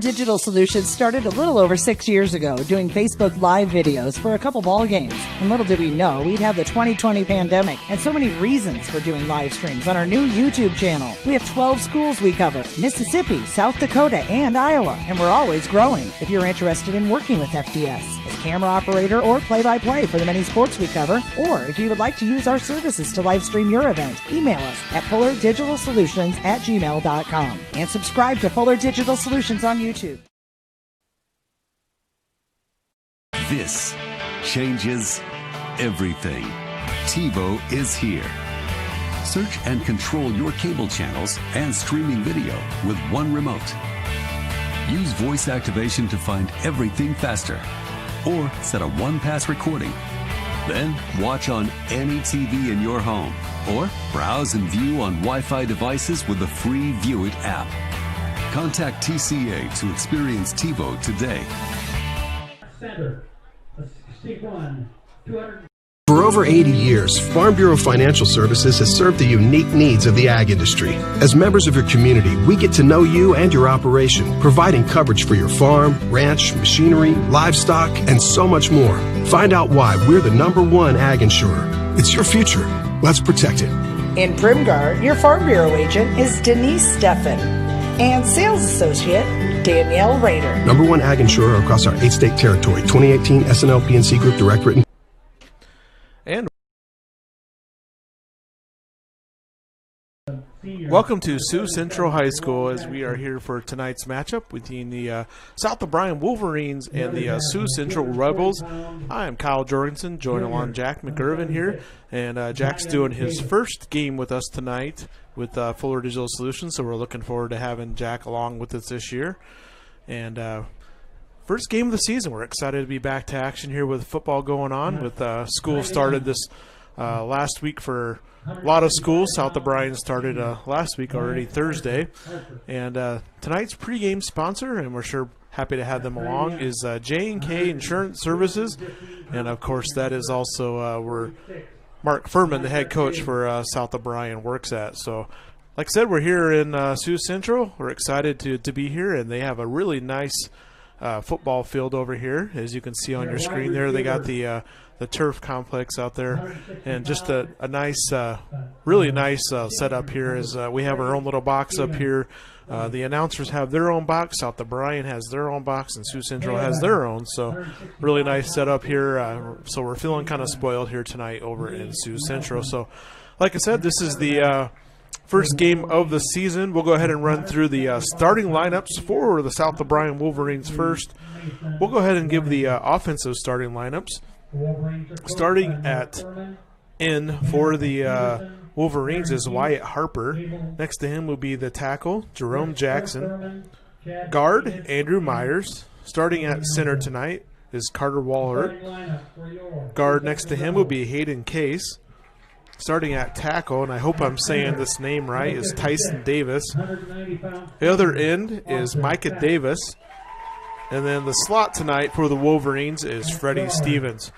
Digital Solutions started a little over 6 years ago doing Facebook Live videos for a couple ball games. And little did we know we'd have the 2020 pandemic and so many reasons for doing live streams on our new YouTube channel. We have 12 schools we cover: Mississippi, South Dakota, and Iowa. And we're always growing. If you're interested in working with FDS as camera operator or play-by-play for the many sports we cover, or if you would like to use our services to live stream your event, email us at fullerdigitalsolutions@gmail.com and subscribe to Fuller Digital Solutions on YouTube. This changes everything. TiVo is here. Search and control your cable channels and streaming video with one remote. Use voice activation to find everything faster, or set a one-pass recording. Then watch on any TV in your home, or browse and view on Wi-Fi devices with the free View It app. Contact TCA to experience TiVo today. Center, 61, 200. For over 80 years, Farm Bureau Financial Services has served the unique needs of the ag industry. As members of your community, we get to know you and your operation, providing coverage for your farm, ranch, machinery, livestock, and so much more. Find out why we're the #1 ag insurer. It's your future. Let's protect it. In Primgar, your Farm Bureau agent is Denise Steffen and sales associate Danielle Rader. #1 ag insurer across our 8-state territory. 2018 SNL PNC Group Direct Written. And welcome to Sioux Central High School, as we are here for tonight's matchup between the South O'Brien Wolverines and the Sioux Central Rebels. I am Kyle Jorgensen, joining along Jack McIrvin here, and Jack's doing his first game with us tonight with Fuller Digital Solutions, so we're looking forward to having Jack along with us this year. And first game of the season, we're excited to be back to action here with football going on. With school started this last week for a lot of schools. South O'Brien started last week already, Thursday. And tonight's pregame sponsor, and we're sure happy to have them along, is J&K Insurance Services. And, of course, that is also where Mark Furman, the head coach for South O'Brien, works at. So, like I said, we're here in Sioux Central. We're excited to be here, and they have a really nice football field over here, as you can see on your screen there. They got the turf complex out there, and just a nice, really nice setup here. Is we have our own little box up here. The announcers have their own box. South O'Brien has their own box, and Sioux Central has their own. So really nice setup here. So we're feeling kind of spoiled here tonight over in Sioux Central. So like I said, this is the first game of the season. We'll go ahead and run through the starting lineups for the South O'Brien Wolverines first. We'll go ahead and give the offensive starting lineups. Starting at N for the Wolverines is Wyatt Harper. Next to him will be the tackle, Jerome Jackson. Guard, Andrew Myers. Starting at center tonight is Carter Wallert. Guard next to him will be Hayden Case. Starting at tackle, and I hope I'm saying this name right, is Tyson Davis. The other end is Micah Davis. And then the slot tonight for the Wolverines is Freddie Stevens.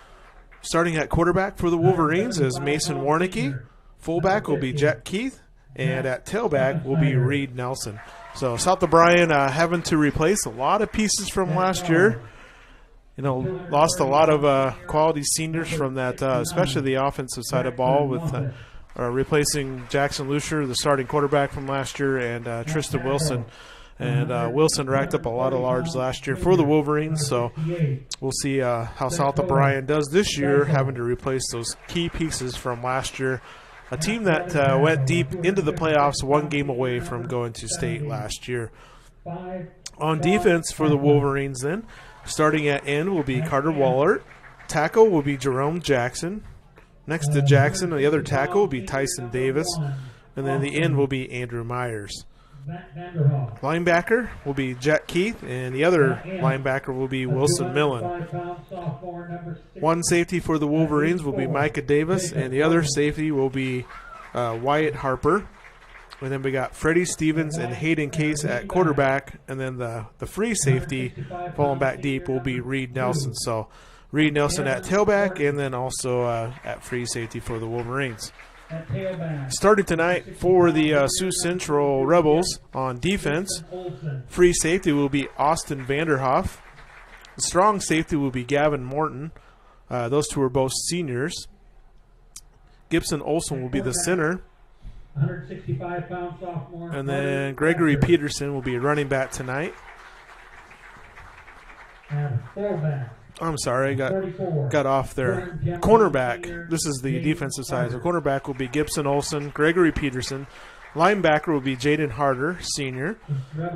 Starting at quarterback for the Wolverines is Mason Warnicki. Fullback will be Jet Keith. And at tailback will be Reed Nelson. So South O'Brien having to replace a lot of pieces from last year. You know, lost a lot of quality seniors from that, especially the offensive side of ball, with replacing Jackson Lucier, the starting quarterback from last year, and Tristan Wilson. And Wilson racked up a lot of large last year for the Wolverines, so we'll see how South O'Brien does this year, having to replace those key pieces from last year. A team that went deep into the playoffs, one game away from going to state last year. On defense for the Wolverines then, starting at end will be Carter Wallert. Tackle will be Jerome Jackson. Next to Jackson, the other tackle will be Tyson Davis. And then the end will be Andrew Myers. Linebacker will be Jet Keith, and the other linebacker will be Wilson Millen. One safety for the Wolverines will be Micah Davis, and the other safety will be Wyatt Harper. And then we got Freddie Stevens and Hayden Case at quarterback, and then the free safety falling back deep will be Reed Nelson. So Reed Nelson at tailback, and then also at free safety for the Wolverines. at tailback. Starting tonight for the Sioux Central Rebels on defense, Olsen. free safety will be Austin Vanderhoff. The strong safety will be Gavin Morton. Those two are both seniors. Gibson Olsen will be the center. 165-pound sophomore. And then Gregory Peterson will be a running back tonight. And fullback. I'm sorry, I 34. got off there. Cornerback. This is the defensive side. So cornerback will be Gibson Olsen, Gregory Peterson. Linebacker will be Jaden Harder, senior.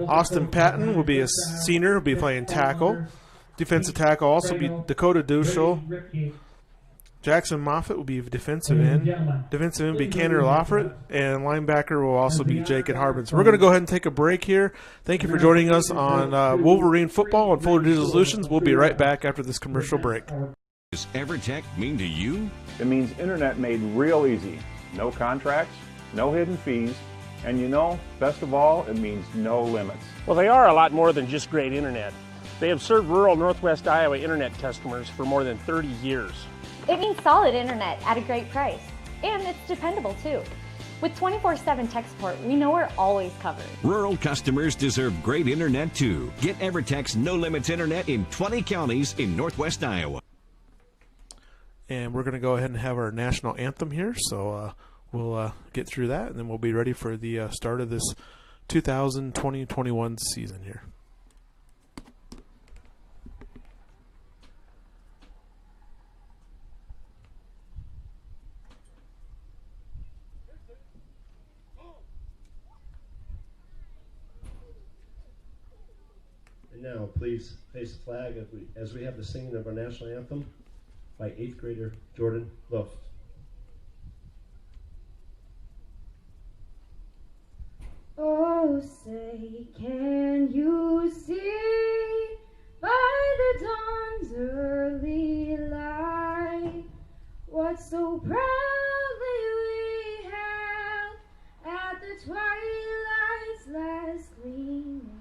Austin Patton will be a senior, will be playing tackle. Defensive tackle will also be Dakota Duschel. Jackson Moffitt will be defensive end. Defensive end will be Canner Lawford. And linebacker will also be Jacob Harbins. We're going to go ahead and take a break here. Thank you for joining us on Wolverine Football and Fuller Digital Solutions. We'll be right back after this commercial break. Does EverTech mean to you? It means internet made real easy. No contracts, no hidden fees, and you know, best of all, it means no limits. Well, they are a lot more than just great internet. They have served rural Northwest Iowa internet customers for more than 30 years. It means solid internet at a great price. And it's dependable too. With 24/7 tech support, we know we're always covered. Rural customers deserve great internet too. Get EverTech's no limits internet in 20 counties in Northwest Iowa. And we're going to go ahead and have our national anthem here. So we'll get through that, and then we'll be ready for the start of this 2020-21 season here. Now, please face the flag as we have the singing of our national anthem by 8th grader Jordan Luft. Oh, say, can you see by the dawn's early light what so proudly we hailed at the twilight's last gleaming,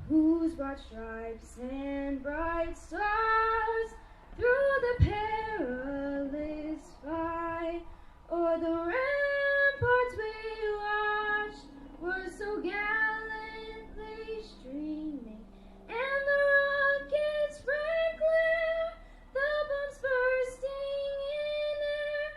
whose broad stripes and bright stars through the perilous fight o'er the ramparts we watched were so gallantly streaming, and the rockets sprang clear, the bombs bursting in air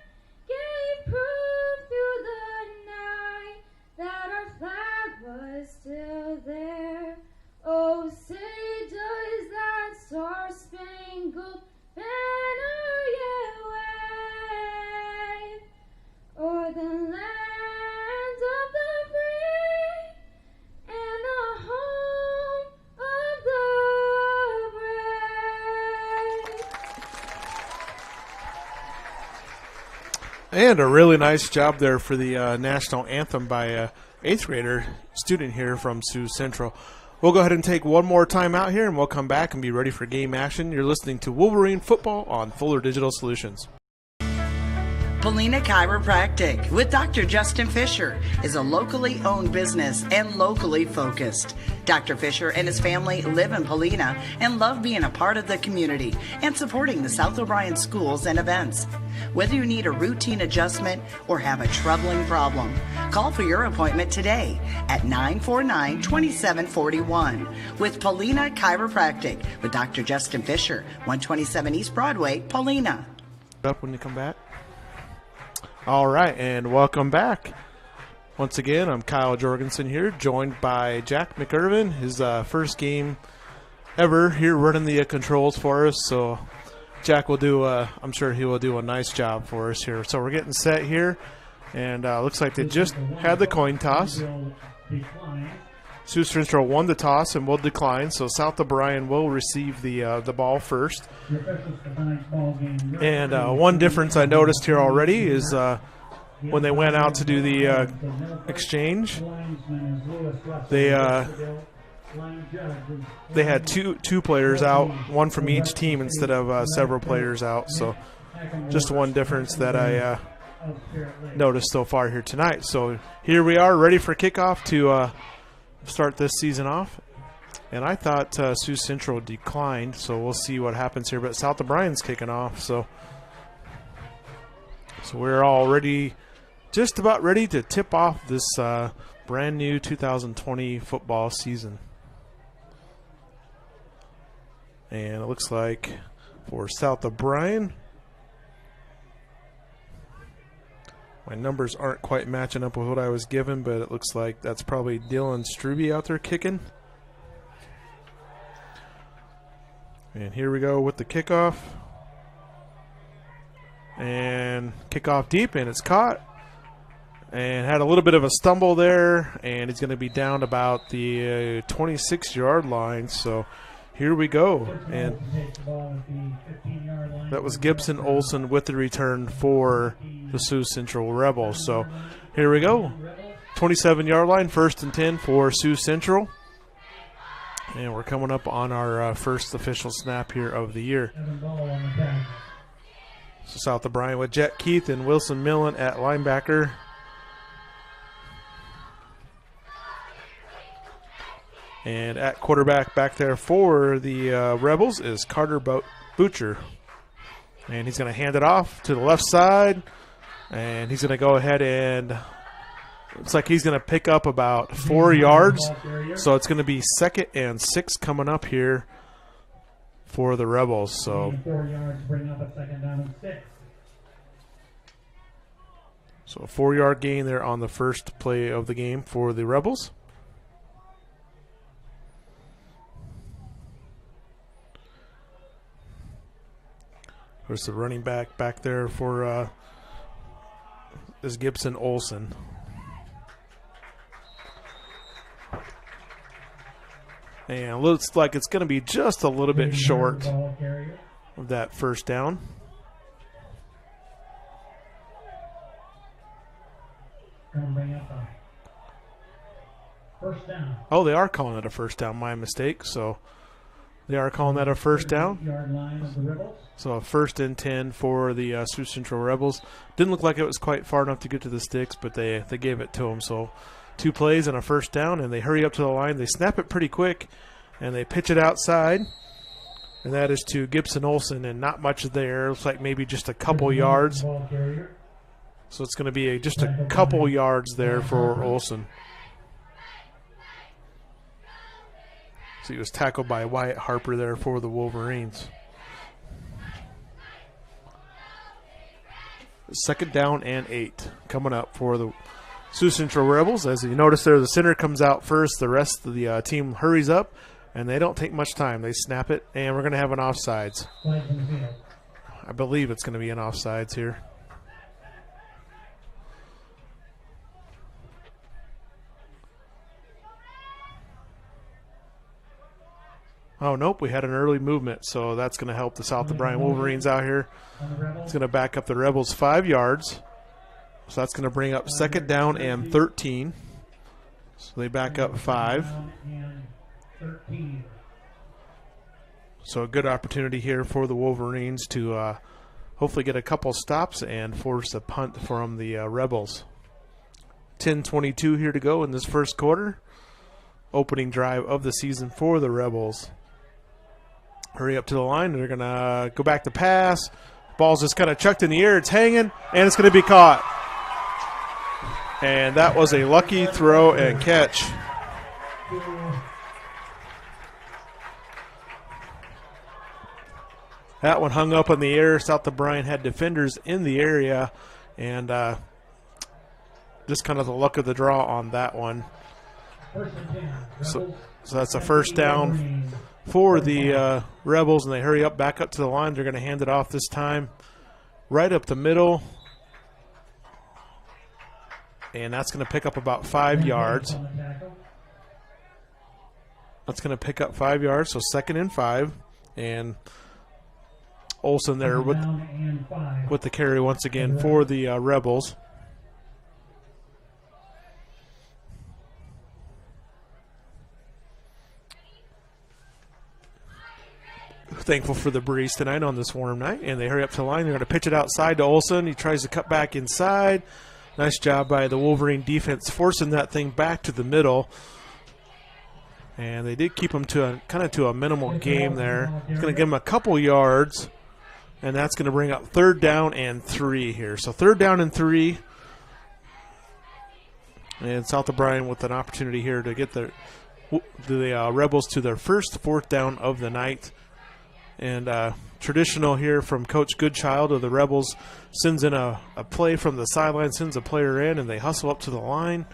gave proof through the night that our flag was still there. Oh, say does that star-spangled banner yet wave o'er the land of the free and the home of the brave? And a really nice job there for the national anthem by a 8th grader student here from Sioux Central. We'll go ahead and take one more time out here, and we'll come back and be ready for game action. You're listening to Wolverine Football on Fuller Digital Solutions. Polina Chiropractic with Dr. Justin Fisher is a locally owned business and locally focused. Dr. Fisher and his family live in Polina and love being a part of the community and supporting the South O'Brien schools and events. Whether you need a routine adjustment or have a troubling problem, call for your appointment today at 949-2741 with Polina Chiropractic with Dr. Justin Fisher, 127 East Broadway, Polina. Up when you come back. All right, and welcome back. Once again, I'm Kyle Jorgensen here, joined by Jack McIrvin, his first game ever here running the controls for us. So Jack will do, I'm sure he will do a nice job for us here. So we're getting set here, and looks like they just had the coin toss. Sioux Central won the toss and will decline, so South O'Brien will receive the ball first. And one difference I noticed here already is when they went out to do the exchange, they had two players out, one from each team instead of several players out. So just one difference that I noticed so far here tonight. So here we are, ready for kickoff to start this season off. And I thought Sioux Central declined, so we'll see what happens here. But South O'Brien's kicking off, so we're all ready just about ready to tip off this brand new 2020 football season. And it looks like for South O'Brien, my numbers aren't quite matching up with what I was given, but it looks like that's probably Dylan Struby out there kicking. And here we go with the kickoff. And kickoff deep, and it's caught. And had a little bit of a stumble there, and he's going to be down about the 26-yard line. So here we go. And that was Gibson Olsen with the return for the Sioux Central Rebels. So here we go. 27-yard line, 1st and 10 for Sioux Central. And we're coming up on our first official snap here of the year. So South O'Brien with Jet Keith and Wilson Millen at linebacker. And at quarterback back there for the Rebels is Carter Butcher. And he's going to hand it off to the left side. And he's going to go ahead and looks like he's going to pick up about 4 yards. So it's going to be 2nd and 6 coming up here for the Rebels. So 4 yards, bring up a 2nd down and 6. So a 4-yard gain there on the first play of the game for the Rebels. Of course, the running back there for is Gibson Olsen. And it looks like it's going to be just a little bit short of that first down. First down. Oh, they are calling it a first down. My mistake. So they are calling that a first down. So a 1st and 10 for the Sioux Central Rebels. Didn't look like it was quite far enough to get to the sticks, but they gave it to them. So 2 plays and a first down, and they hurry up to the line. They snap it pretty quick, and they pitch it outside. And that is to Gibson Olsen, and not much there. Looks like maybe just a couple yards. So it's going to be just a couple yards there for Olsen. So he was tackled by Wyatt Harper there for the Wolverines. 2nd down and 8 coming up for the Sioux Central Rebels. As you notice there, the center comes out first. The rest of the team hurries up, and they don't take much time. They snap it, and we're going to have an offsides. I believe it's going to be an offsides here. Oh, nope, we had an early movement, so that's going to help the South O'Brien Wolverines out here. It's going to back up the Rebels 5 yards. So that's going to bring up 2nd down and 13. So they back up 5. So a good opportunity here for the Wolverines to hopefully get a couple stops and force a punt from the Rebels. 10:22 here to go in this first quarter. Opening drive of the season for the Rebels. Hurry up to the line. They're going to go back to pass. Ball's just kind of chucked in the air. It's hanging, and it's going to be caught. And that was a lucky throw and catch. That one hung up in the air. South O'Brien had defenders in the area, and just kind of the luck of the draw on that one. So that's a first down for the Rebels, and they hurry up back up to the line. They're going to hand it off this time right up the middle, and that's going to pick up about 5 yards. That's going to pick up 5 yards, so 2nd and 5, and Olsen there with the carry once again for the Rebels. Thankful for the breeze tonight on this warm night, and they hurry up to the line. They're going to pitch it outside to Olsen. He tries to cut back inside. Nice job by the Wolverine defense forcing that thing back to the middle. And they did keep him to a minimal game there. It's going to give him a couple yards, and that's going to bring up 3rd down and 3 here. So 3rd down and 3. And South O'Brien with an opportunity here to get the Rebels to their first fourth down of the night. And traditional here from Coach Goodchild of the Rebels, sends in a play from the sideline, sends a player in, and they hustle up to the line.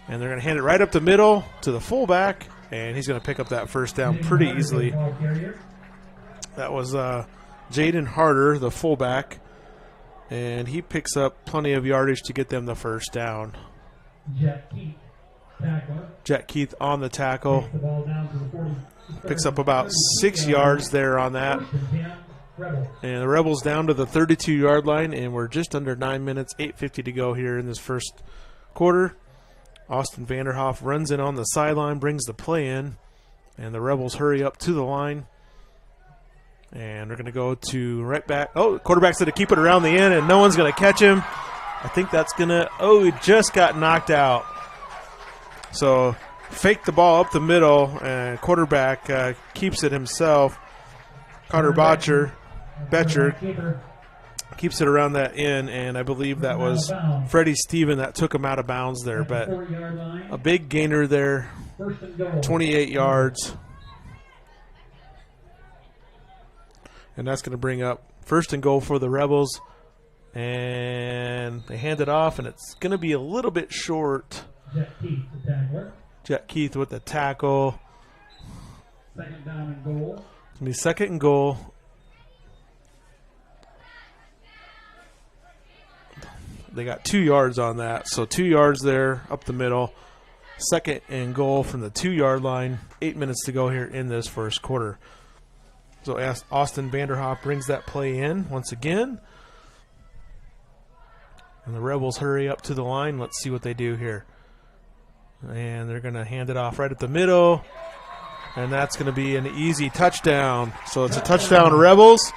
And they're going to hand it right up the middle to the fullback, and he's going to pick up that first down pretty easily. That was Jaden Harder, the fullback, and he picks up plenty of yardage to get them the first down. Jet Keith on the tackle. Picks up about 6 yards there on that. And the Rebels down to the 32-yard line, and we're just under 9 minutes, 8:50 to go here in this first quarter. Austin Vanderhoff runs in on the sideline, brings the play in, and the Rebels hurry up to the line. And they're going to go to right back. Oh, the quarterback's going to keep it around the end, and no one's going to catch him. I think that's going to – oh, he just got knocked out. So fake the ball up the middle, and quarterback keeps it himself. Carter Betcher keeps it around that end, and I believe that was Freddie Steven that took him out of bounds there. But a big gainer there, 28 yards. And that's going to bring up first and goal for the Rebels. And they hand it off, and it's going to be a little bit short. Jet Keith with the tackle. Second down and goal. It's going to be second and goal. They got 2 yards on that, so 2 yards there up the middle. Second and goal from the 2-yard line. 8 minutes to go here in this first quarter. So Austin Vanderhoff brings that play in once again. And the Rebels hurry up to the line. Let's see what they do here. And they're going to hand it off right at the middle. And that's going to be an easy touchdown. So it's a touchdown, Rebels.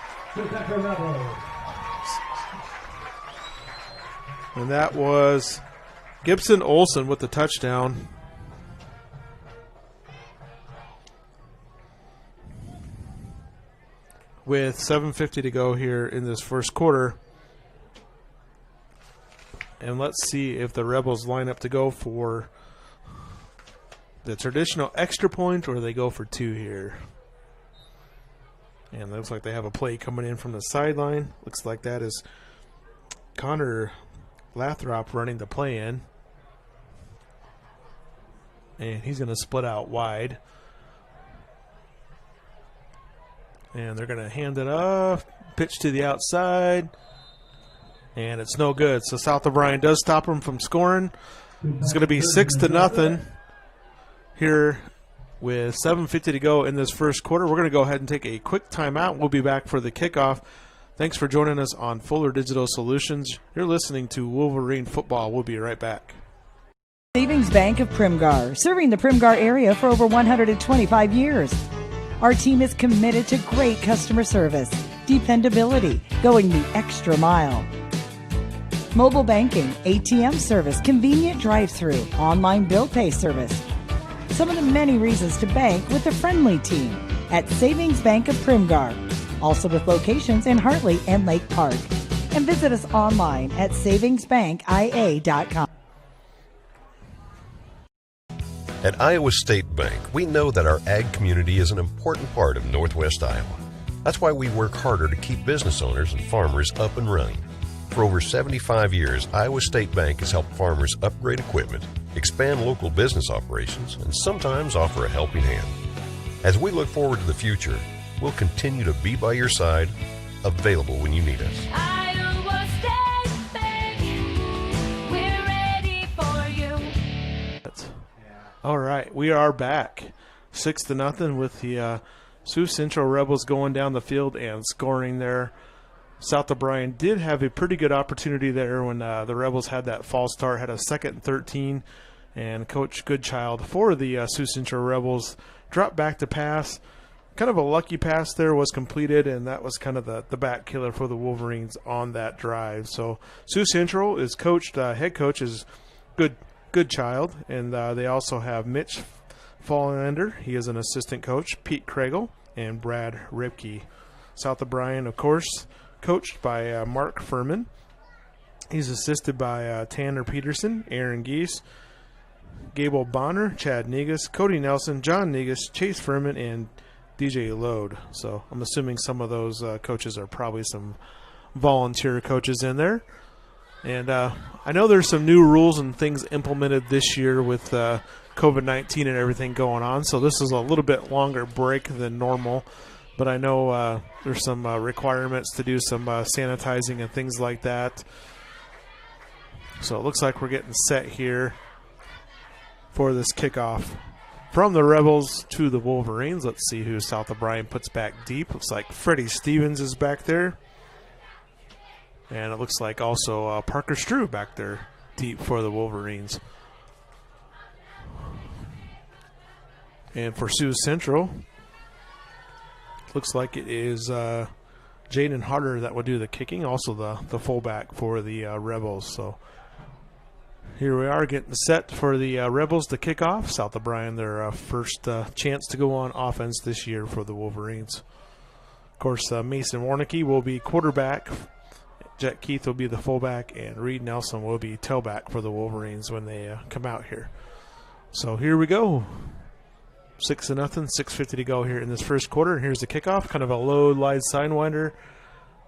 And that was Gibson Olsen with the touchdown. With 7:50 to go here in this first quarter. And let's see if the Rebels line up to go for the traditional extra point or they go for 2 here. And it looks like they have a play coming in from the sideline. Looks like that is Connor Lathrop running the play in. And he's going to split out wide. And they're going to hand it off. Pitch to the outside. And it's no good. So South O'Brien does stop them from scoring. It's going to be 6-0 here with 7:50 to go in this first quarter. We're going to go ahead and take a quick timeout. We'll be back for the kickoff. Thanks for joining us on Fuller Digital Solutions. You're listening to Wolverine Football. We'll be right back. Savings Bank of Primgar, serving the Primgar area for over 125 years. Our team is committed to great customer service, dependability, going the extra mile. Mobile banking, ATM service, convenient drive-through, online bill pay service. Some of the many reasons to bank with the friendly team at Savings Bank of Primgar. Also with locations in Hartley and Lake Park. And visit us online at savingsbankia.com. At Iowa State Bank, we know that our ag community is an important part of Northwest Iowa. That's why we work harder to keep business owners and farmers up and running. For over 75 years, Iowa State Bank has helped farmers upgrade equipment, expand local business operations, and sometimes offer a helping hand. As we look forward to the future, we'll continue to be by your side, available when you need us. Iowa State Bank, we're ready for you. All right, we are back. 6-0 with the Sioux Central Rebels going down the field and scoring there. South O'Brien did have a pretty good opportunity there when the Rebels had that false start, had a 2nd and 13, and Coach Goodchild for the Sioux Central Rebels dropped back to pass. Kind of a lucky pass there was completed, and that was kind of the back killer for the Wolverines on that drive. So Sioux Central is coached, head coach is Goodchild, and they also have Mitch Fallander. He is an assistant coach, Pete Kregel, and Brad Ripke. South O'Brien, of course, coached by Mark Furman. He's assisted by Tanner Peterson, Aaron Geese, Gable Bonner, Chad Negus, Cody Nelson, John Negus, Chase Furman, and DJ Load. So I'm assuming some of those coaches are probably some volunteer coaches in there. And I know there's some new rules and things implemented this year with COVID-19 and everything going on. So this is a little bit longer break than normal. But I know there's some requirements to do some sanitizing and things like that. So it looks like we're getting set here for this kickoff from the Rebels to the Wolverines. Let's see who South O'Brien puts back deep. Looks like Freddie Stevens is back there. And it looks like also Parker Strew back there deep for the Wolverines. And for Sioux Central, looks like it is Jaden Harder that would do the kicking, also the fullback for the Rebels. So here we are getting set for the Rebels to kick off. South O'Brien, their first chance to go on offense this year for the Wolverines. Of course, Mason Warnicki will be quarterback. Jet Keith will be the fullback, and Reed Nelson will be tailback for the Wolverines when they come out here. So here we go. 6-0, 6:50 to go here in this first quarter. And here's the kickoff, kind of a low line sidewinder.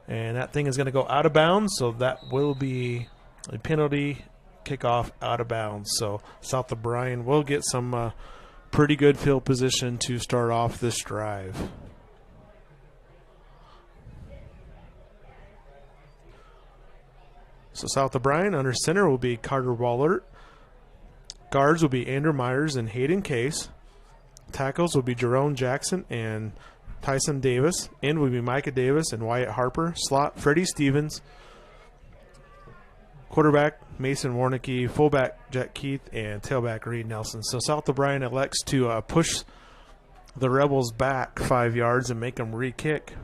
And that thing is going to go out of bounds, so that will be a penalty. Kickoff out of bounds. So South O'Brien will get some pretty good field position to start off this drive. So South O'Brien under center will be Carter Wallert. Guards will be Andrew Myers and Hayden Case. Tackles will be Jerome Jackson and Tyson Davis. End will be Micah Davis and Wyatt Harper. Slot, Freddie Stevens. Quarterback, Mason Warnicki. Fullback, Jet Keith. And tailback, Reed Nelson. So South O'Brien elects to push the Rebels back 5 yards and make them re-kick.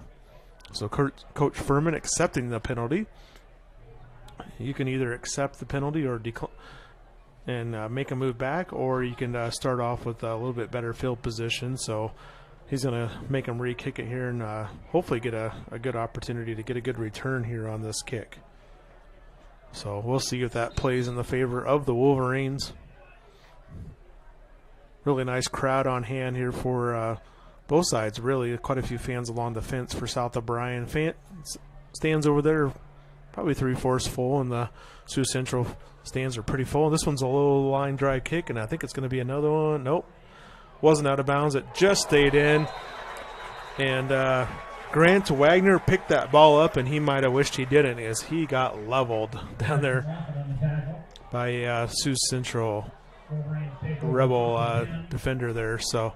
So Coach Furman accepting the penalty. You can either accept the penalty or and make a move back, or you can start off with a little bit better field position. So he's going to make him re-kick it here and hopefully get a good opportunity to get a good return here on this kick. So we'll see if that plays in the favor of the Wolverines. Really nice crowd on hand here for both sides. Really quite a few fans along the fence for South O'Brien. Stands over there probably 3/4 full, and the Sioux Central stands are pretty full. This one's a low line drive kick, and I think it's going to be another one. Nope. Wasn't out of bounds. It just stayed in. And Grant Wagner picked that ball up, and he might have wished he didn't, as he got leveled down there by Sioux Central Rebel defender there. So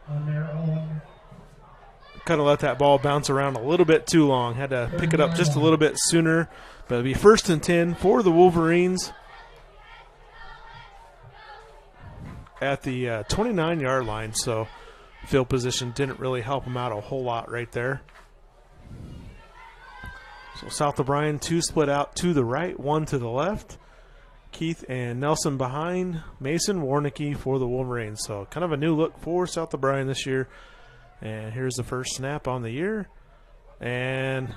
kind of let that ball bounce around a little bit too long. Had to pick it up just a little bit sooner. But it'll be 1st and 10 for the Wolverines at the 29-yard line. So field position didn't really help them out a whole lot right there. So South O'Brien, 2 split out to the right, 1 to the left. Keith and Nelson behind. Mason Warnicki for the Wolverines. So kind of a new look for South O'Brien this year. And here's the first snap on the year. And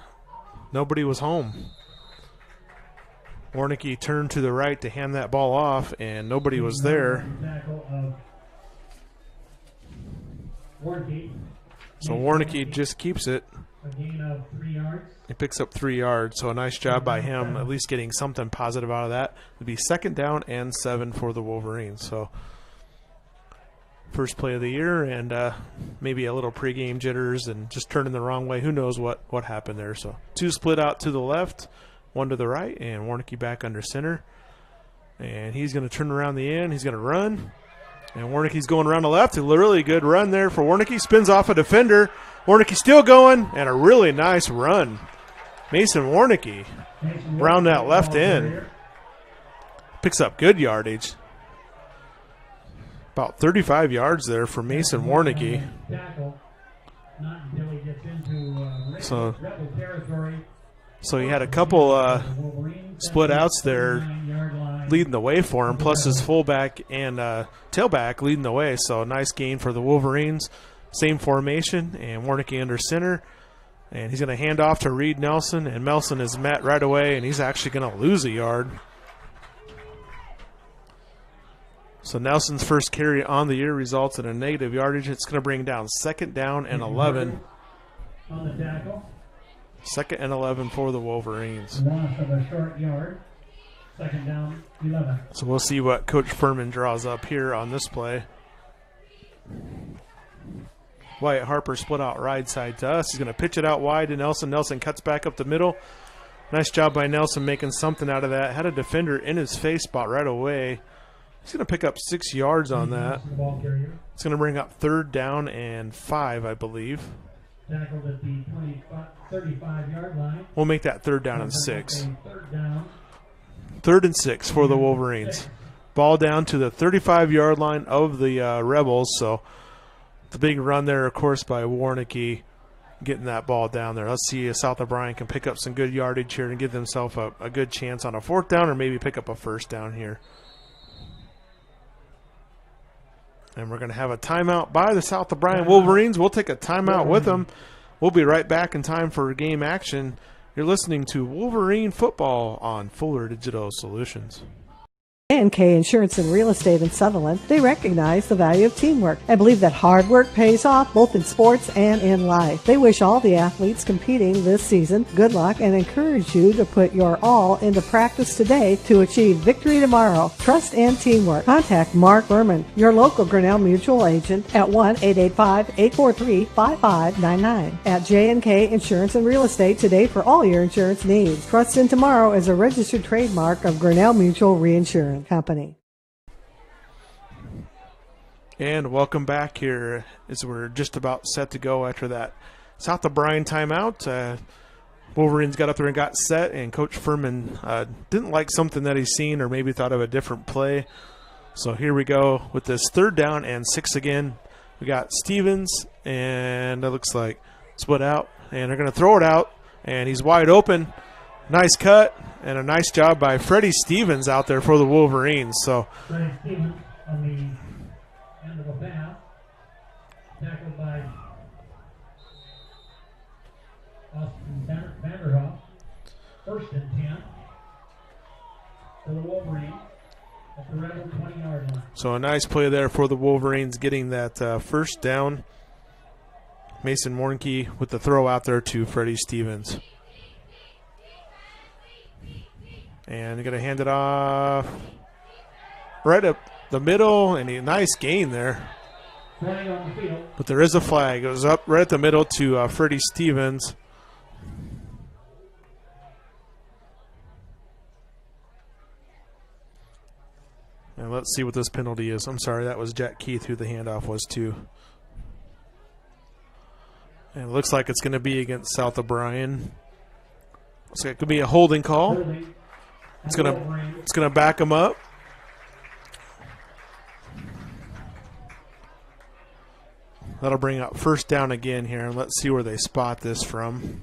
nobody was home. Warnicki turned to the right to hand that ball off, and nobody was there. So Warnicki just keeps it. He picks up 3 yards, so a nice job by him, at least getting something positive out of that. It'd be 2nd down and 7 for the Wolverines. So first play of the year, and maybe a little pregame jitters and just turning the wrong way. Who knows what happened there. So 2 split out to the left, 1 to the right, and Warnicki back under center. And he's going to turn around the end. He's going to run. And Warnicki's going around the left. A really good run there for Warnicki. Spins off a defender. Warnicki still going, and a really nice run. Mason Warnicki round that left end. Picks up good yardage. About 35 yards there for Mason Warnicki. So he had a couple split outs there leading the way for him, plus his fullback and tailback leading the way. So nice gain for the Wolverines. Same formation, and Warnicki under center. And he's going to hand off to Reed Nelson, and Nelson is met right away, and he's actually going to lose a yard. So Nelson's first carry on the year results in a negative yardage. It's going to bring down 2nd down and 11. On the tackle. 2nd and 11 for the Wolverines. Loss of a short yard. 2nd down, 11. So we'll see what Coach Furman draws up here on this play. Wyatt Harper split out right side to us. He's going to pitch it out wide to Nelson. Nelson cuts back up the middle. Nice job by Nelson making something out of that. Had a defender in his face spot right away. He's going to pick up 6 yards on that. It's going to bring up 3rd down and 5, I believe. Tackled at the 35-yard line. We'll make that 3rd down and 6. 3rd down. 3rd and 6 for the Wolverines. Ball down to the 35-yard line of the Rebels. So the big run there, of course, by Warnicki getting that ball down there. Let's see if South O'Brien can pick up some good yardage here and give themselves a good chance on a 4th down or maybe pick up a 1st down here. And we're going to have a timeout by the South O'Brien Wolverines. We'll take a timeout with them. We'll be right back in time for game action. You're listening to Wolverine Football on Fuller Digital Solutions. J&K Insurance and Real Estate in Sutherland, they recognize the value of teamwork and believe that hard work pays off both in sports and in life. They wish all the athletes competing this season good luck and encourage you to put your all into practice today to achieve victory tomorrow. Trust and teamwork. Contact Mark Berman, your local Grinnell Mutual agent at 1-885-843-5599 at J&K Insurance and Real Estate today for all your insurance needs. Trust in Tomorrow is a registered trademark of Grinnell Mutual Reinsurance Company. And welcome back here as we're just about set to go after that South O'Brien timeout. Wolverines got up there and got set, and Coach Furman didn't like something that he's seen or maybe thought of a different play. So here we go with this 3rd down and 6 again. We got Stevens, and it looks like split out, and they're going to throw it out, and he's wide open. Nice cut and a nice job by Freddie Stevens out there for the Wolverines. So Freddie Stevens on the end of a pass. Tackled by Austin Vanderhoff. 1st and 10 for the Wolverines at the Rebel 20-yard line. So a nice play there for the Wolverines getting that 1st down. Mason Warnke with the throw out there to Freddie Stevens. And they're going to hand it off right up the middle, and a nice gain there. Flag on the field. But there is a flag. It was up right at the middle to Freddie Stevens. And let's see what this penalty is. I'm sorry, that was Jack Keith who the handoff was to. And it looks like it's going to be against South O'Brien. Looks like it could be a holding call. It's gonna back him up. That'll bring up 1st down again here, and let's see where they spot this from.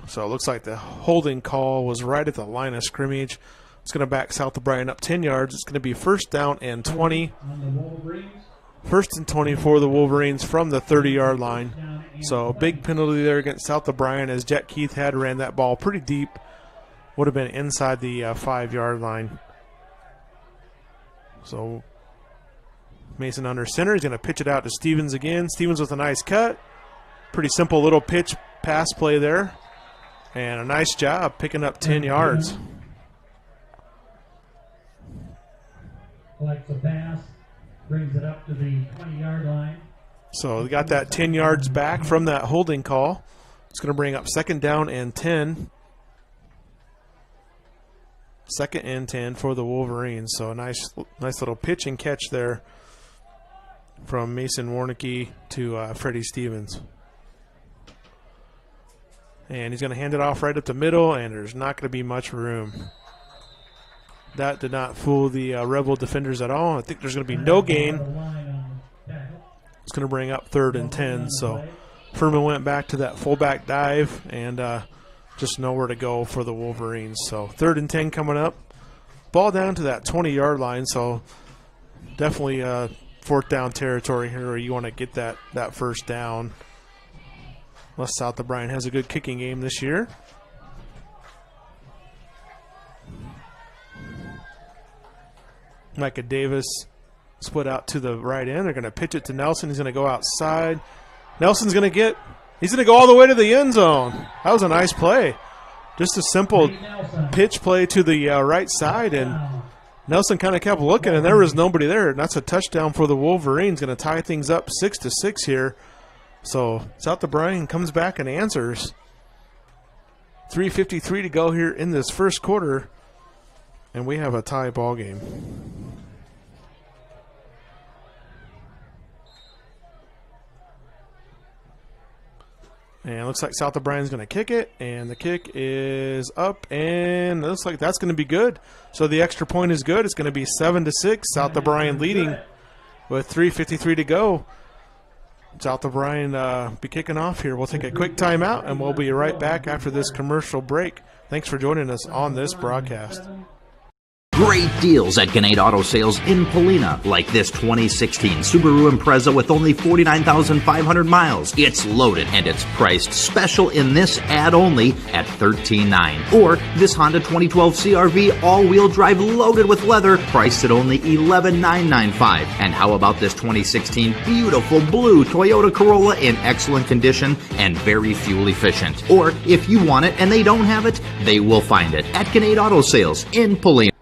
So it looks like the holding call was right at the line of scrimmage. It's going to back South O'Brien up 10 yards. It's going to be 1st down and 20. 1st and 20 for the Wolverines from the 30-yard line. So a big penalty there against South O'Brien as Jet Keith had ran that ball pretty deep. Would have been inside the 5-yard line. So Mason under center. He's going to pitch it out to Stevens again. Stevens with a nice cut. Pretty simple little pitch pass play there. And a nice job picking up 10 yards. Like the pass, brings it up to the 20-yard line. So they got that 10 yards back from that holding call. It's going to bring up 2nd down and 10. 2nd and 10 for the Wolverines. So a nice little pitch and catch there from Mason Warnicki to Freddie Stevens. And he's going to hand it off right up the middle, and there's not going to be much room. That did not fool the Rebel defenders at all. I think there's going to be no gain. It's going to bring up 3rd and 10. So Furman went back to that fullback dive and just nowhere to go for the Wolverines. So 3rd and 10 coming up. Ball down to that 20-yard line. So definitely 4th down territory here where you want to get that 1st down. Unless South O'Brien has a good kicking game this year. Micah Davis split out to the right end. They're going to pitch it to Nelson. He's going to go outside. Nelson's going to he's going to go all the way to the end zone. That was a nice play. Just a simple pitch play to the right side, and Nelson kind of kept looking, and there was nobody there. And that's a touchdown for the Wolverines. Going to tie things up 6-6 here. So South O'Brien comes back and answers. 3:53 to go here in this first quarter, and we have a tie ball game. And it looks like South O'Brien's going to kick it, and the kick is up, and it looks like that's going to be good. So the extra point is good. It's going to be 7-6. South O'Brien leading with 3:53 to go. South O'Brien be kicking off here. We'll take a quick timeout, and we'll be right back after this commercial break. Thanks for joining us on this broadcast. Great deals at Gannett Auto Sales in Polina, like this 2016 Subaru Impreza with only 49,500 miles. It's loaded and it's priced special in this ad only at $13,900. Or this Honda 2012 CRV all-wheel drive loaded with leather, priced at only $11,995. And how about this 2016 beautiful blue Toyota Corolla in excellent condition and very fuel efficient? Or if you want it and they don't have it, they will find it at Gannett Auto Sales in Polina.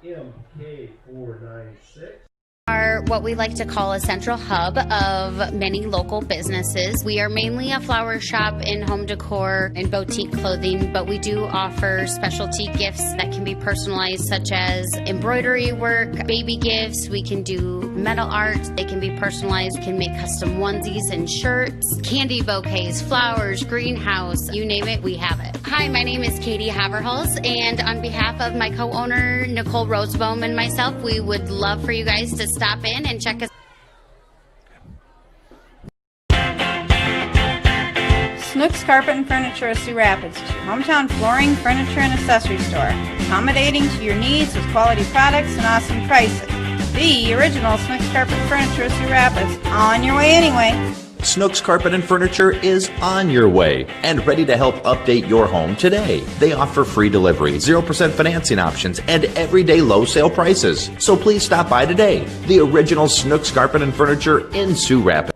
Are what we like to call a central hub of many local businesses. We are mainly a flower shop in home decor and boutique clothing, but we do offer specialty gifts that can be personalized, such as embroidery work, baby gifts. We can do metal art. They can be personalized. We can make custom onesies and shirts, candy bouquets, flowers, greenhouse, you name it, we have it. Hi, my name is Katie Haverhals, and on behalf of my co-owner, Nicole Rosebaum, and myself, we would love for you guys to stop in and check us. Snooks Carpet and Furniture of Sioux Rapids is your hometown flooring, furniture, and accessory store, accommodating to your needs with quality products and awesome prices. The original Snooks Carpet and Furniture of Sioux Rapids, on your way anyway. Snooks Carpet and Furniture is on your way and ready to help update your home today. They offer free delivery, 0% financing options, and everyday low sale prices. So please stop by today. The original Snooks Carpet and Furniture in Sioux Rapids.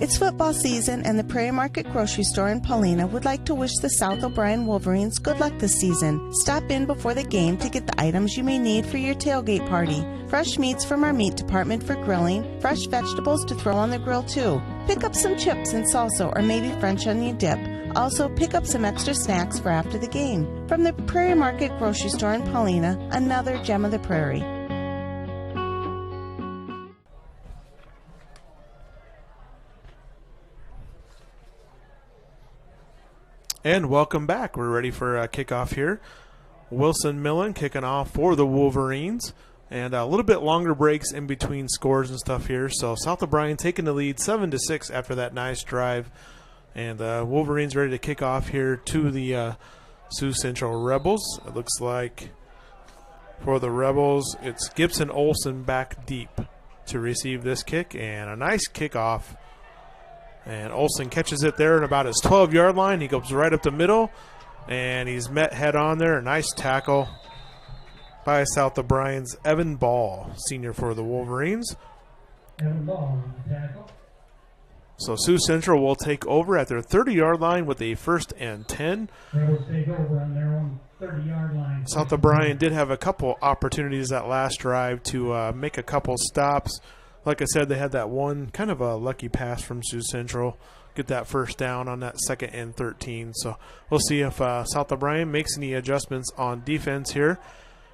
It's football season, and the Prairie Market Grocery Store in Paulina would like to wish the South O'Brien Wolverines good luck this season. Stop in before the game to get the items you may need for your tailgate party. Fresh meats from our meat department for grilling, fresh vegetables to throw on the grill too. Pick up some chips and salsa or maybe French onion dip. Also, pick up some extra snacks for after the game. From the Prairie Market Grocery Store in Paulina, another gem of the prairie. And welcome back. We're ready for a kickoff here. Wilson Millen kicking off for the Wolverines. And a little bit longer breaks in between scores and stuff here. So South O'Brien taking the lead 7-6 after that nice drive. And Wolverines ready to kick off here to the Sioux Central Rebels. It looks like for the Rebels, it's Gibson Olsen back deep to receive this kick. And a nice kickoff. And Olsen catches it there at about his 12-yard line. He goes right up the middle, and he's met head on there. A nice tackle by South O'Brien's Evan Ball, senior for the Wolverines. Evan Ball on the tackle. So Sioux Central will take over at their 30-yard line with a 1st and 10. They will take over on their own 30-yard line. South O'Brien did have a couple opportunities that last drive to make a couple stops. Like I said, they had that one kind of a lucky pass from Sioux Central. Get that first down on that 2nd and 13. So we'll see if South O'Brien makes any adjustments on defense here.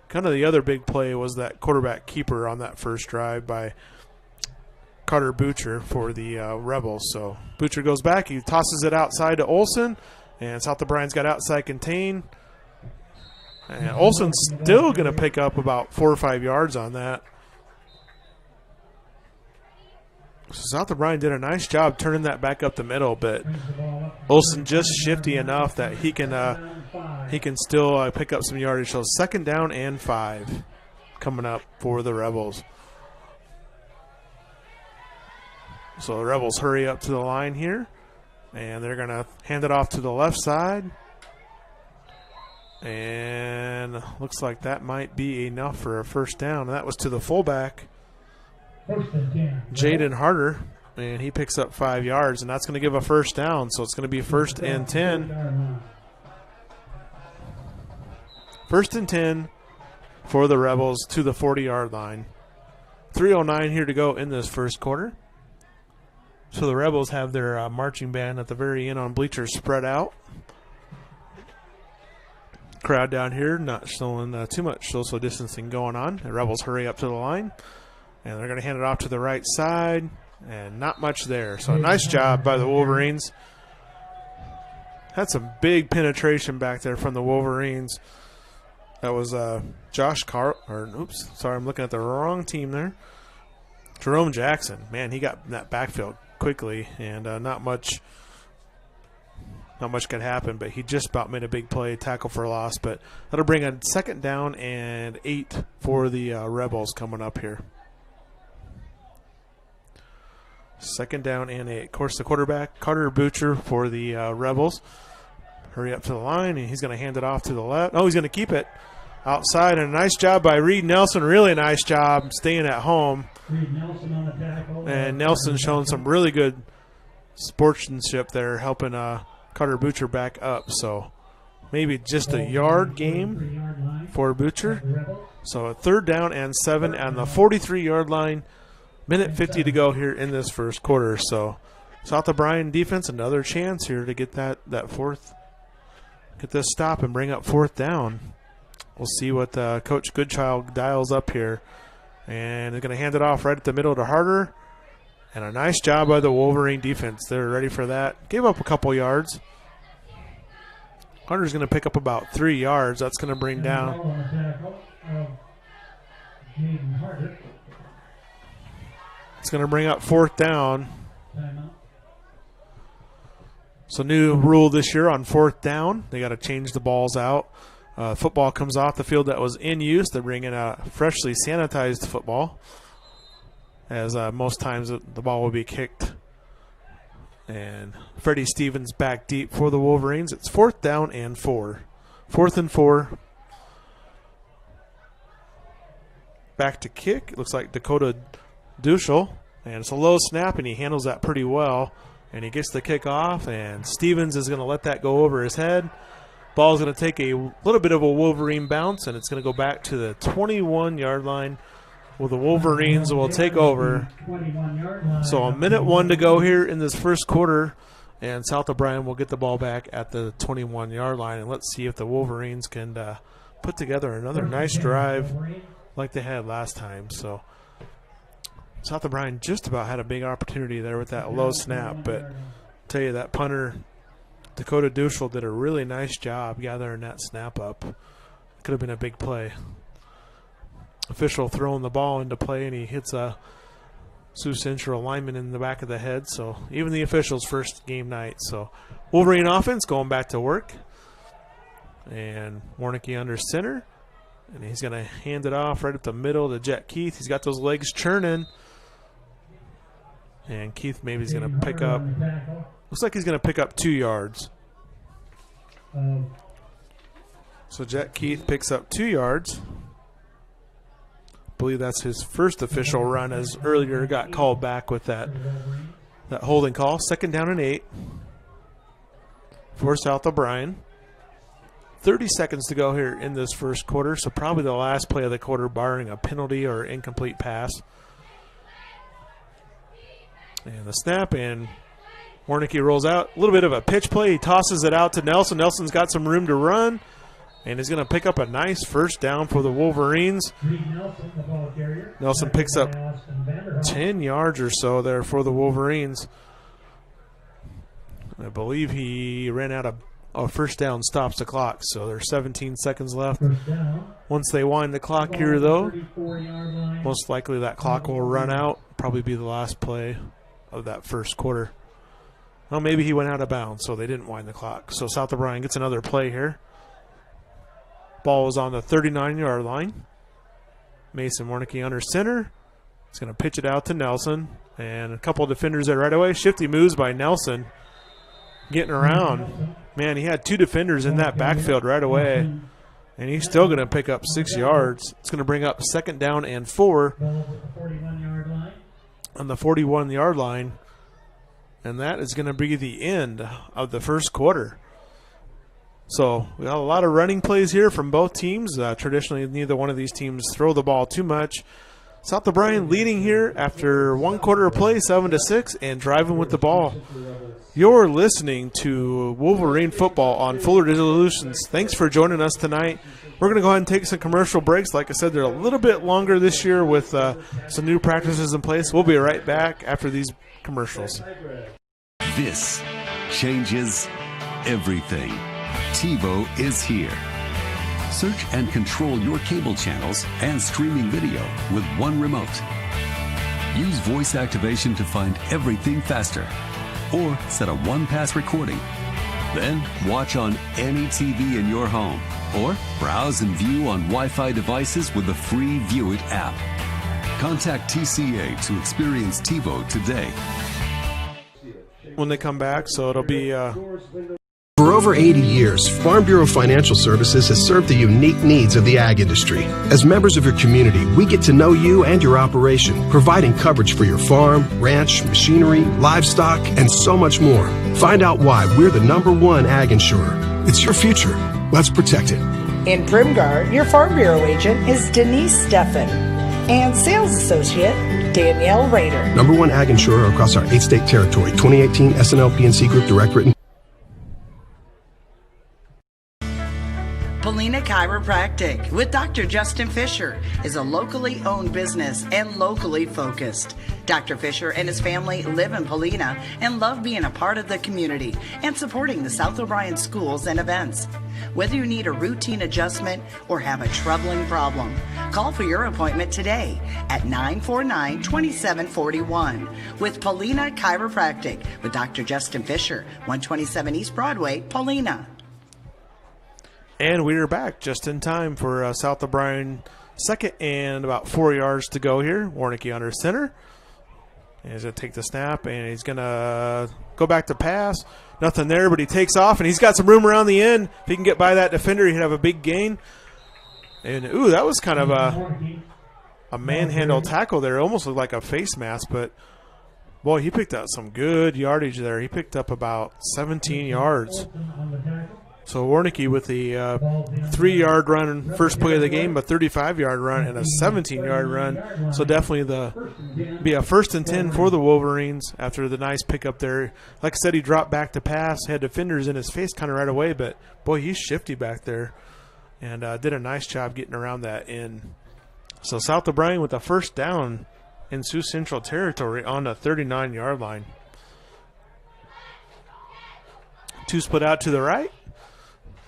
Kind of the other big play was that quarterback keeper on that first drive by Carter Butcher for the Rebels. So Butcher goes back. He tosses it outside to Olsen. And South O'Brien's got outside contain. And Olsen's still going to pick up about 4 or 5 yards on that. So South O'Brien did a nice job turning that back up the middle, but Olsen just shifty enough that he can still pick up some yardage. So 2nd down and 5 coming up for the Rebels. So the Rebels hurry up to the line here, and they're going to hand it off to the left side. And looks like that might be enough for a first down. That was to the fullback, Jaden Harder, and he picks up 5 yards, and that's going to give a first down. So it's going to be 1st and 10. 1st and 10 for the Rebels to the 40-yard line. 3:09 here to go in this first quarter. So the Rebels have their marching band at the very end on bleachers spread out. Crowd down here not showing too much social distancing going on. The Rebels hurry up to the line, and they're going to hand it off to the right side, and not much there. So a nice job by the Wolverines. Had some big penetration back there from the Wolverines. That was Josh Carl, or oops, sorry, I'm looking at the wrong team there. Jerome Jackson, man, he got in that backfield quickly, and not much could happen, but he just about made a big play, tackle for a loss. But that'll bring a 2nd down and 8 for the Rebels coming up here. 2nd down and 8. Of course, the quarterback, Carter Butcher for the Rebels. Hurry up to the line, and he's going to hand it off to the left. Oh, he's going to keep it outside, and a nice job by Reed Nelson. Really nice job staying at home. Reed Nelson on the tackle. And Nelson showing some really good sportsmanship there, helping Carter Butcher back up. So maybe just a yard game for Butcher. So a 3rd down and 7 on the 43-yard line. Minute 50 to go here in this first quarter. So South O'Brien defense, another chance here to get that fourth, get this stop and bring up 4th down. We'll see what Coach Goodchild dials up here. And they're going to hand it off right at the middle to Harder. And a nice job by the Wolverine defense. They're ready for that. Gave up a couple yards. Harder's going to pick up about 3 yards. That's going to bring down. It's going to bring up 4th down. So new rule this year on 4th down. They got to change the balls out. Football comes off the field that was in use. They bring in a freshly sanitized football, as most times the ball will be kicked. And Freddie Stevens back deep for the Wolverines. It's 4th down and 4. 4th and 4. Back to kick. It looks like Dakota Duschel. And it's a low snap, and he handles that pretty well. And he gets the kick off, and Stevens is going to let that go over his head. Ball's going to take a little bit of a Wolverine bounce, and it's going to go back to the 21-yard line. Well, the Wolverines will take over. So a minute 1 to go here in this first quarter, and South O'Brien will get the ball back at the 21-yard line. And let's see if the Wolverines can put together another nice drive like they had last time. So South O'Brien just about had a big opportunity there with that low snap, but I'll tell you, that punter, Dakota Duschel, did a really nice job gathering that snap up. Could have been a big play. Official throwing the ball into play, and he hits a Sioux Central lineman in the back of the head. So even the officials' first game night. So Wolverine offense going back to work. And Warnicki under center. And he's going to hand it off right up the middle to Jet Keith. He's got those legs churning. And Keith maybe he's going to pick up. Looks like he's going to pick up 2 yards. So Jet Keith picks up 2 yards. I believe that's his first official run, as earlier got called back with that holding call. 2nd down and 8 for South O'Brien. 30 seconds to go here in this first quarter, so probably the last play of the quarter, barring a penalty or incomplete pass. And the snap, and Warnicki rolls out. A little bit of a pitch play. He tosses it out to Nelson. Nelson's got some room to run, and he's going to pick up a nice first down for the Wolverines. Nelson picks up 10 yards or so there for the Wolverines. I believe he ran out of a first down, stops the clock, so there's 17 seconds left. Once they wind the clock here, though, most likely that clock will run out. Probably be the last play of that first quarter. Well, maybe he went out of bounds, so they didn't wind the clock. So South O'Brien gets another play here. Ball is on the 39-yard line. Mason Warnicki under center. He's going to pitch it out to Nelson. And a couple of defenders there right away. Shifty moves by Nelson. Getting around. Man, he had 2 defenders in that backfield right away. And he's still going to pick up 6 yards. It's going to bring up 2nd down and 4 on the 41-yard line. And that is going to be the end of the first quarter. So we got a lot of running plays here from both teams. Traditionally, neither one of these teams throw the ball too much. South O'Brien leading here after 1 quarter of play, 7-6, and driving with the ball. You're listening to Wolverine football on Fuller Solutions. Thanks for joining us tonight. We're going to go ahead and take some commercial breaks. Like I said, they're a little bit longer this year with some new practices in place. We'll be right back after these commercials. This changes everything. TiVo is here. Search and control your cable channels and streaming video with one remote. Use voice activation to find everything faster. Or set a one-pass recording. Then watch on any TV in your home. Or browse and view on Wi-Fi devices with the free View It app. Contact TCA to experience TiVo today. When they come back, so it'll be... For over 80 years, Farm Bureau Financial Services has served the unique needs of the ag industry. As members of your community, we get to know you and your operation, providing coverage for your farm, ranch, machinery, livestock, and so much more. Find out why we're the #1 ag insurer. It's your future. Let's protect it. In Primgar, your Farm Bureau agent is Denise Steffen and sales associate Danielle Rader. #1 ag insurer across our 8-state territory. 2018 SNL PNC Group Direct Written. Polina Chiropractic with Dr. Justin Fisher is a locally owned business and locally focused. Dr. Fisher and his family live in Polina and love being a part of the community and supporting the South O'Brien schools and events. Whether you need a routine adjustment or have a troubling problem, call for your appointment today at 949-2741 with Polina Chiropractic with Dr. Justin Fisher, 127 East Broadway, Polina. And we are back just in time for South O'Brien 2nd and about 4 yards to go here. Warnicki under center. And he's going to take the snap, and he's going to go back to pass. Nothing there, but he takes off, and he's got some room around the end. If he can get by that defender, he'd have a big gain. And, ooh, that was kind of a manhandle tackle there. It almost looked like a face mask, but, boy, he picked up some good yardage there. He picked up about 17 yards. So Warnicki with the 3-yard run, first play of the game, a 35-yard run, and a 17-yard run. So definitely be a 1st and 10 for the Wolverines after the nice pickup there. Like I said, he dropped back to pass, had defenders in his face kind of right away, but, boy, he's shifty back there and did a nice job getting around that end. So South O'Brien with a 1st down in Sioux Central territory on the 39-yard line. 2 split out to the right.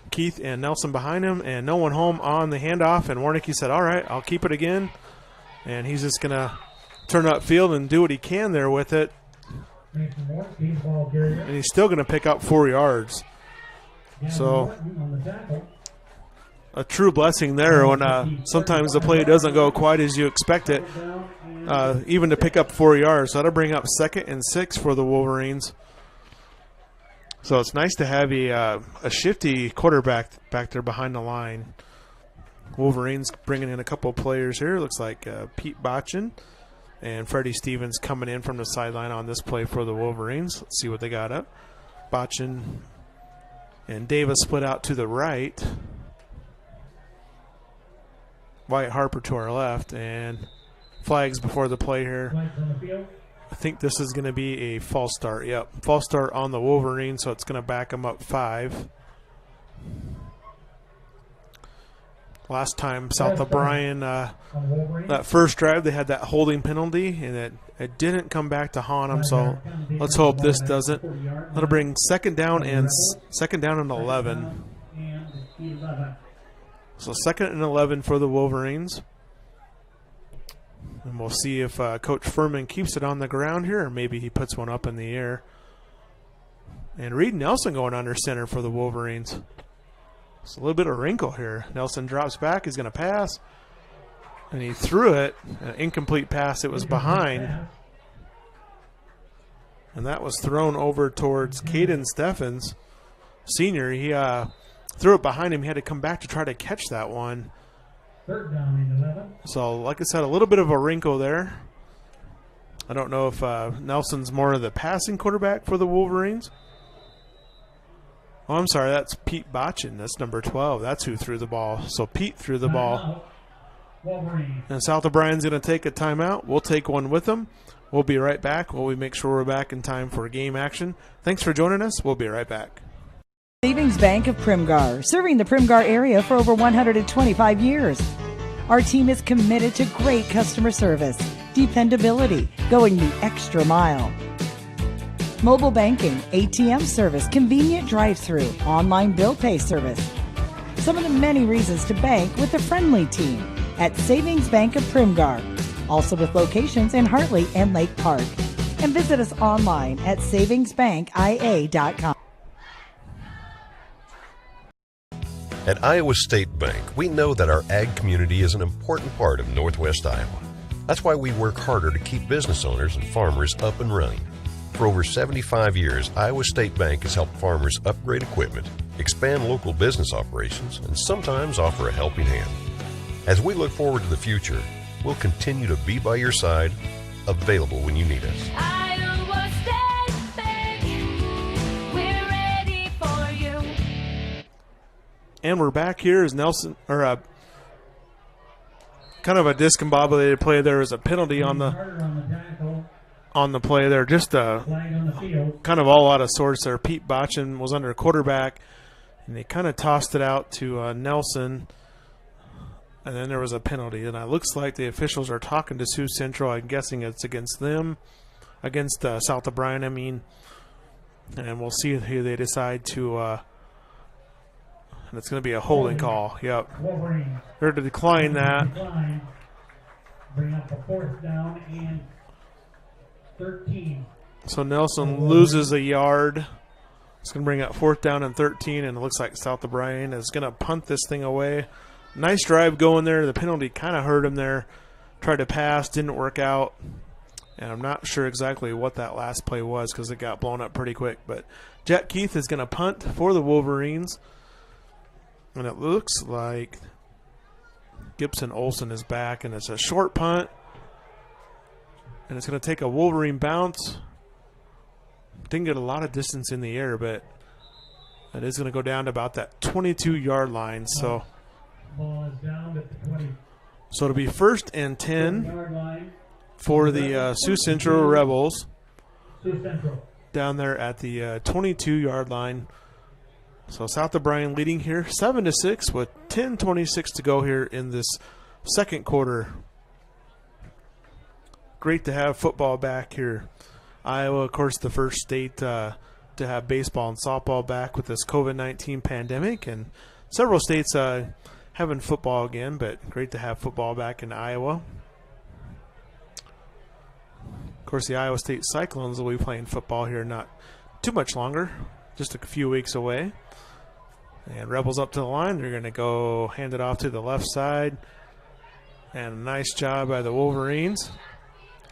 Keith and Nelson behind him, and no one home on the handoff, and Warnicki said, all right, I'll keep it again. And he's just going to turn upfield and do what he can there with it. And he's still going to pick up 4 yards. So a true blessing there when sometimes the play doesn't go quite as you expect it, even to pick up 4 yards. So that'll bring up 2nd and 6 for the Wolverines. So it's nice to have a shifty quarterback back there behind the line. Wolverines bringing in a couple of players here. Looks like Pete Botchin and Freddie Stevens coming in from the sideline on this play for the Wolverines. Let's see what they got up. Botchin and Davis split out to the right. Wyatt Harper to our left, and flags before the play here. I think this is going to be a false start. Yep, false start on the Wolverines, so it's going to back them up 5. Last time South O'Brien, that first drive, they had that holding penalty, and it didn't come back to haunt them. So let's hope this doesn't. That'll bring 2nd down and 11. So 2nd and 11 for the Wolverines. And we'll see if Coach Furman keeps it on the ground here, or maybe he puts one up in the air. And Reed Nelson going under center for the Wolverines. It's a little bit of wrinkle here. Nelson drops back. He's going to pass. And he threw it. An incomplete pass. It was behind. And that was thrown over towards Caden Steffens, senior. He threw it behind him. He had to come back to try to catch that one. Third down and 11. So, like I said, a little bit of a wrinkle there. I don't know if Nelson's more of the passing quarterback for the Wolverines. Oh, I'm sorry, that's Pete Botchin. That's number 12. That's who threw the ball. So Pete threw the ball. Wolverine. And South O'Brien's going to take a timeout. We'll take one with them. We'll be right back while we make sure we're back in time for game action. Thanks for joining us. We'll be right back. Savings Bank of Primgar, serving the Primgar area for over 125 years. Our team is committed to great customer service, dependability, going the extra mile. Mobile banking, ATM service, convenient drive-through, online bill pay service. Some of the many reasons to bank with a friendly team at Savings Bank of Primgar. Also with locations in Hartley and Lake Park. And visit us online at savingsbankia.com. At Iowa State Bank, we know that our ag community is an important part of Northwest Iowa. That's why we work harder to keep business owners and farmers up and running. For over 75 years, Iowa State Bank has helped farmers upgrade equipment, expand local business operations, and sometimes offer a helping hand. As we look forward to the future, we'll continue to be by your side, available when you need us. Iowa State Bank, we're ready for you. And we're back here as Nelson, or kind of a discombobulated play. There was a penalty on the play there. Just kind of all out of sorts there. Pete Botchin was under quarterback, and they kind of tossed it out to Nelson. And then there was a penalty. And it looks like the officials are talking to Sioux Central. I'm guessing it's against them, against South O'Brien, I mean. And we'll see who they decide to and it's going to be a holding call. Yep. They're to decline that. Bring up a fourth down and 13. So Nelson loses a yard. It's going to bring up fourth down and 13, and it looks like South O'Brien is going to punt this thing away. Nice drive going there. The penalty kind of hurt him there. Tried to pass, didn't work out. And I'm not sure exactly what that last play was because it got blown up pretty quick. But Jet Keith is going to punt for the Wolverines. And it looks like Gibson Olsen is back, and it's a short punt. And it's going to take a Wolverine bounce. Didn't get a lot of distance in the air, but it is going to go down to about that 22-yard line. So it'll be 1st and 10 for the Sioux Central Rebels down there at the 22-yard line. So South O'Brien leading here 7-6 with 10:26 to go here in this second quarter. Great to have football back here. Iowa, of course, the first state to have baseball and softball back with this COVID-19 pandemic, and several states having football again, but great to have football back in Iowa. Of course, the Iowa State Cyclones will be playing football here not too much longer, just a few weeks away. And Rebels up to the line. They're going to go hand it off to the left side. And a nice job by the Wolverines.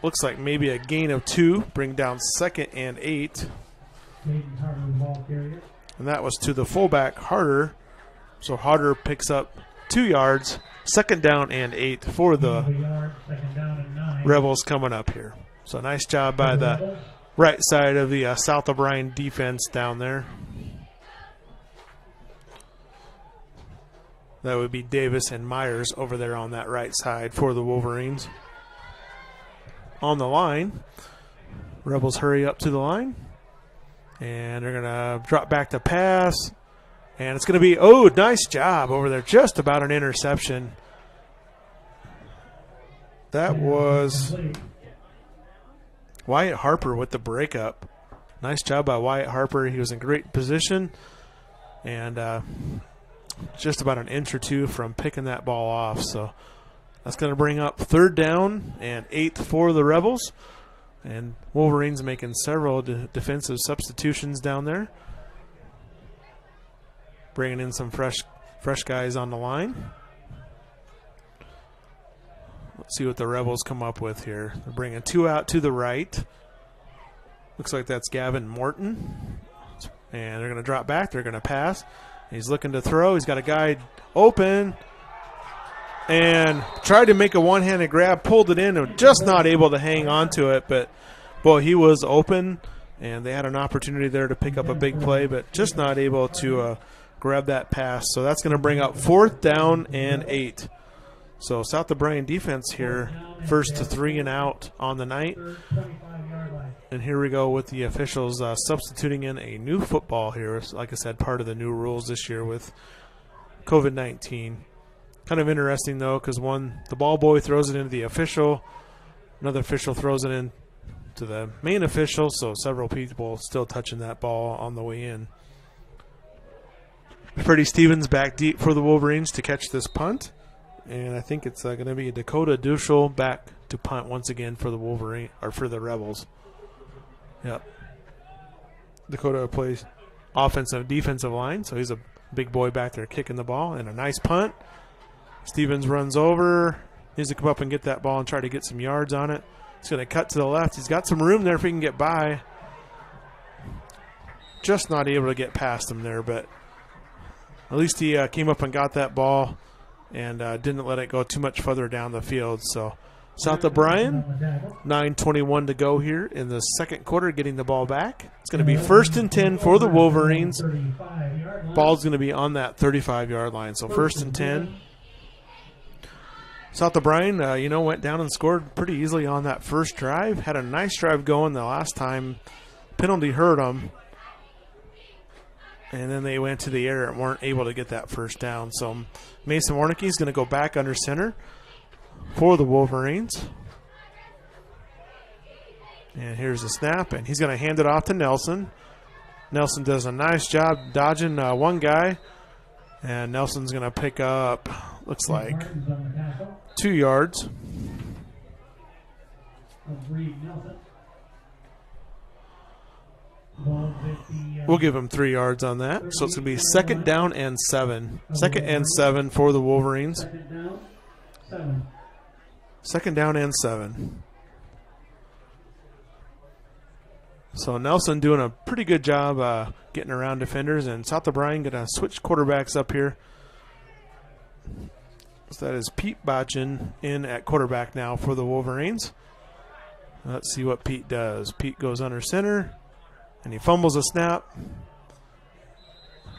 Looks like maybe a gain of 2. Bring down 2nd and 8. And that was to the fullback, Harder. So Harder picks up 2 yards. 2nd down and 8 for the Rebels coming up here. So nice job by the right side of the South O'Brien defense down there. That would be Davis and Myers over there on that right side for the Wolverines. On the line, Rebels hurry up to the line. And they're going to drop back to pass. And it's going to be, nice job over there. Just about an interception. That was Wyatt Harper with the breakup. Nice job by Wyatt Harper. He was in great position. And just about an inch or two from picking that ball off. So that's going to bring up 3rd down and 8 for the Rebels. And Wolverines making several defensive substitutions down there. Bringing in some fresh guys on the line. Let's see what the Rebels come up with here. They're bringing 2 out to the right. Looks like that's Gavin Morton. And they're going to drop back. They're going to pass. He's looking to throw. He's got a guy open and tried to make a one-handed grab, pulled it in, and just not able to hang on to it. But, boy, he was open, and they had an opportunity there to pick up a big play, but just not able to grab that pass. So that's going to bring up 4th down and 8. So South O'Brien defense here, first to 3 and out on the night. And here we go with the officials substituting in a new football here. Like I said, part of the new rules this year with COVID-19. Kind of interesting, though, because the ball boy throws it into the official. Another official throws it in to the main official, so several people still touching that ball on the way in. Freddie Stevens back deep for the Wolverines to catch this punt. And I think it's going to be Dakota Duschel back to punt once again for the Wolverine or for the Rebels. Yep. Dakota plays offensive, defensive line, so he's a big boy back there kicking the ball, and a nice punt. Stevens runs over, needs to come up and get that ball and try to get some yards on it. He's going to cut to the left. He's got some room there if he can get by. Just not able to get past him there, but at least he came up and got that ball and didn't let it go too much further down the field. So South O'Brien, 9:21 to go here in the second quarter, getting the ball back. It's going to be 1st and 10 for the Wolverines. Ball's going to be on that 35-yard line. So 1st and 10. South O'Brien, went down and scored pretty easily on that first drive. Had a nice drive going the last time. Penalty hurt them. And then they went to the air and weren't able to get that first down. So Mason Warnicki is going to go back under center for the Wolverines. And here's the snap, and he's going to hand it off to Nelson. Nelson does a nice job dodging one guy. And Nelson's going to pick up, looks like, 2 yards. We'll give him 3 yards on that. So it's going to be 2nd down and 7. 2nd and 7 for the Wolverines. 2nd down and 7. So Nelson doing a pretty good job getting around defenders, and South O'Brien going to switch quarterbacks up here. So that is Pete Botchin in at quarterback now for the Wolverines. Let's see what Pete does. Pete goes under center, and he fumbles a snap.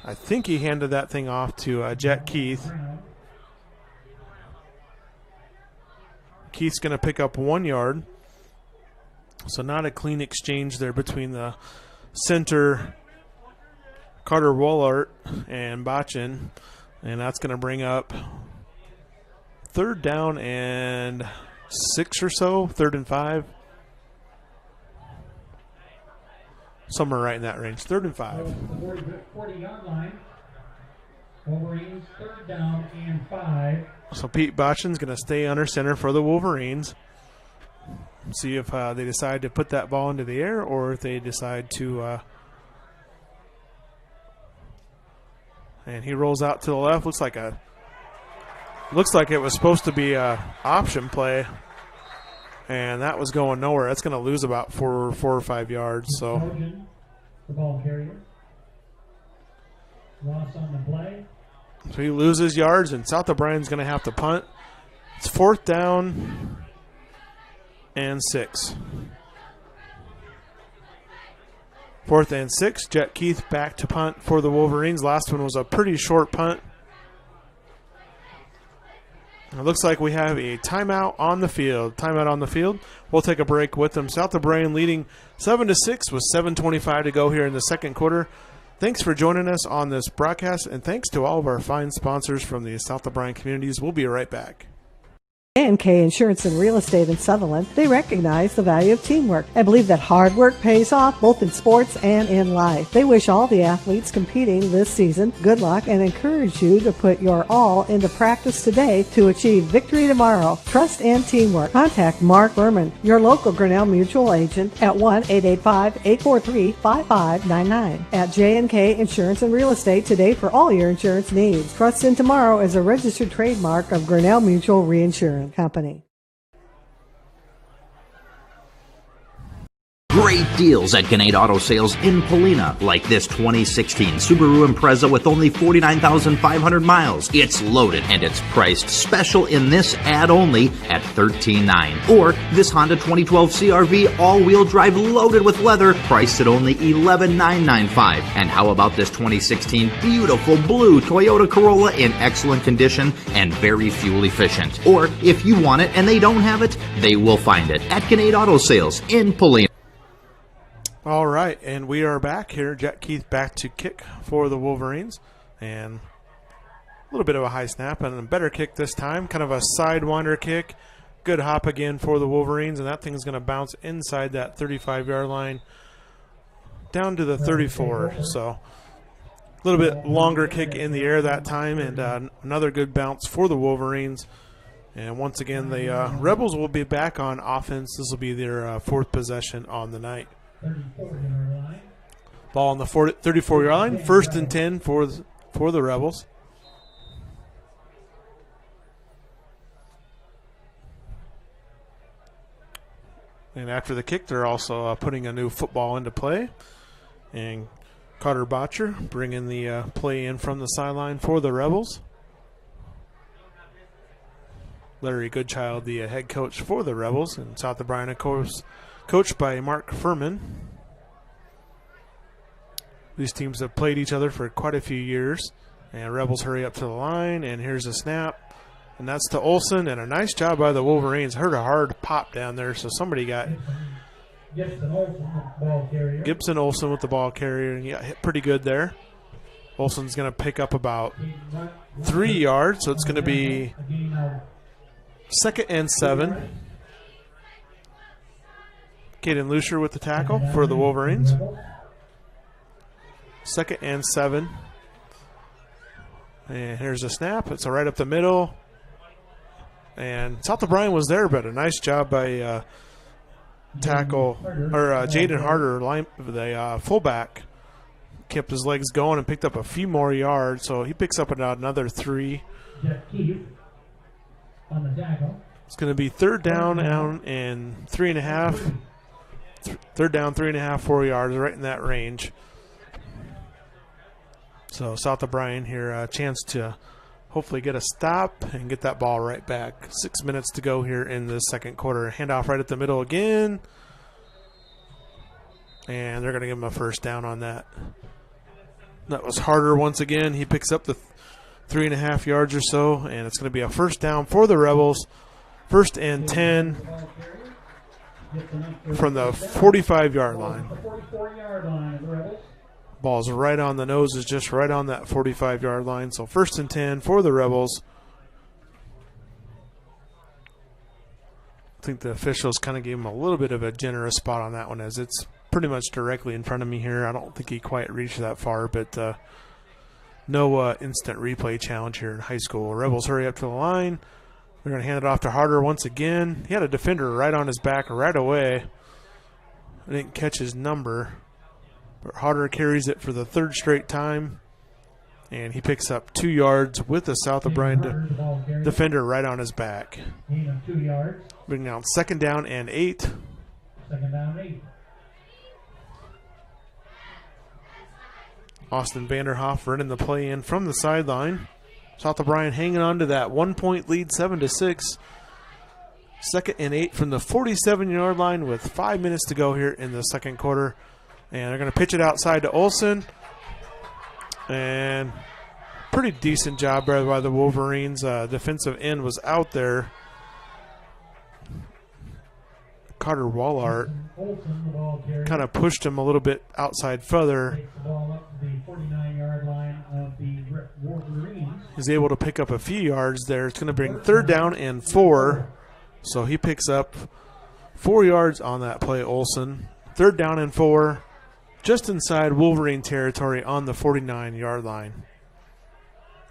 I think he handed that thing off to Jet Keith. Keith's going to pick up 1 yard. So not a clean exchange there between the center, Carter Wollart, and Botchin. And that's going to bring up 3rd down and 6 or so, 3rd and 5. Somewhere right in that range, 3rd and 5. 40-yard line. Wolverines, 3rd down and 5. So Pete Botchin's going to stay under center for the Wolverines. See if they decide to put that ball into the air or if they decide to. And he rolls out to the left. Looks like it was supposed to be a option play, and that was going nowhere. That's going to lose about 4 or 5 yards. So. The ball carrier. Loss on the play. So he loses yards, and South O'Brien's going to have to punt. It's 4th down and 6. 4th and 6. Jet Keith back to punt for the Wolverines. Last one was a pretty short punt. It looks like we have a timeout on the field. Timeout on the field. We'll take a break with them. South O'Brien leading 7-6 with 7:25 to go here in the second quarter. Thanks for joining us on this broadcast, and thanks to all of our fine sponsors from the South O'Brien communities. We'll be right back. J&K Insurance and Real Estate in Sutherland, they recognize the value of teamwork and believe that hard work pays off both in sports and in life. They wish all the athletes competing this season good luck and encourage you to put your all into practice today to achieve victory tomorrow. Trust and teamwork. Contact Mark Berman, your local Grinnell Mutual agent at 1-885-843-5599. At J&K Insurance and Real Estate today for all your insurance needs. Trust in Tomorrow is a registered trademark of Grinnell Mutual Reinsurance Company. Great Great deals at Gannett Auto Sales in Polina, like this 2016 Subaru Impreza with only 49,500 miles. It's loaded and it's priced special in this ad only at $13,900. Or this Honda 2012 CR-V all-wheel drive loaded with leather, priced at only $11,995. And how about this 2016 beautiful blue Toyota Corolla in excellent condition and very fuel efficient? Or if you want it and they don't have it, they will find it at Gannett Auto Sales in Polina. All right, and we are back here. Jack Keith back to kick for the Wolverines. And a little bit of a high snap and a better kick this time. Kind of a sidewinder kick. Good hop again for the Wolverines, and that thing is going to bounce inside that 35-yard line down to the 34. So a little bit longer kick in the air that time, and another good bounce for the Wolverines. And once again, the Rebels will be back on offense. This will be their fourth possession on the night. Ball on the 34-yard line. 1st and 10 for the Rebels. And after the kick, they're also putting a new football into play. And Carter Botcher bringing the play in from the sideline for the Rebels. Larry Goodchild, the head coach for the Rebels. And South O'Brien, of course, coached by Mark Furman. These teams have played each other for quite a few years. And Rebels hurry up to the line, and here's a snap. And that's to Olson, and a nice job by the Wolverines. Heard a hard pop down there, so somebody got Gibson Olson with the ball carrier, and he got hit pretty good there. Olson's going to pick up about 3 yards, so it's going to be 2nd and 7. Caden Lucier with the tackle for the Wolverines. 2nd and 7. And here's a snap. It's right up the middle. And South O'Brien was there, but a nice job by Jaden Harder, the fullback. Kept his legs going and picked up a few more yards, so he picks up another 3. It's going to be 3rd down and 3.5. 3rd down, 3.5, 4 yards, right in that range. So South O'Brien here, a chance to hopefully get a stop and get that ball right back. 6 minutes to go here in the second quarter. Handoff right at the middle again. And they're going to give him a 1st down on that. That was Harder once again. He picks up the 3.5 yards or so, and it's going to be a 1st down for the Rebels. 1st and 10 from the 45-yard line. Ball's right on the nose, is just right on that 45-yard line. So 1st and 10 for the Rebels. I think the officials kind of gave him a little bit of a generous spot on that one, as it's pretty much directly in front of me here. I don't think he quite reached that far, but no instant replay challenge here in high school. Rebels hurry up to the line. They're going to hand it off to Harder once again. He had a defender right on his back right away. I didn't catch his number. But Harder carries it for the 3rd straight time. And he picks up 2 yards with the South O'Brien defender right on his back. 2 yards. Bringing down 2nd down and 8. 2nd down, 8. Austin Vanderhoff running the play in from the sideline. South O'Brien hanging on to that 1-point lead, 7-6. 2nd and 8 from the 47-yard line with 5 minutes to go here in the second quarter. And they're going to pitch it outside to Olson. And pretty decent job by the Wolverines. Defensive end was out there. Carter Wallart kind of pushed him a little bit outside further. He's able to pick up a few yards there. It's going to bring 3rd down and 4. So he picks up 4 yards on that play, Olson. 3rd down and 4. Just inside Wolverine territory on the 49-yard line.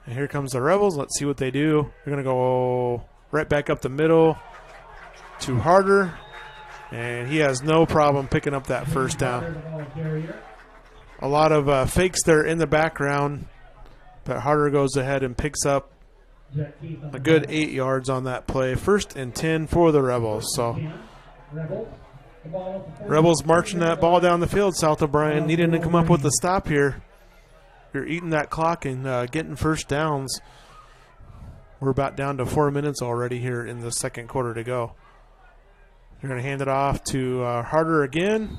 And here comes the Rebels. Let's see what they do. They're going to go right back up the middle to Harder. And he has no problem picking up that 1st down. A lot of fakes there in the background. But Harder goes ahead and picks up a good 8 yards on that play. 1st and 10 for the Rebels. So Rebels marching that ball down the field. South O'Brien needing to come up with a stop here. You're eating that clock and getting first downs. We're about down to 4 minutes already here in the second quarter to go. You're going to hand it off to Harder again.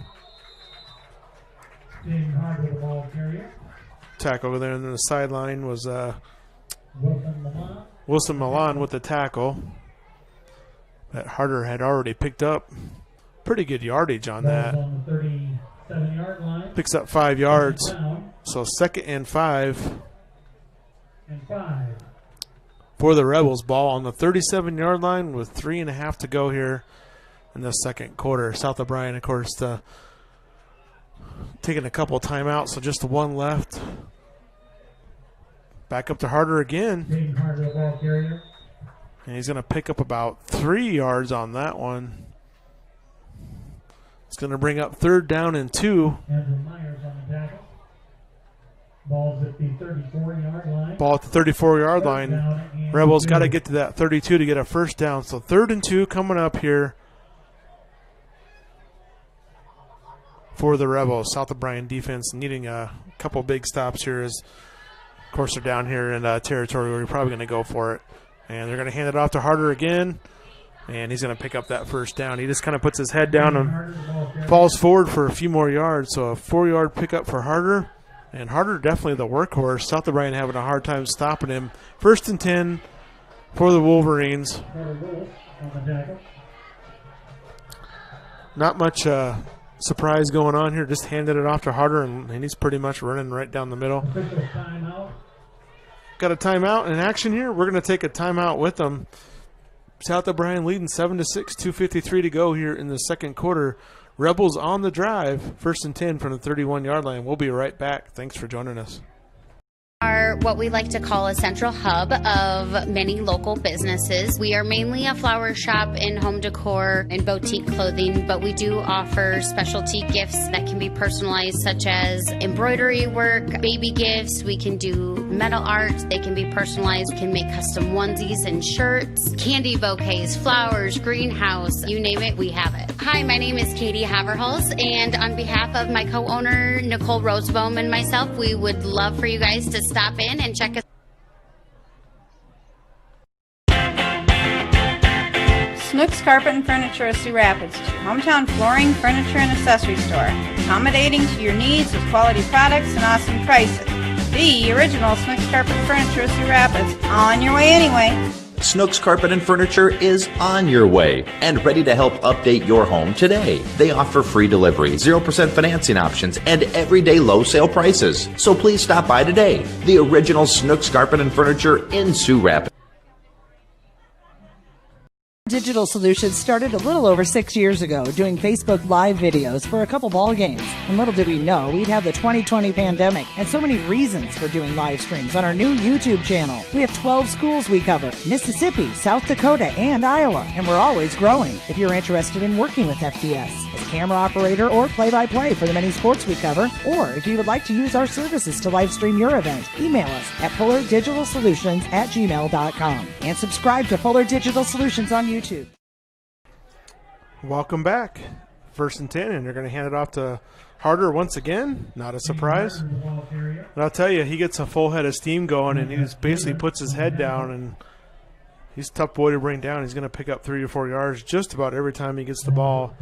Tackle over there on the sideline was Wilson Milan with the tackle. That Harder had already picked up pretty good yardage on that. Picks up 5 yards. So 2nd and 5 for the Rebels. Ball on the 37-yard line with 3.5 to go here in the second quarter. South O'Brien, of course, taking a couple timeouts, so just the one left. Back up to Harder again. And he's going to pick up about 3 yards on that one. It's going to bring up 3rd down and 2. Ball at the 34-yard line. Ball at the 34-yard line. Rebels got to get to that 32 to get a first down. So 3rd and 2 coming up here for the Rebels. South O'Brien defense needing a couple big stops here as, of course, they're down here in territory where you're probably going to go for it. And they're going to hand it off to Harder again. And he's going to pick up that first down. He just kind of puts his head down and falls forward for a few more yards. So a 4-yard pickup for Harder. And Harder definitely the workhorse. South O'Brien having a hard time stopping him. 1st and 10 for the Wolverines. Not much surprise going on here. Just handed it off to Harder, and he's pretty much running right down the middle. Got a timeout in action here. We're going to take a timeout with them. South O'Brien leading 7-6, 2:53 to go here in the second quarter. Rebels on the drive, 1st and 10 from the 31-yard line. We'll be right back. Thanks for joining us. Are what we like to call a central hub of many local businesses. We are mainly a flower shop in home decor and boutique clothing, but we do offer specialty gifts that can be personalized, such as embroidery work, baby gifts. We can do metal art. They can be personalized. We can make custom onesies and shirts, candy bouquets, flowers, greenhouse, you name it, we have it. Hi, my name is Katie Haverhals, and on behalf of my co-owner, Nicole Rosebaum, and myself, we would love for you guys to stop in and check us. Snooks Carpet and Furniture of Sioux Rapids is your hometown flooring, furniture, and accessory store, accommodating to your needs with quality products and awesome prices. The original Snooks Carpet and Furniture of Sioux Rapids, on your way anyway. Snooks Carpet and Furniture is on your way and ready to help update your home today. They offer free delivery, 0% financing options, and everyday low sale prices. So please stop by today. The original Snooks Carpet and Furniture in Sioux Rapids. Digital Solutions started a little over 6 years ago doing Facebook Live videos for a couple ball games. And little did we know we'd have the 2020 pandemic and so many reasons for doing live streams on our new YouTube channel. We have 12 schools we cover: Mississippi, South Dakota, and Iowa. And we're always growing. If you're interested in working with FDS as camera operator or play-by-play for the many sports we cover, or if you would like to use our services to live stream your event, email us at fullerdigitalsolutions@gmail.com and subscribe to Fuller Digital Solutions on YouTube. Welcome back. 1st and 10, and they're going to hand it off to Harder once again. Not a surprise. But I'll tell you, he gets a full head of steam going, and he just basically puts his head down, and he's a tough boy to bring down. He's going to pick up 3 to 4 yards just about every time he gets the ball.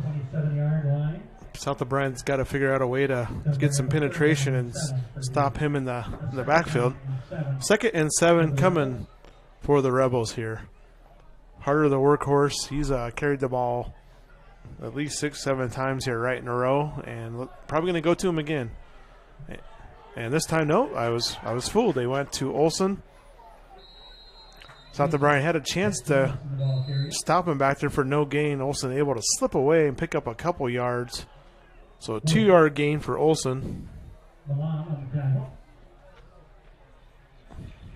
South O'Brien's got to figure out a way to get some penetration and stop him in the backfield. 2nd and 7 coming for the Rebels here. Harder the workhorse. He's carried the ball at least 6-7 times here right in a row, and probably going to go to him again. And this time, no, I was fooled. They went to Olson. South O'Brien had a chance to stop him back there for no gain. Olson able to slip away and pick up a couple yards. So a 2-yard gain for Olson.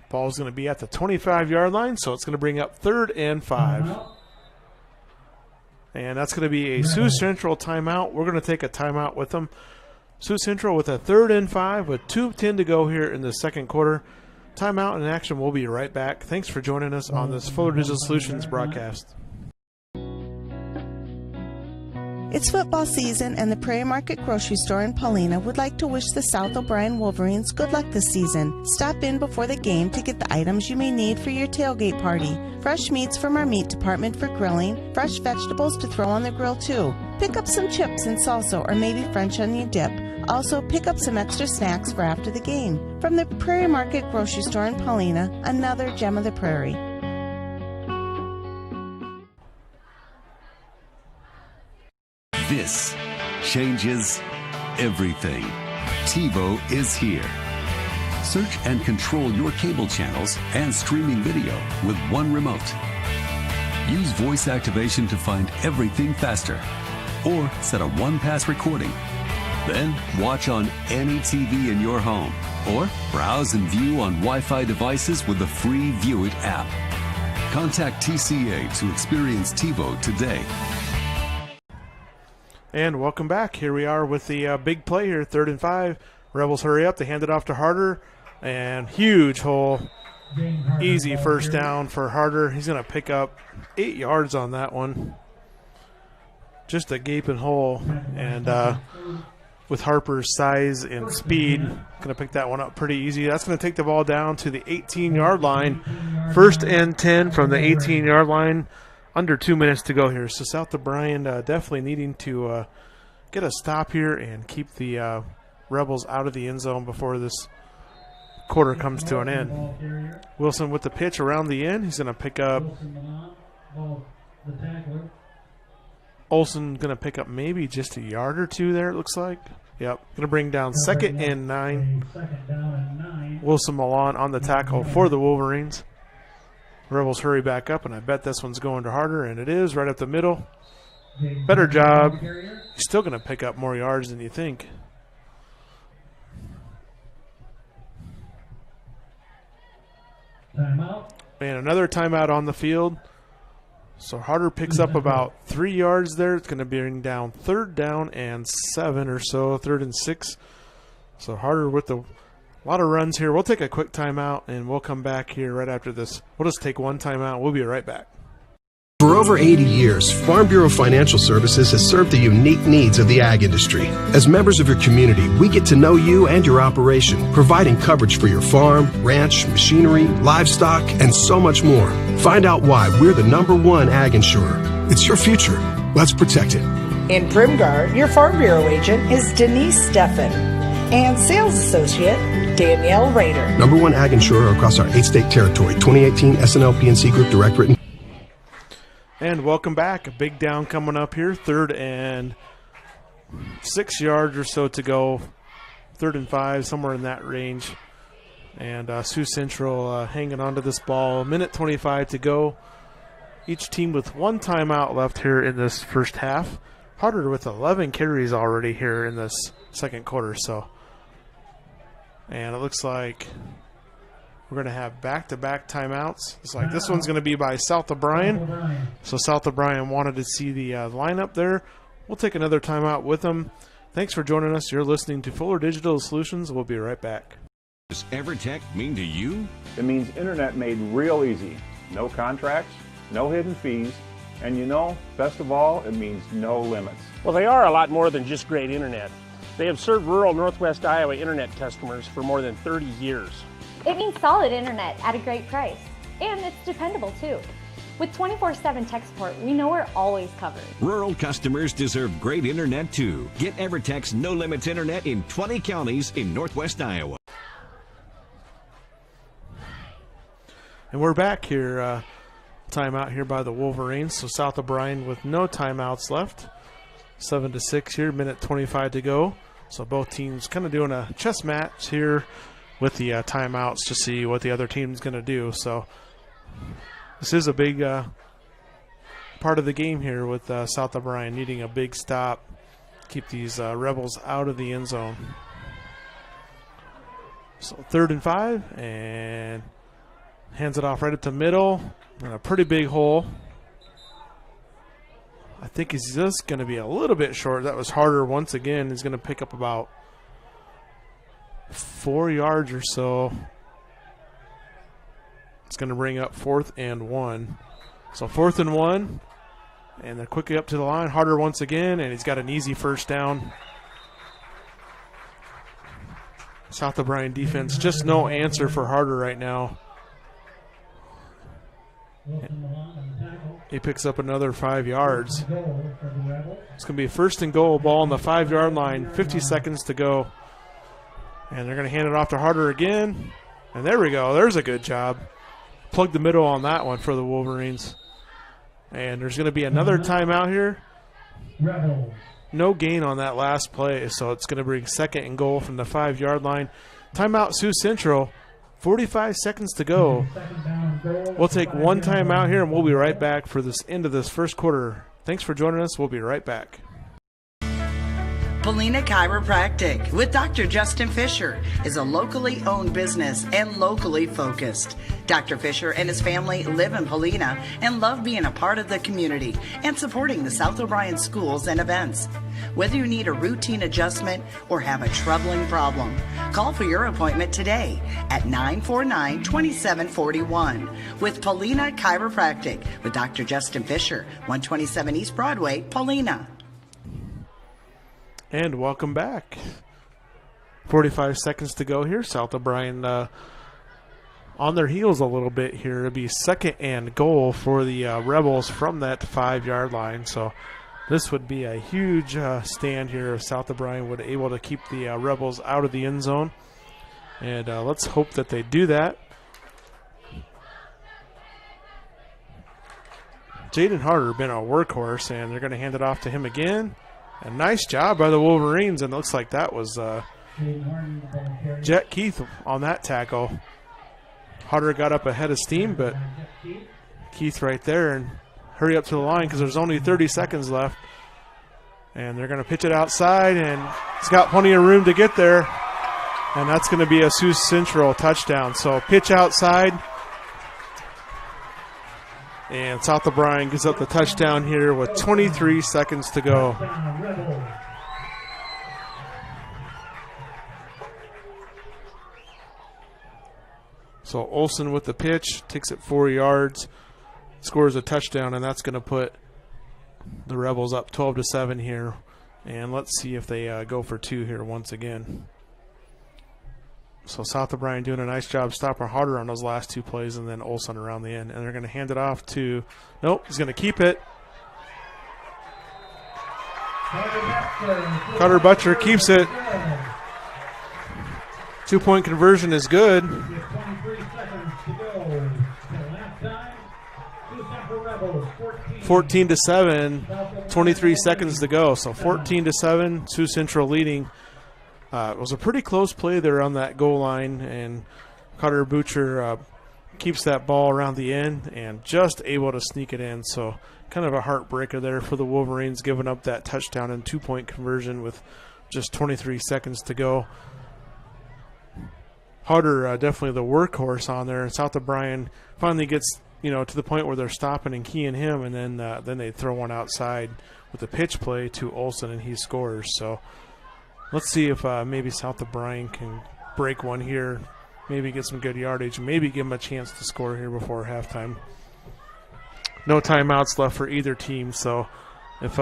Ball's going to be at the 25-yard line, so it's going to bring up 3rd and 5. And that's going to be a Sioux Central timeout. We're going to take a timeout with them. Sioux Central with a 3rd and 5 with 2:10 to go here in the second quarter. Timeout in action. We'll be right back. Thanks for joining us on this Fuller Digital Solutions broadcast. It's football season, and the Prairie Market Grocery Store in Paulina would like to wish the South O'Brien Wolverines good luck this season. Stop in before the game to get the items you may need for your tailgate party. Fresh meats from our meat department for grilling, fresh vegetables to throw on the grill too. Pick up some chips and salsa or maybe French onion dip. Also, pick up some extra snacks for after the game. From the Prairie Market Grocery Store in Paulina, another gem of the prairie. This changes everything. TiVo is here. Search and control your cable channels and streaming video with one remote. Use voice activation to find everything faster. Or set a one-pass recording. Then watch on any TV in your home. Or browse and view on Wi-Fi devices with the free View It app. Contact TCA to experience TiVo today. And welcome back. Here we are with the big play here, 3rd and 5. Rebels hurry up. They hand it off to Harder. And huge hole. Easy first down for Harder. He's going to pick up 8 yards on that one. Just a gaping hole. And with Harper's size and speed, going to pick that one up pretty easy. That's going to take the ball down to the 18-yard line. 1st and 10 from the 18-yard line. Under 2 minutes to go here. So South O'Brien definitely needing to get a stop here and keep the Rebels out of the end zone before this quarter comes to an end. Wilson with the pitch around the end. He's going to pick up. Olsen going to pick up maybe just a yard or two there, it looks like. Yep. Going to bring down 2nd and 9. Wilson Milan on the tackle for the Wolverines. Rebels hurry back up, and I bet this one's going to Harder, and it is right up the middle. Better job. He's still going to pick up more yards than you think. Timeout. And another timeout on the field. So Harder picks up about 3 yards there. It's going to bring down 3rd down and 7 or so, 3rd and 6. So Harder with a lot of runs here. We'll take a quick timeout, and we'll come back here right after this. We'll just take one timeout. We'll be right back. For over 80 years, Farm Bureau Financial Services has served the unique needs of the ag industry. As members of your community, we get to know you and your operation, providing coverage for your farm, ranch, machinery, livestock, and so much more. Find out why we're the #1 ag insurer. It's your future. Let's protect it. In Primgar, your Farm Bureau agent is Denise Steffen and sales associate Danielle Rader. #1 ag insurer across our 8-state territory. 2018 SNL PNC Group Direct Written. And welcome back. A big down coming up here. 3rd and 6 yards or so to go. 3rd and 5, somewhere in that range. And Sioux Central hanging on to this ball. 1:25 to go. Each team with one timeout left here in this first half. Harder with 11 carries already here in this second quarter. And it looks like we're going to have back-to-back timeouts. It's like this one's going to be by South O'Brien. So South O'Brien wanted to see the lineup there. We'll take another timeout with them. Thanks for joining us. You're listening to Fuller Digital Solutions. We'll be right back. Does EverTech mean to you? It means internet made real easy. No contracts, no hidden fees, and you know, best of all, it means no limits. Well, they are a lot more than just great internet. They have served rural Northwest Iowa internet customers for more than 30 years. It means solid internet at a great price. And it's dependable too. With 24/7 tech support, we know we're always covered. Rural customers deserve great internet too. Get EverTech's no limits internet in 20 counties in Northwest Iowa. And we're back here. Timeout here by the Wolverines. So South O'Brien with no timeouts left. 7-6 here, 1:25 to go. So both teams kind of doing a chess match here with the timeouts to see what the other team's going to do. So this is a big part of the game here with South O'Brien needing a big stop, keep these Rebels out of the end zone. So 3rd and 5, and hands it off right up the middle. And a pretty big hole. I think he's just going to be a little bit short. That was Harder once again. He's going to pick up about 4 yards or so. It's going to bring up 4th and 1. So 4th and 1. And they're quickly up to the line. Harder once again, and he's got an easy first down. South O'Brien defense, just no answer for Harder right now. He picks up another 5 yards. It's going to be a 1st and goal, ball on the 5-yard line, 50 seconds to go. And they're going to hand it off to Harder again. And there we go. There's a good job. Plug the middle on that one for the Wolverines. And there's going to be another timeout here. No gain on that last play, so it's going to bring 2nd and goal from the 5-yard line. Timeout Sioux Central. 45 seconds to go. We'll take one timeout here, and we'll be right back for this end of this first quarter. Thanks for joining us. We'll be right back. Polina Chiropractic with Dr. Justin Fisher is a locally owned business and locally focused. Dr. Fisher and his family live in Polina and love being a part of the community and supporting the South O'Brien schools and events. Whether you need a routine adjustment or have a troubling problem, call for your appointment today at 949-2741 with Polina Chiropractic with Dr. Justin Fisher, 127 East Broadway, Polina. And welcome back. 45 seconds to go here. South O'Brien on their heels a little bit here. It'll be 2nd and goal for the Rebels from that 5-yard line. So this would be a huge stand here if South O'Brien would be able to keep the Rebels out of the end zone. And let's hope that they do that. Jaden Harder been a workhorse, and they're going to hand it off to him again. A nice job by the Wolverines, and it looks like that was Jet Keith on that tackle. Harder got up ahead of steam, but Keith right there, and hurry up to the line because there's only 30 seconds left. And they're going to pitch it outside, and it's got plenty of room to get there. And that's going to be a Sioux Central touchdown. So pitch outside. And South O'Brien gives up the touchdown here with 23 seconds to go. So Olsen with the pitch, takes it 4 yards, scores a touchdown, and that's going to put the Rebels up 12-7 here. And let's see if they go for 2 here once again. So South O'Brien doing a nice job stopping Harder on those last 2 plays, and then Olsen around the end. And they're going to hand it off to, nope, he's going to keep it. Carter Butcher keeps it. 2-point conversion is good. 14-7, 23 seconds to go. So 14-7, Sioux Central leading. It was a pretty close play there on that goal line, and Carter Butcher keeps that ball around the end and just able to sneak it in. So kind of a heartbreaker there for the Wolverines, giving up that touchdown and 2-point conversion with just 23 seconds to go. Harder definitely the workhorse on there, and South O'Brien finally gets to the point where they're stopping and keying him, and then they throw one outside with a pitch play to Olsen, and he scores. So let's see if maybe South O'Brien can break one here, maybe get some good yardage, maybe give them a chance to score here before halftime. No timeouts left for either team, so if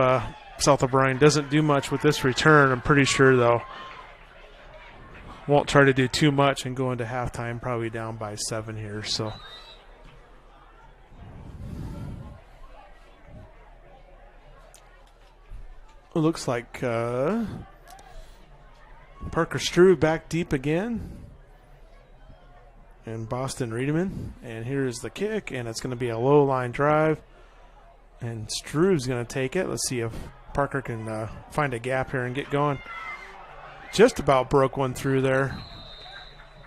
South O'Brien doesn't do much with this return, I'm pretty sure they'll won't try to do too much and go into halftime probably down by 7 here. So it looks like Parker Struve back deep again, and Boston Riedemann. And here's the kick, and it's going to be a low line drive, and Struve's going to take it. Let's see if Parker can find a gap here and get going. Just about broke one through there.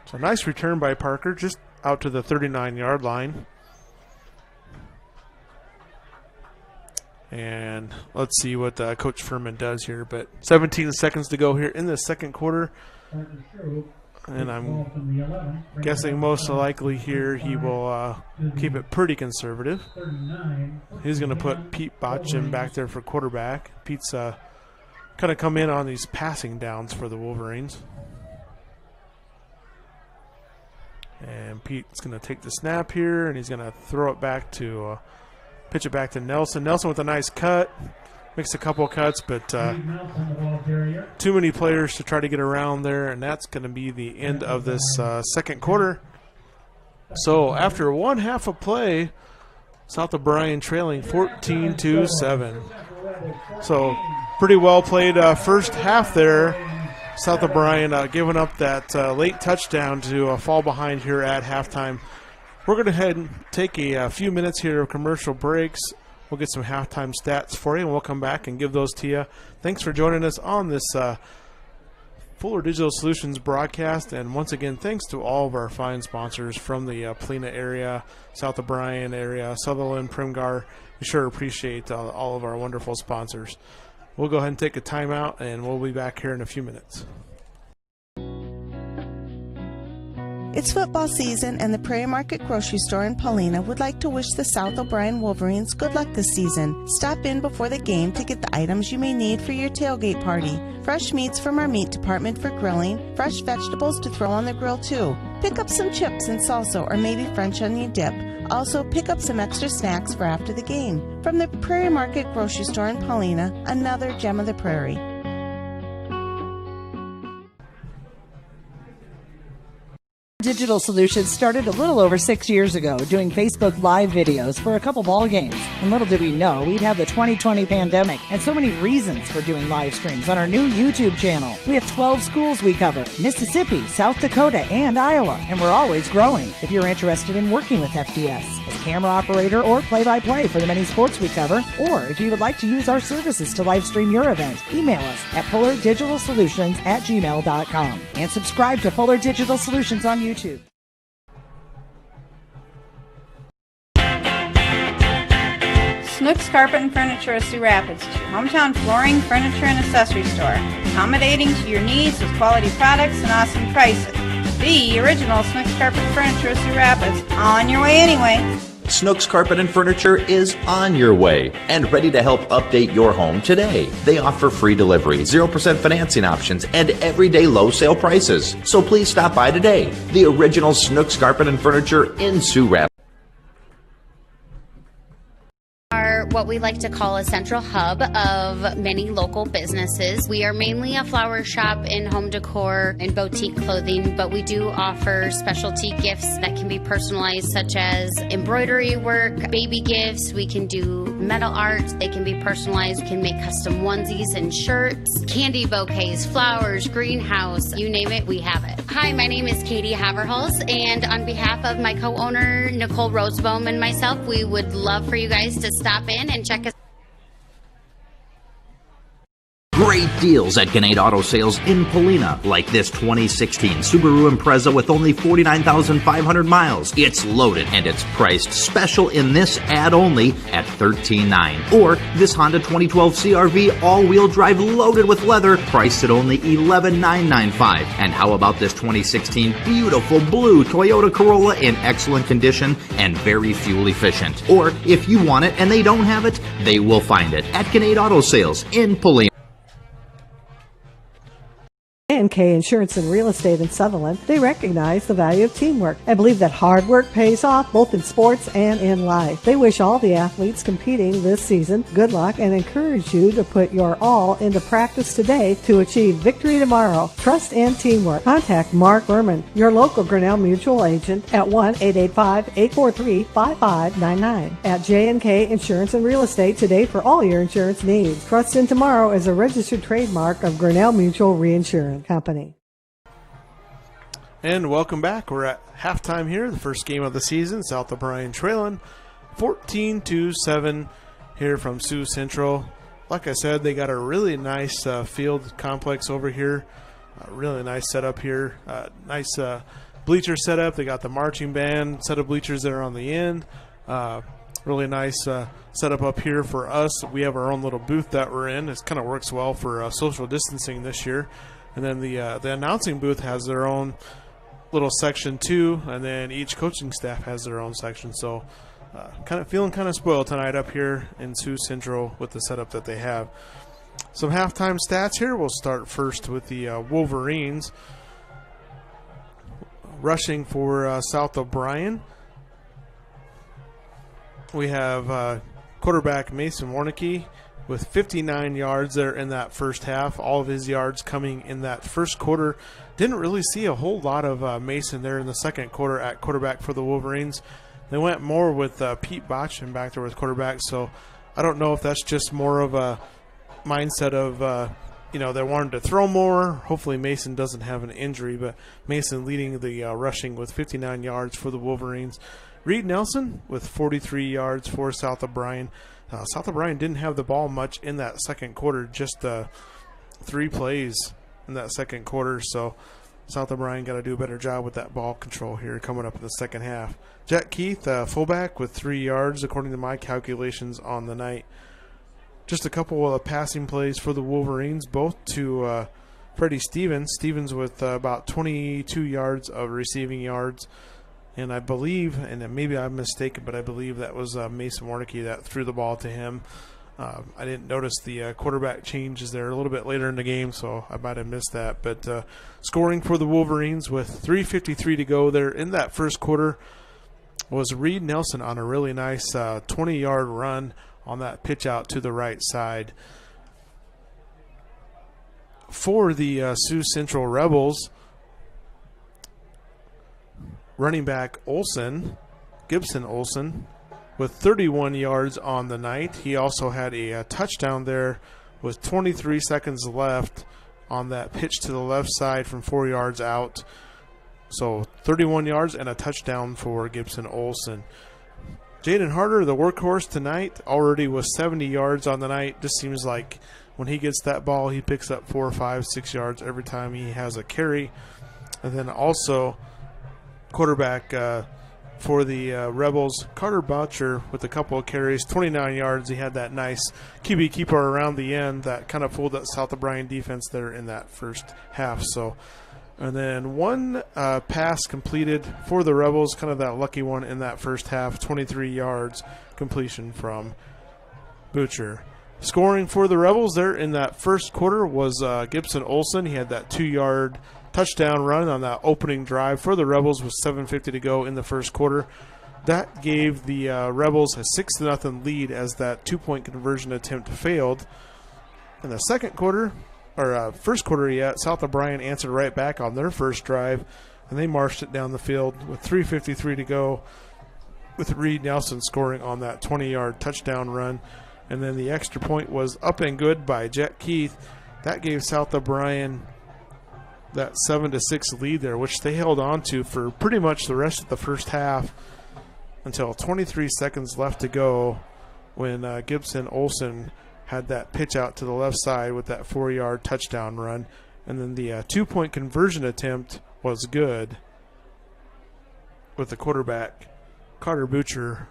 So nice return by Parker, just out to the 39-yard line. And let's see what Coach Furman does here. But 17 seconds to go here in the second quarter. And I'm guessing most likely here he will keep it pretty conservative. He's going to put Pete Botchin back there for quarterback. Pete's kind of come in on these passing downs for the Wolverines. And Pete's going to take the snap here, and he's going to throw it back to Pitch it back to Nelson. Nelson with a nice cut. Makes a couple of cuts, but too many players to try to get around there, and that's going to be the end of this second quarter. So after one half of play, South O'Brien trailing 14-7. So pretty well played first half there. South O'Brien giving up that late touchdown to fall behind here at halftime. We're going to head and take a few minutes here of commercial breaks. We'll get some halftime stats for you, and we'll come back and give those to you. Thanks for joining us on this Fuller Digital Solutions broadcast. And once again, thanks to all of our fine sponsors from the Polina area, South O'Brien area, Sutherland, Primgar. We sure appreciate all of our wonderful sponsors. We'll go ahead and take a timeout, and we'll be back here in a few minutes. It's football season, and the Prairie Market Grocery Store in Paulina would like to wish the South O'Brien Wolverines good luck this season. Stop in before the game to get the items you may need for your tailgate party. Fresh meats from our meat department for grilling, fresh vegetables to throw on the grill too. Pick up some chips and salsa or maybe French onion dip. Also, pick up some extra snacks for after the game. From the Prairie Market Grocery Store in Paulina, another gem of the prairie. Digital Solutions started a little over 6 years ago doing Facebook Live videos for a couple ball games. And little did we know we'd have the 2020 pandemic and so many reasons for doing live streams on our new YouTube channel. We have 12 schools we cover: Mississippi, South Dakota, and Iowa, and we're always growing. If you're interested in working with FDS as camera operator or play-by-play for the many sports we cover, or if you would like to use our services to live stream your event, email us at fullerdigitalsolutions@gmail.com and subscribe to Fuller Digital Solutions on YouTube. Snooks Carpet and Furniture of Sioux Rapids is your hometown flooring, furniture, and accessory store, accommodating to your needs with quality products and awesome prices. The original Snooks Carpet and Furniture of Sioux Rapids, on your way anyway. Snooks Carpet and Furniture is on your way and ready to help update your home today. They offer free delivery, 0% financing options, and everyday low sale prices. So please stop by today. The original Snooks Carpet and Furniture in Sioux Rapids. Are what we like to call a central hub of many local businesses. We are mainly a flower shop in home decor and boutique clothing, but we do offer specialty gifts that can be personalized, such as embroidery work, baby gifts. We can do metal art. They can be personalized. We can make custom onesies and shirts, candy bouquets, flowers, greenhouse, you name it, we have it. Hi, my name is Katie Haverhals, and on behalf of my co-owner, Nicole Rosebaum, and myself, we would love for you guys to stop in and check us. Great deals at Gannett Auto Sales in Polina, like this 2016 Subaru Impreza with only 49,500 miles. It's loaded and it's priced special in this ad only at $13,900. Or this Honda 2012 CR-V all-wheel drive loaded with leather, priced at only $11,995. And how about this 2016 beautiful blue Toyota Corolla in excellent condition and very fuel efficient? Or if you want it and they don't have it, they will find it at Gannett Auto Sales in Polina. K Insurance and Real Estate in Sutherland, they recognize the value of teamwork and believe that hard work pays off both in sports and in life. They wish all the athletes competing this season good luck and encourage you to put your all into practice today to achieve victory tomorrow. Trust and teamwork. Contact Mark Berman, your local Grinnell Mutual agent at 1-885-843-5599 at J&K Insurance and Real Estate today for all your insurance needs. Trust in Tomorrow is a registered trademark of Grinnell Mutual Reinsurance Company. And welcome back. We're at halftime here, the first game of the season. South O'Brien trailing 14-7 here from Sioux Central. Like I said, they got a really nice field complex over here. Really nice setup here. Nice bleacher setup. They got the marching band set of bleachers there on the end. Really nice setup up here for us. We have our own little booth that we're in. It kind of works well for social distancing this year. And then the announcing booth has their own little section too, and then each coaching staff has their own section. So feeling kind of spoiled tonight up here in Sioux Central with the setup that they have. Some halftime stats here. We'll start first with the Wolverines. Rushing for South O'Brien, we have quarterback Mason Warnicki with 59 yards there in that first half. All of his yards coming in that first quarter. Didn't really see a whole lot of Mason there in the second quarter at quarterback for the Wolverines. They went more with Pete Botchin back there with quarterback, so I don't know if that's just more of a mindset of, they wanted to throw more. Hopefully Mason doesn't have an injury, but Mason leading the rushing with 59 yards for the Wolverines. Reed Nelson with 43 yards for South O'Brien. South O'Brien didn't have the ball much in that second quarter, just 3 plays in that second quarter, so South O'Brien got to do a better job with that ball control here coming up in the second half. Jet Keith, fullback, with 3 yards, according to my calculations on the night. Just a couple of passing plays for the Wolverines, both to Freddie Stevens. Stevens with about 22 yards of receiving yards. And I believe, and maybe I'm mistaken, but I believe that was Mason Warnicki that threw the ball to him. I didn't notice the quarterback changes there a little bit later in the game, so I might have missed that. But scoring for the Wolverines with 3:53 to go there in that first quarter was Reed Nelson on a really nice 20-yard run on that pitch out to the right side. For the Sioux Central Rebels, running back Gibson Olsen, with 31 yards on the night. He also had a touchdown there with 23 seconds left on that pitch to the left side from 4 yards out. So 31 yards and a touchdown for Gibson Olsen. Jaden Harder, the workhorse tonight, already with 70 yards on the night. Just seems like when he gets that ball, he picks up 4, 5, 6 yards every time he has a carry. And then also quarterback for the Rebels, Carter Boucher, with a couple of carries, 29 yards. He had that nice QB keeper around the end that kind of fooled that South O'Brien defense there in that first half. So, and then one pass completed for the Rebels, kind of that lucky one in that first half, 23 yards completion from Boucher. Scoring for the Rebels there in that first quarter was Gibson Olsen. He had that 2-yard touchdown run on that opening drive for the Rebels with 7:50 to go in the first quarter. That gave the Rebels a 6-0 lead as that 2-point conversion attempt failed. In the second quarter, or first quarter, South O'Brien answered right back on their first drive, and they marched it down the field with 3:53 to go, with Reed Nelson scoring on that 20-yard touchdown run. And then the extra point was up and good by Jet Keith. That gave South O'Brien that 7-6 lead there, which they held on to for pretty much the rest of the first half until 23 seconds left to go when Gibson Olsen had that pitch out to the left side with that 4-yard touchdown run. And then the 2-point conversion attempt was good with the quarterback, Carter Boucher,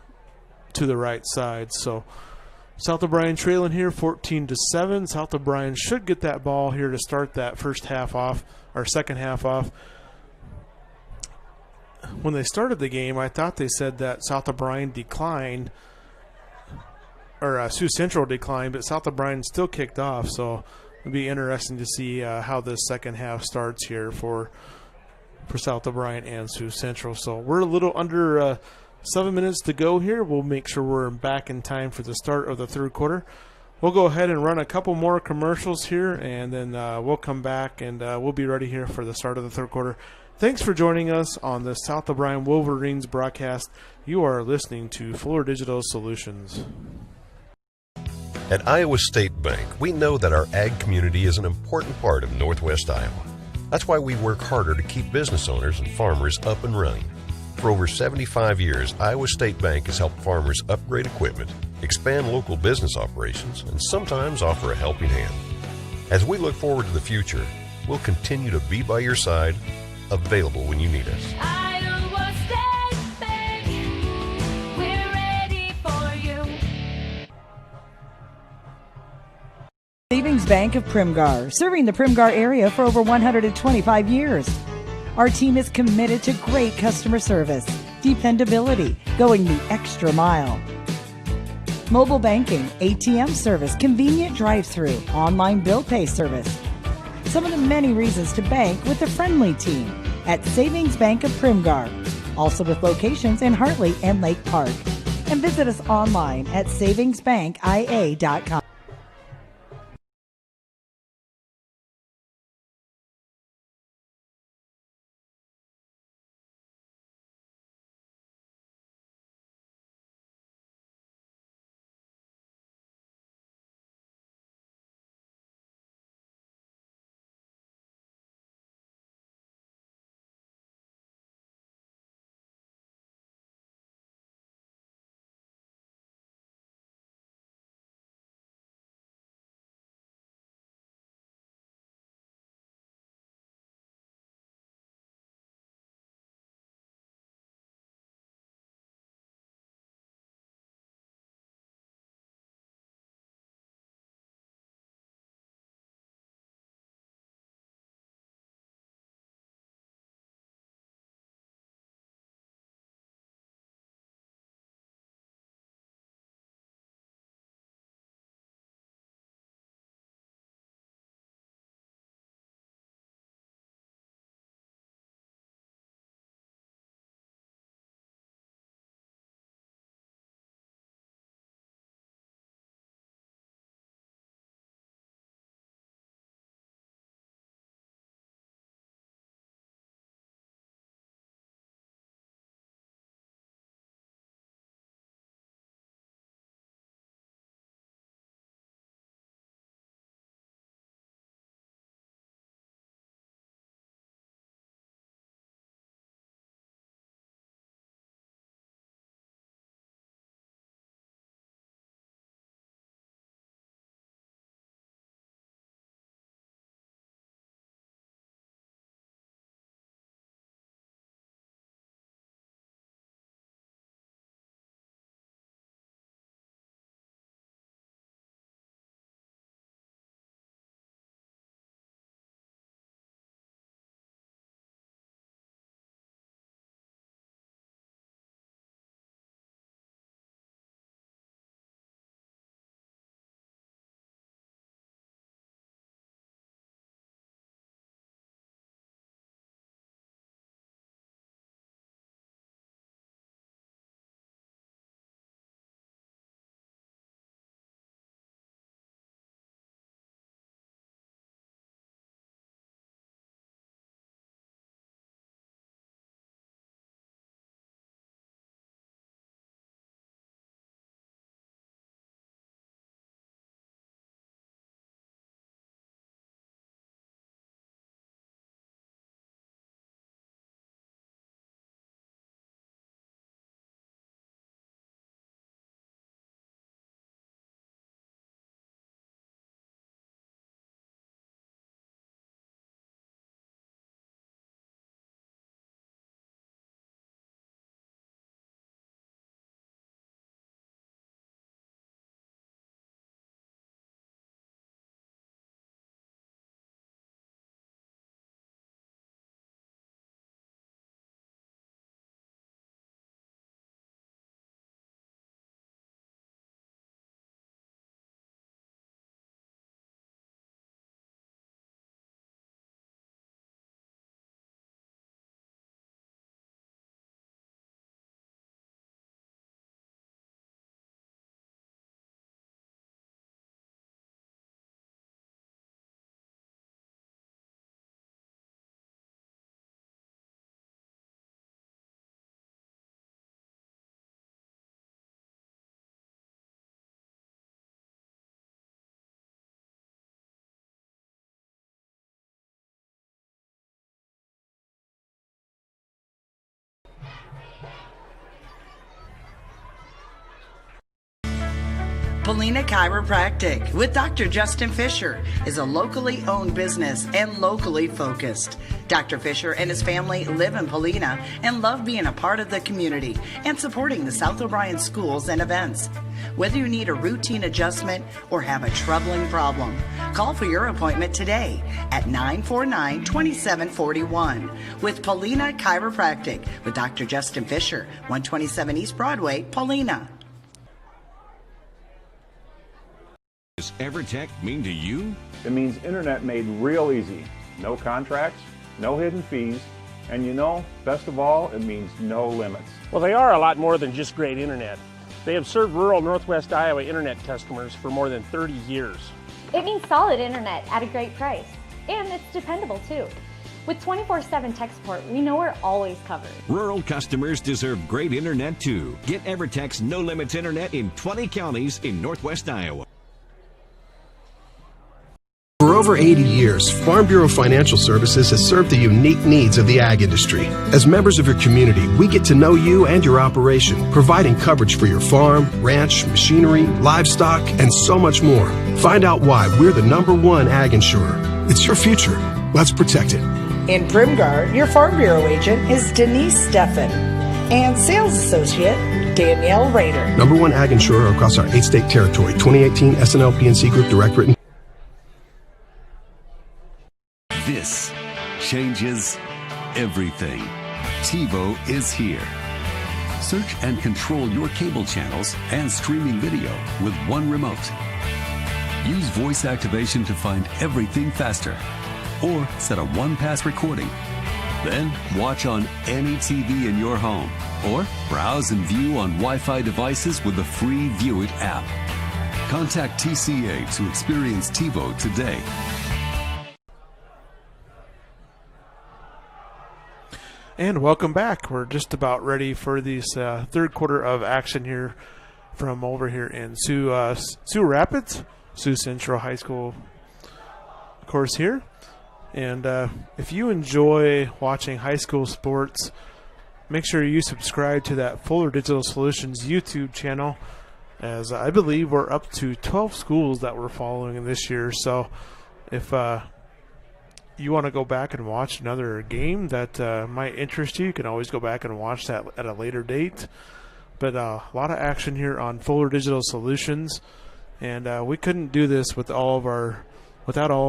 to the right side. So South O'Brien trailing here 14-7. South O'Brien should get that ball here to start that first half off, or second half off. When they started the game, I thought they said that South O'Brien declined, or Sioux Central declined, but South O'Brien still kicked off. So it'll be interesting to see how this second half starts here for South O'Brien and Sioux Central. So we're a little under 7 minutes to go here. We'll make sure we're back in time for the start of the third quarter. We'll go ahead and run a couple more commercials here, and then we'll come back, and we'll be ready here for the start of the third quarter. Thanks for joining us on the South O'Brien Wolverines broadcast. You are listening to Fuller Digital Solutions. At Iowa State Bank, we know that our ag community is an important part of Northwest Iowa. That's why we work harder to keep business owners and farmers up and running. For over 75 years, Iowa State Bank has helped farmers upgrade equipment, expand local business operations, and sometimes offer a helping hand. As we look forward to the future, we'll continue to be by your side, available when you need us. Iowa State Bank, we're ready for you. Savings Bank of Primgar, serving the Primgar area for over 125 years. Our team is committed to great customer service, dependability, going the extra mile. Mobile banking, ATM service, convenient drive-through, online bill pay service. Some of the many reasons to bank with a friendly team at Savings Bank of Primgar, also with locations in Hartley and Lake Park. and visit us online at savingsbankia.com. Polina Chiropractic with Dr. Justin Fisher is a locally owned business and locally focused. Dr. Fisher and his family live in Polina and love being a part of the community and supporting the South O'Brien schools and events. Whether you need a routine adjustment or have a troubling problem, call for your appointment today at 949-2741 with Polina Chiropractic with Dr. Justin Fisher, 127 East Broadway, Polina. Does EverTech mean to you? It means internet made real easy. No contracts, no hidden fees, and you know, best of all, it means no limits. Well, they are a lot more than just great internet. They have served rural Northwest Iowa internet customers for more than 30 years. It means solid internet at a great price. And it's dependable too. With 24/7 tech support, we know we're always covered. Rural customers deserve great internet too. Get EverTex No Limits Internet in 20 counties in Northwest Iowa. For over 80 years, Farm Bureau Financial Services has served the unique needs of the ag industry. As members of your community, we get to know you and your operation, providing coverage for your farm, ranch, machinery, livestock, and so much more. Find out why we're the #1 ag insurer. It's your future. Let's protect it. In Primgar, your Farm Bureau agent is Denise Steffen and sales associate Danielle Rader. #1 ag insurer across our 8-state territory. 2018 SNL PNC Group Direct Written. This changes everything. TiVo is here. Search and control your cable channels and streaming video with one remote. Use voice activation to find everything faster, or set a one-pass recording. Then watch on any TV in your home, or browse and view on Wi-Fi devices with the free View It app. Contact TCA to experience TiVo today. And welcome back. We're just about ready for this third quarter of action here from over here in Sioux Rapids, Sioux Central High School, of course, here. And if you enjoy watching high school sports, make sure you subscribe to that Fuller Digital Solutions YouTube channel, as I believe we're up to 12 schools that we're following this year. So if you want to go back and watch another game that might interest you, you can always go back and watch that at a later date. But a lot of action here on Fuller Digital Solutions, and we couldn't do this without all of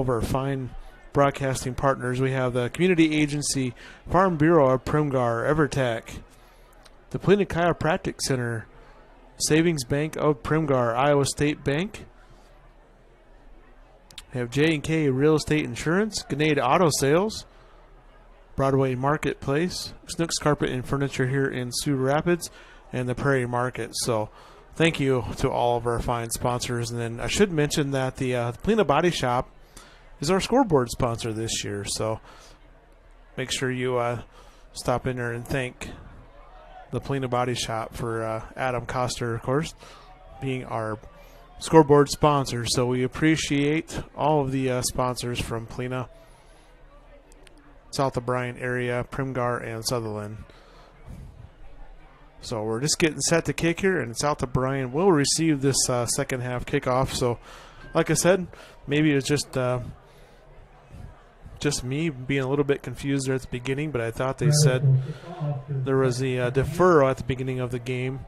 our fine broadcasting partners. We have the Community Agency, Farm Bureau of Primgar, EverTech, the Polina Chiropractic Center, Savings Bank of Primgar, Iowa State Bank. We have J&K Real Estate Insurance, Grenade Auto Sales, Broadway Marketplace, Snooks Carpet and Furniture here in Sioux Rapids, and the Prairie Market. So thank you to all of our fine sponsors. And then I should mention that the Polina Body Shop is our scoreboard sponsor this year. So make sure you stop in there and thank the Polina Body Shop for Adam Coster, of course, being our scoreboard sponsor. So we appreciate all of the sponsors from Polina, South O'Brien area, Primgar, and Sutherland. So we're just getting set to kick here, and South O'Brien will receive this second half kickoff. So like I said, maybe it's just me being a little bit confused there at the beginning, but I thought they said there was a deferral at the beginning of the game.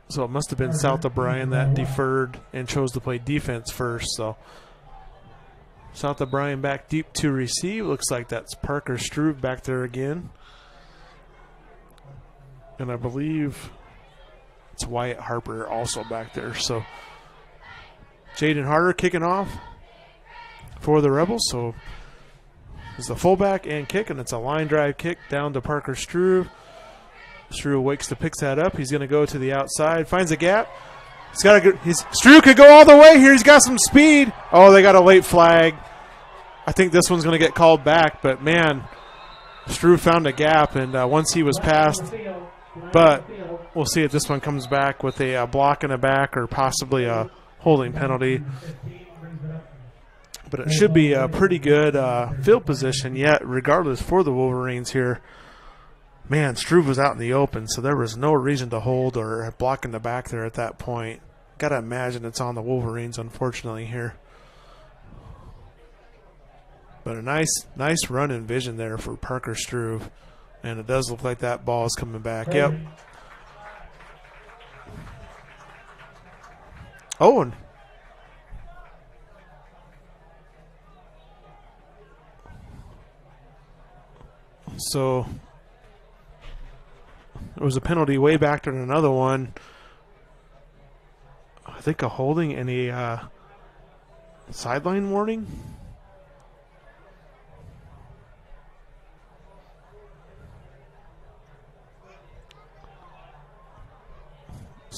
So it must have been South O'Brien that deferred and chose to play defense first. So South O'Brien back deep to receive. Looks like that's Parker Struve back there again. And I believe it's Wyatt Harper also back there. So Jaden Harder kicking off for the Rebels. So it's the fullback and kick, and it's a line drive kick down to Parker Struve. Struve wakes to picks that up. He's going to go to the outside, finds a gap. Struve could go all the way here. He's got some speed. Oh, they got a late flag. I think this one's going to get called back, but man, Struve found a gap, and once he was passed, but we'll see if this one comes back with a block in the back or possibly a holding penalty. But it should be a pretty good field position yet, regardless, for the Wolverines here. Man, Struve was out in the open, so there was no reason to hold or block in the back there at that point. Got to imagine it's on the Wolverines, unfortunately, here. But a nice run and vision there for Parker Struve. And it does look like that ball is coming back. Yep. Owen. So there was a penalty way back to another one. I think a holding and a sideline warning.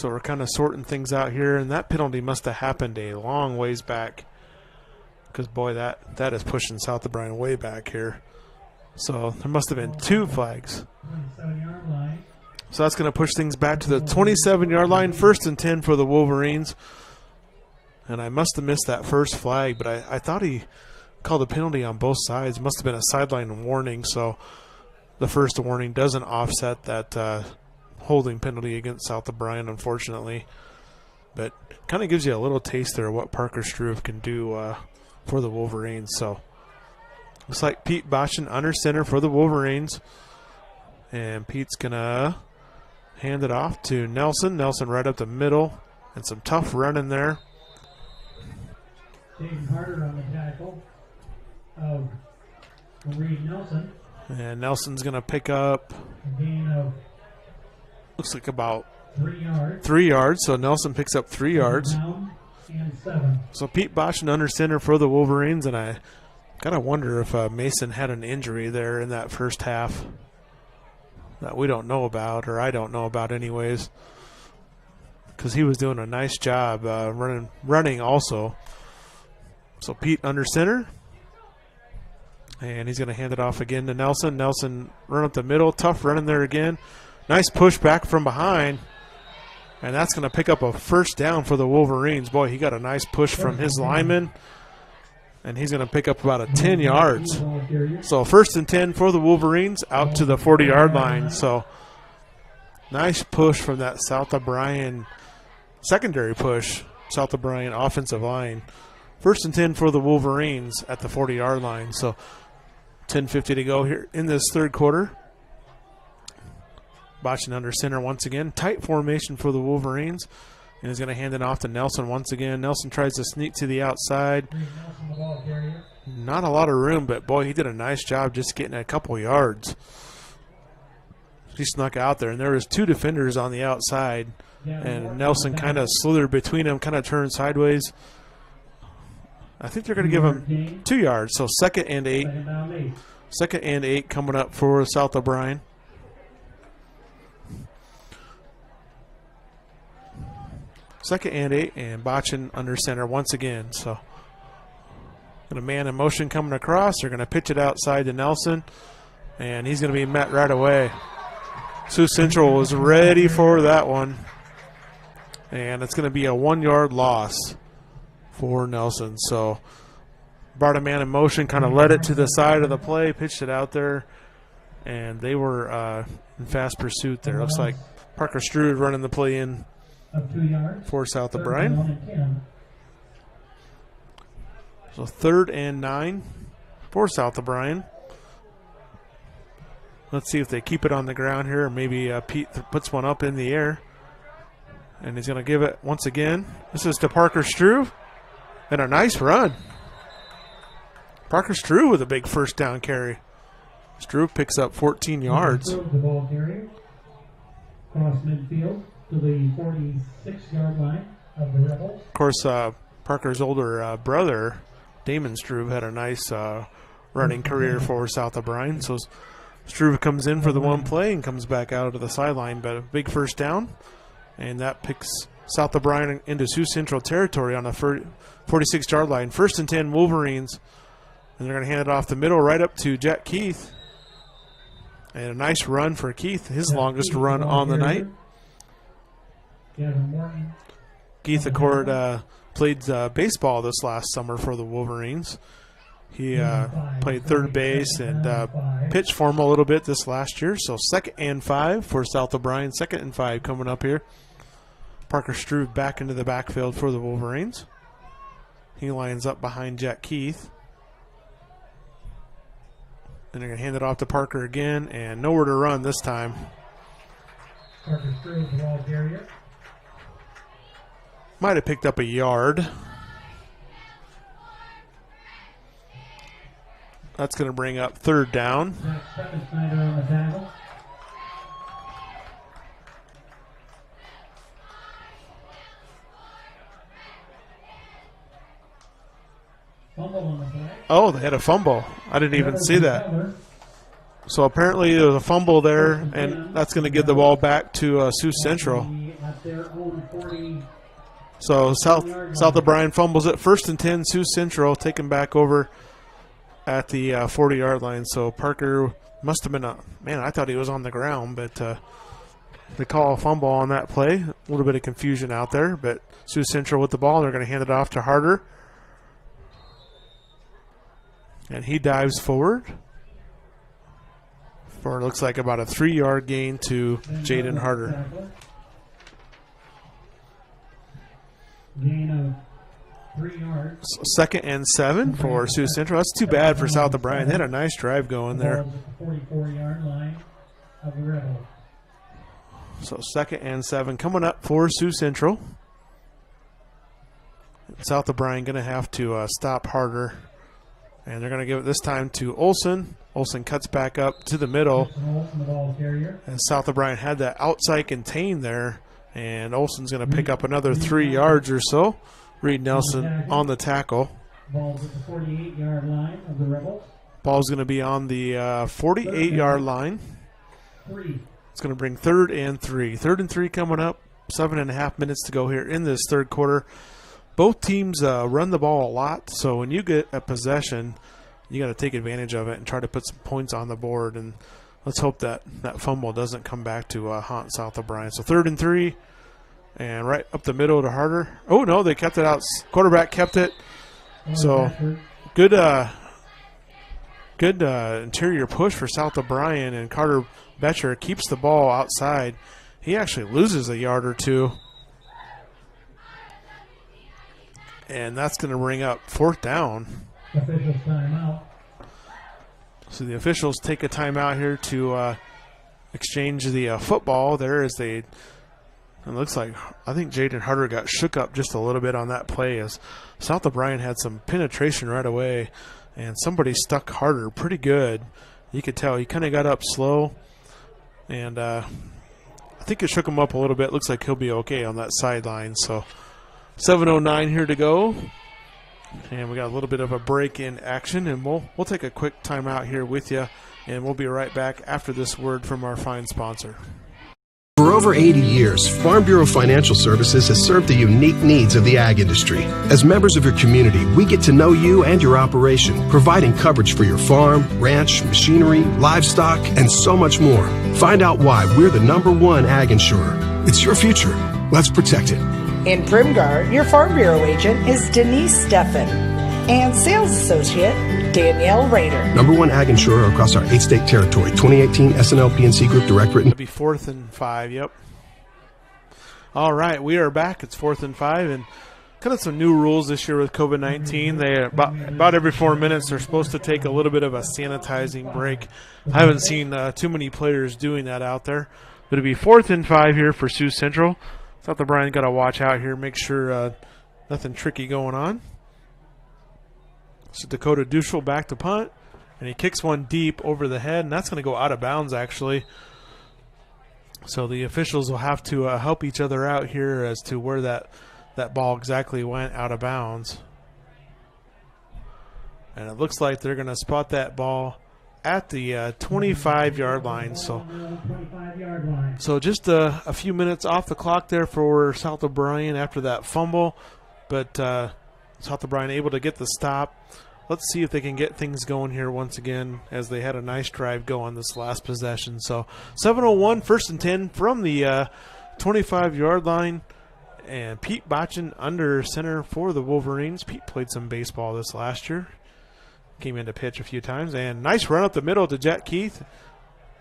So we're kind of sorting things out here, and that penalty must have happened a long ways back. Because, boy, that is pushing South O'Brien way back here. So there must have been 2 flags. So that's going to push things back to the 27-yard line. 1st and 10 for the Wolverines. And I must have missed that first flag, but I thought he called a penalty on both sides. Must have been a sideline warning, so the first warning doesn't offset that holding penalty against South O'Brien, unfortunately. But kind of gives you a little taste there of what Parker Struve can do for the Wolverines. So looks like Pete Botchin under center for the Wolverines. And Pete's going to hand it off to Nelson. Nelson right up the middle, and some tough running there. Jaden Harder on the tackle of Reed Nelson. And Nelson's going to pick up, A gain of looks like about 3 yards. 3 yards. So Nelson picks up 3 yards. Down and 7. So Pete Botchin under center for the Wolverines, and I gotta wonder if Mason had an injury there in that first half that we don't know about, or I don't know about anyways, because he was doing a nice job running also. So Pete under center, and he's going to hand it off again to Nelson. Nelson run up the middle, tough running there again. Nice push back from behind, and that's going to pick up a first down for the Wolverines. Boy, he got a nice push from his lineman, and he's going to pick up about 10 yards. So 1st and 10 for the Wolverines out to the 40-yard line. So nice push from that South O'Brien secondary push, South O'Brien offensive line. 1st and 10 for the Wolverines at the 40-yard line. So 10:50 to go here in this third quarter. Botchin under center once again. Tight formation for the Wolverines. And he's going to hand it off to Nelson once again. Nelson tries to sneak to the outside. Not a lot of room, but, boy, he did a nice job just getting a couple yards. He snuck out there, and there was 2 defenders on the outside. And Nelson kind of slithered between them, kind of turned sideways. I think they're going to give him 2 yards. So 2nd and 8. 2nd and 8 coming up for South O'Brien. Second and 8, and Botchin under center once again. So, got a man in motion coming across. They're going to pitch it outside to Nelson, and he's going to be met right away. Sioux Central was ready for that one, and it's going to be a 1-yard loss for Nelson. So, brought a man in motion, kind of led it to the side of the play, pitched it out there, and they were in fast pursuit there. Looks like Parker Struve running the play in for South O'Brien. So 3rd and 9 for South O'Brien. Let's see if they keep it on the ground here, or maybe Pete puts one up in the air. And he's going to give it once again. This is to Parker Struve. And a nice run. Parker Struve with a big first down carry. Struve picks up 14 yards. The ball carrier across midfield to the 46-yard line of the Rebels. Of course, Parker's older brother, Damon Struve, had a nice running career for South O'Brien. So Struve comes in for the one play and comes back out to the sideline. But a big first down, and that picks South O'Brien into Sioux Central territory on the 46-yard line. 1st and 10 Wolverines, and they're going to hand it off the middle right up to Jack Keith. And a nice run for Keith, his longest run on the night. Keith Accord played baseball this last summer for the Wolverines. He played third base and pitched for him a little bit this last year. So 2nd and 5 for South O'Brien. 2nd and 5 coming up here. Parker Struve back into the backfield for the Wolverines. He lines up behind Jack Keith. And they're going to hand it off to Parker again, and nowhere to run this time. Parker Struve, the ball carrier. Might have picked up a yard. That's going to bring up 3rd down. Zach Steppenschneider on the tackle. Fumble on the play. Oh, they had a fumble. I didn't even see that. So apparently there was a fumble there, and that's going to give the ball back to Sioux Central. at their own 40. So South O'Brien fumbles it. 1st and 10, Sioux Central taken back over at the 40-yard line. So Parker must have been man, I thought he was on the ground, but they call a fumble on that play. A little bit of confusion out there, but Sioux Central with the ball. They're going to hand it off to Harder. And he dives forward for, looks like, about a 3-yard gain to Jaden Harder. Gain of 3 yards. So 2nd and 7 for Sioux Central. That's too bad for South O'Brien. They had a nice drive going there. 44-yard line of the Rebels. So 2nd and 7 coming up for Sioux Central. South O'Brien going to have to stop Harder. And they're going to give it this time to Olson. Olson cuts back up to the middle. And South O'Brien had that outside contain there. And Olson's going to pick up another 3 yards or so. Reed Nelson on the tackle. Ball's at the 48-yard line of the Rebels. Ball's going to be on the 48-yard line. 3. It's going to bring 3rd and 3. 3rd and 3 coming up. 7.5 minutes to go here in this third quarter. Both teams run the ball a lot, so when you get a possession, you got to take advantage of it and try to put some points on the board. And let's hope that fumble doesn't come back to haunt South O'Brien. So 3rd and 3, and right up the middle to Harder. Oh no, they kept it out. Quarterback kept it. So good interior push for South O'Brien, and Carter Betcher keeps the ball outside. He actually loses a yard or two. And that's going to bring up 4th down. Officials timeout. So the officials take a timeout here to exchange the football there as they, it looks like, I think Jaden Harder got shook up just a little bit on that play as South O'Brien had some penetration right away, and somebody stuck Harder pretty good. You could tell he kind of got up slow, and I think it shook him up a little bit. Looks like he'll be okay on that sideline. So 7:09 here to go, and we got a little bit of a break in action, and we'll take a quick timeout here with you, and we'll be right back after this word from our fine sponsor. For over 80 years, Farm Bureau Financial Services has served the unique needs of the ag industry. As members of your community, we get to know you and your operation, providing coverage for your farm, ranch, machinery, livestock, and so much more. Find out why we're the #1 ag insurer. It's your future. Let's protect it. In Primgar, your Farm Bureau agent is Denise Steffen and sales associate Danielle Rader. #1 ag insurer across our 8-state territory. 2018 SNL PNC Group Direct Written. It'll be 4th and 5, yep. All right, we are back. It's 4th and 5, and kind of some new rules this year with COVID-19. They about every 4 minutes they're supposed to take a little bit of a sanitizing break. I haven't seen too many players doing that out there. But it'll be 4th and 5 here for Sioux Central. South O'Brien got to watch out here, make sure nothing tricky going on. So Dakota Duschel back to punt, and he kicks one deep over the head, and that's going to go out of bounds actually. So the officials will have to help each other out here as to where that ball exactly went out of bounds. And it looks like they're going to spot that ball at the 25-yard line. So just a few minutes off the clock there for South O'Brien after that fumble. But South O'Brien able to get the stop. Let's see if they can get things going here once again, as they had a nice drive go on this last possession. So 7:01, 1st and 10 from the 25-yard line. And Pete Botchin under center for the Wolverines. Pete played some baseball this last year. Came in to pitch a few times, and nice run up the middle to Jet Keith,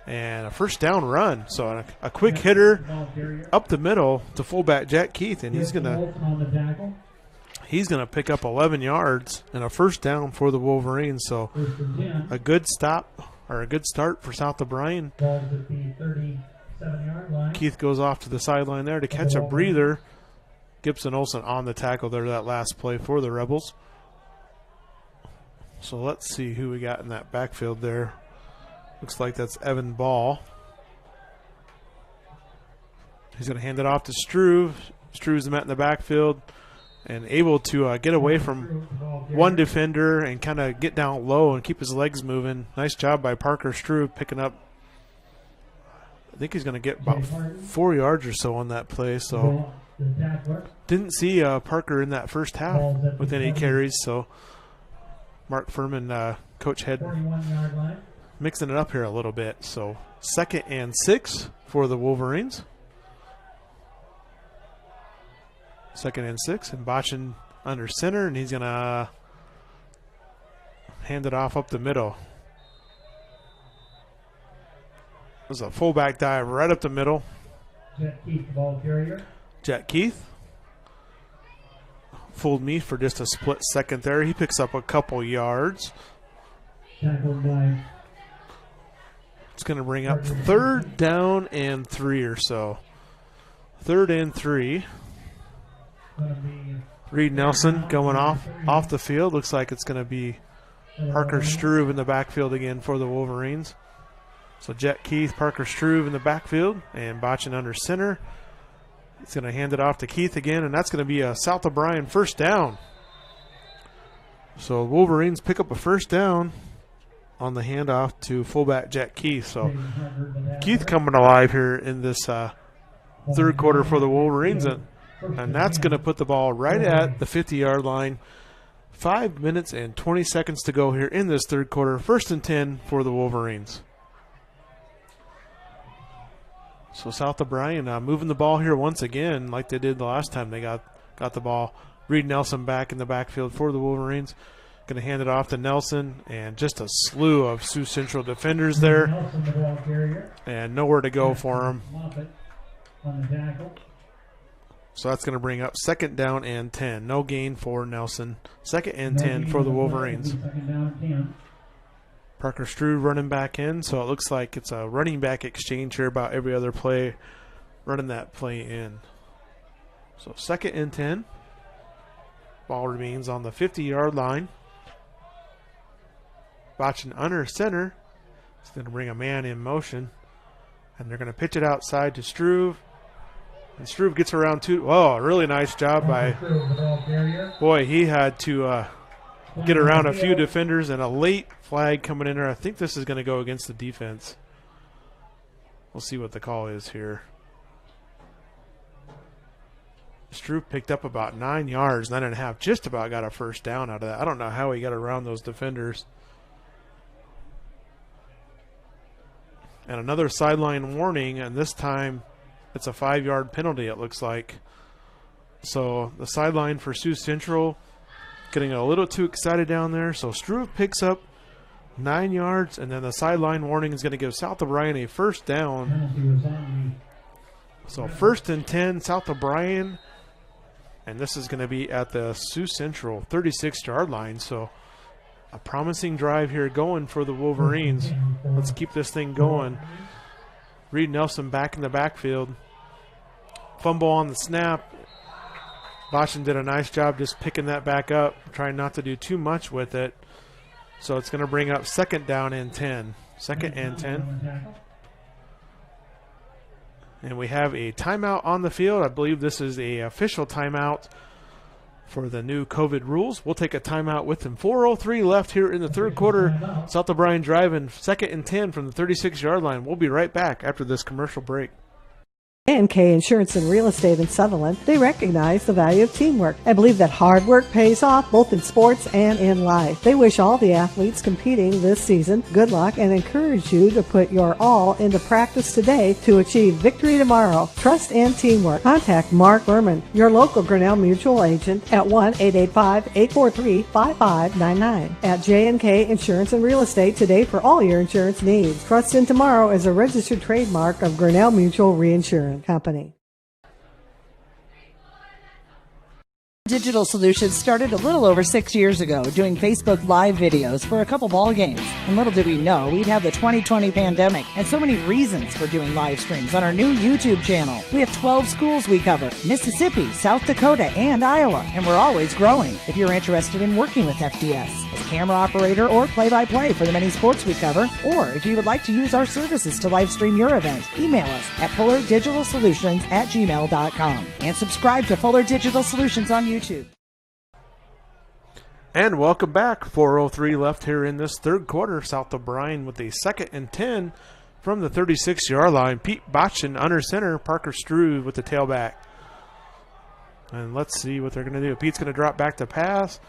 and a 1st down run. So a quick hitter up the middle to fullback Jet Keith, and he's gonna pick up 11 yards and a 1st down for the Wolverines. So a good stop, or a good start for South O'Brien. Keith goes off to the sideline there to catch a breather. Gibson Olsen on the tackle there, that last play for the Rebels. So let's see who we got in that backfield there. Looks like that's Evan Ball. He's going to hand it off to Struve. Struve's met in the backfield and able to get away from one defender and kind of get down low and keep his legs moving. Nice job by Parker Struve picking up think he's going to get about 4 yards or so on that play. So didn't see Parker in that first half with any carries. So Mark Furman, Coach Head, mixing it up here a little bit. So 2nd and 6 for the Wolverines. 2nd and 6, and Botchin under center, and he's going to hand it off up the middle. There's a fullback dive right up the middle. Jet Keith, the ball carrier. Jet Keith fooled me for just a split second there. He picks up a couple yards. Tackled by. It's going to bring up 3rd down and 3 or so. 3rd and 3. Reed Nelson going off the field. Looks like it's going to be Parker Struve in the backfield again for the Wolverines. So Jet Keith, Parker Struve in the backfield, and Botchin under center. He's going to hand it off to Keith again, and that's going to be a South O'Brien 1st down. So Wolverines pick up a 1st down on the handoff to fullback Jet Keith. So Keith coming alive here in this 3rd quarter for the Wolverines, and that's going to put the ball right at the 50-yard line. 5 minutes and 20 seconds to go here in this 3rd quarter. 1st and 10 for the Wolverines. So South O'Brien moving the ball here once again like they did the last time they got the ball. Reed Nelson back in the backfield for the Wolverines. Going to hand it off to Nelson, and just a slew of Sioux Central defenders there. Nelson, the ball carrier. And nowhere to go for him. Moffitt on the tackle. So that's going to bring up 2nd down and 10. No gain for Nelson. 2nd and 10 for the Wolverines. 2nd down and 10. Parker Struve running back in, so it looks like it's a running back exchange here about every other play, running that play in. So 2nd and 10. Ball remains on the 50-yard line. Botchin under center. It's going to bring a man in motion, and they're going to pitch it outside to Struve. And Struve gets around two. Oh, really nice job by. Boy, he had to get around a few defenders, and a late flag coming in there. I think this is going to go against the defense. We'll see what the call is here. Struve picked up about 9 yards, 9.5, just about got a 1st down out of that. I don't know how he got around those defenders. And another sideline warning, and this time it's a 5-yard penalty, it looks like. So the sideline for Sioux Central getting a little too excited down there. So Struve picks up 9 yards, and then the sideline warning is going to give South O'Brien a 1st down. So 1st and 10, South O'Brien. And this is going to be at the Sioux Central 36-yard line. So a promising drive here going for the Wolverines. Let's keep this thing going. Reed Nelson back in the backfield. Fumble on the snap. Botchin did a nice job just picking that back up, trying not to do too much with it. So it's going to bring up 2nd down and 10. 2nd and 10. And we have a timeout on the field. I believe this is a official timeout for the new COVID rules. We'll take a timeout with them. 4:03 left here in the 3rd quarter. South O'Brien driving 2nd and 10 from the 36-yard line. We'll be right back after this commercial break. K Insurance and Real Estate in Sutherland, they recognize the value of teamwork and believe that hard work pays off both in sports and in life. They wish all the athletes competing this season good luck and encourage you to put your all into practice today to achieve victory tomorrow. Trust and teamwork. Contact Mark Berman, your local Grinnell Mutual agent at 1-885-843-5599 at J&K Insurance and Real Estate today for all your insurance needs. Trust in Tomorrow is a registered trademark of Grinnell Mutual Reinsurance Company. Digital Solutions started a little over 6 years ago doing Facebook Live videos for a couple ball games. And little did we know we'd have the 2020 pandemic and so many reasons for doing live streams on our new YouTube channel. We have 12 schools we cover: Mississippi, South Dakota, and Iowa. And we're always growing. If you're interested in working with FDS as camera operator or play-by-play for the many sports we cover, or if you would like to use our services to live stream your event, email us at fullerdigitalsolutions@gmail.com and subscribe to Fuller Digital Solutions on YouTube. And welcome back. 4:03 left here in this 3rd quarter. South O'Brien with a 2nd and 10 from the 36-yard line. Pete Botchin under center. Parker Struve with the tailback. And let's see what they're going to do. Pete's going to drop back to pass.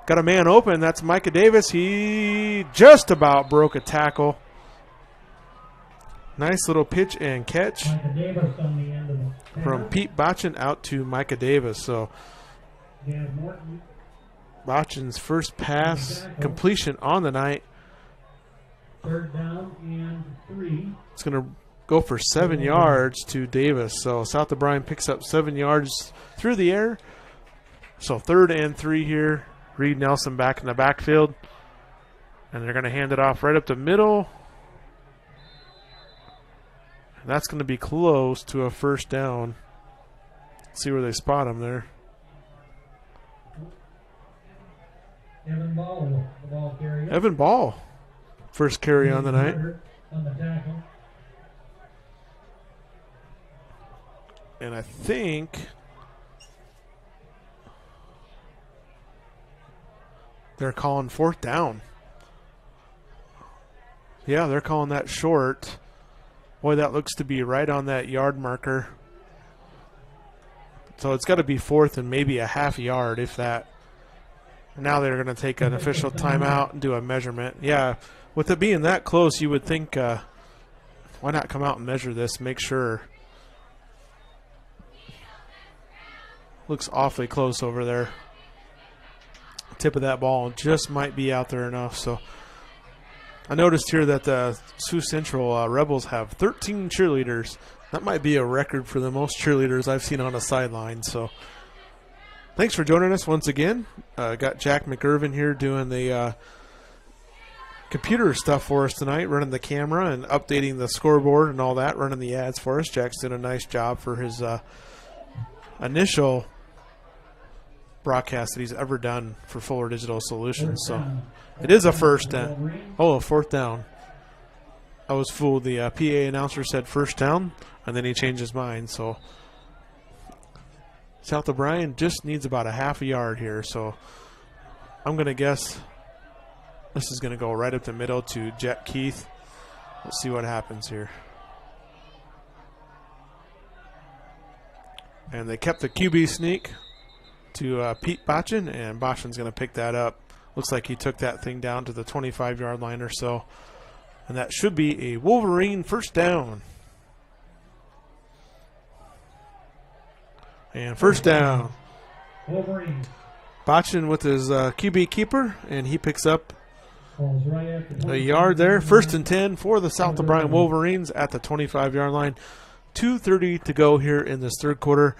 Got a man open. That's Micah Davis. He just about broke a tackle. Nice little pitch and catch from Pete Botchin out to Micah Davis. So Botchin's first pass completion on the night. 3rd down and 3. It's going to go for 7 yards to Davis. So South O'Brien picks up 7 yards through the air. So 3rd and 3 here. Reed Nelson back in the backfield. And they're going to hand it off right up the middle. And that's going to be close to a 1st down. Let's see where they spot him there. Evan Ball, the ball carrier. Evan Ball, first carry on the night. On the tackle. And I think they're calling 4th down. Yeah, they're calling that short. Boy, that looks to be right on that yard marker. So it's got to be 4th and maybe a half yard, if that. Now they're going to take an official timeout and do a measurement. Yeah, with it being that close, you would think, why not come out and measure this, make sure. Looks awfully close over there. Tip of that ball just might be out there enough. So I noticed here that the Sioux Central Rebels have 13 cheerleaders. That might be a record for the most cheerleaders I've seen on a sideline. So thanks for joining us once again. Got Jack McIrvin here doing the computer stuff for us tonight, running the camera and updating the scoreboard and all that, running the ads for us. Jack's did a nice job for his initial broadcast that he's ever done for Fuller Digital Solutions. So it is a 1st down. Oh, a 4th down. I was fooled. The PA announcer said 1st down, and then he changed his mind. So South O'Brien just needs about a half a yard here. So I'm going to guess this is going to go right up the middle to Jet Keith. Let's see what happens here. And they kept the QB sneak to Pete Botchin, and Botchin's going to pick that up. Looks like he took that thing down to the 25-yard line or so. And that should be a Wolverine 1st down. And 1st down. Wolverine. Botchin with his QB keeper, and he picks up a yard there. 1st and 10 for the South O'Brien Wolverines at the 25-yard line. 2:30 to go here in this 3rd quarter.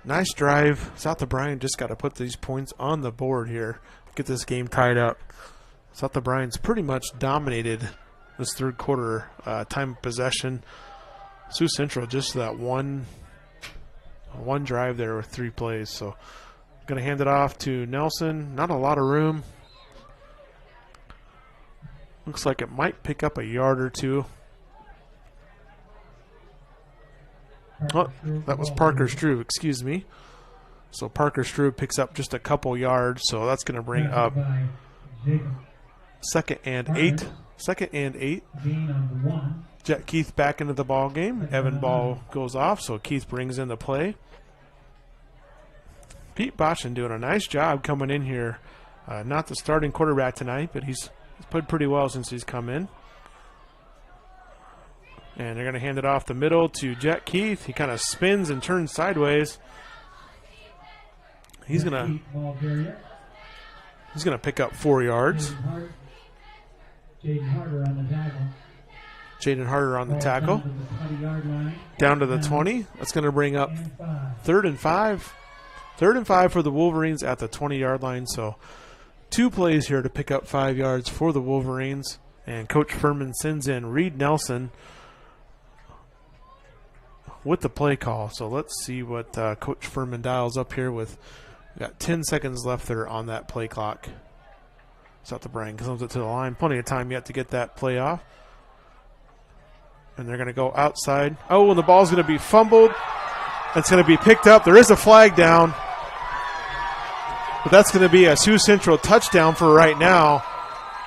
Nice drive. South O'Brien just got to put these points on the board here. Get this game tied up. South O'Brien's pretty much dominated this 3rd quarter time of possession. Sioux Central just that one drive there with 3 plays. So going to hand it off to Nelson. Not a lot of room. Looks like it might pick up a yard or two. Oh, that was Parker Struve, excuse me. So Parker Struve picks up just a couple yards, so that's going to bring up 2nd and 8. 2nd and 8. Jet Keith back into the ball game. Evan Ball goes off, so Keith brings in the play. Pete Botchin doing a nice job coming in here. Not the starting quarterback tonight, but he's played pretty well since he's come in. And they're going to hand it off the middle to Jet Keith. He kind of spins and turns sideways. He's going to pick up 4 yards. Jaden Harder on the tackle. Jaden Harder on the tackle. Down to the 20. That's going to bring up 3rd and 5. 3rd and 5 for the Wolverines at the 20-yard line. So 2 plays here to pick up 5 yards for the Wolverines. And Coach Furman sends in Reed Nelson with the play call. So let's see what Coach Furman dials up here with. Got 10 seconds left there on that play clock. South O'Brien comes it to the line. Plenty of time yet to get that play off. And they're going to go outside. Oh, and the ball's going to be fumbled. It's going to be picked up. There is a flag down. But that's going to be a Sioux Central touchdown for right now.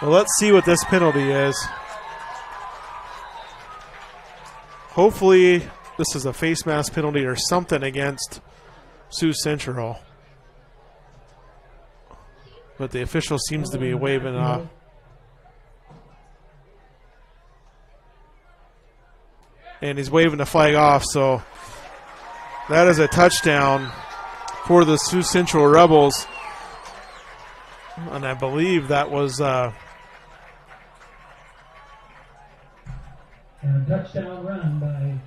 Well, let's see what this penalty is. Hopefully this is a face mask penalty or something against Sioux Central. But the official seems to be waving off. And he's waving the flag off, so that is a touchdown for the Sioux Central Rebels. And I believe that was And a touchdown run by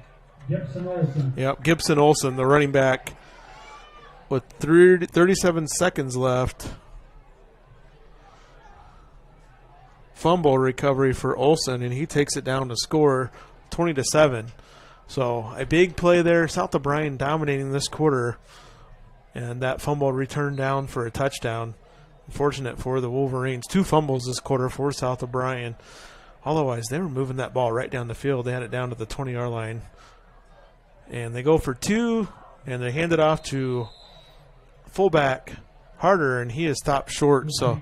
Gibson Olsen. Yep, Gibson Olsen, the running back, with 37 seconds left. Fumble recovery for Olsen, and he takes it down to score 20-7. So a big play there. South O'Brien dominating this quarter, and that fumble returned down for a touchdown. Unfortunate for the Wolverines. 2 fumbles this quarter for South O'Brien. Otherwise, they were moving that ball right down the field. They had it down to the 20-yard line. And they go for 2, and they hand it off to fullback Harder, and he is stopped short. So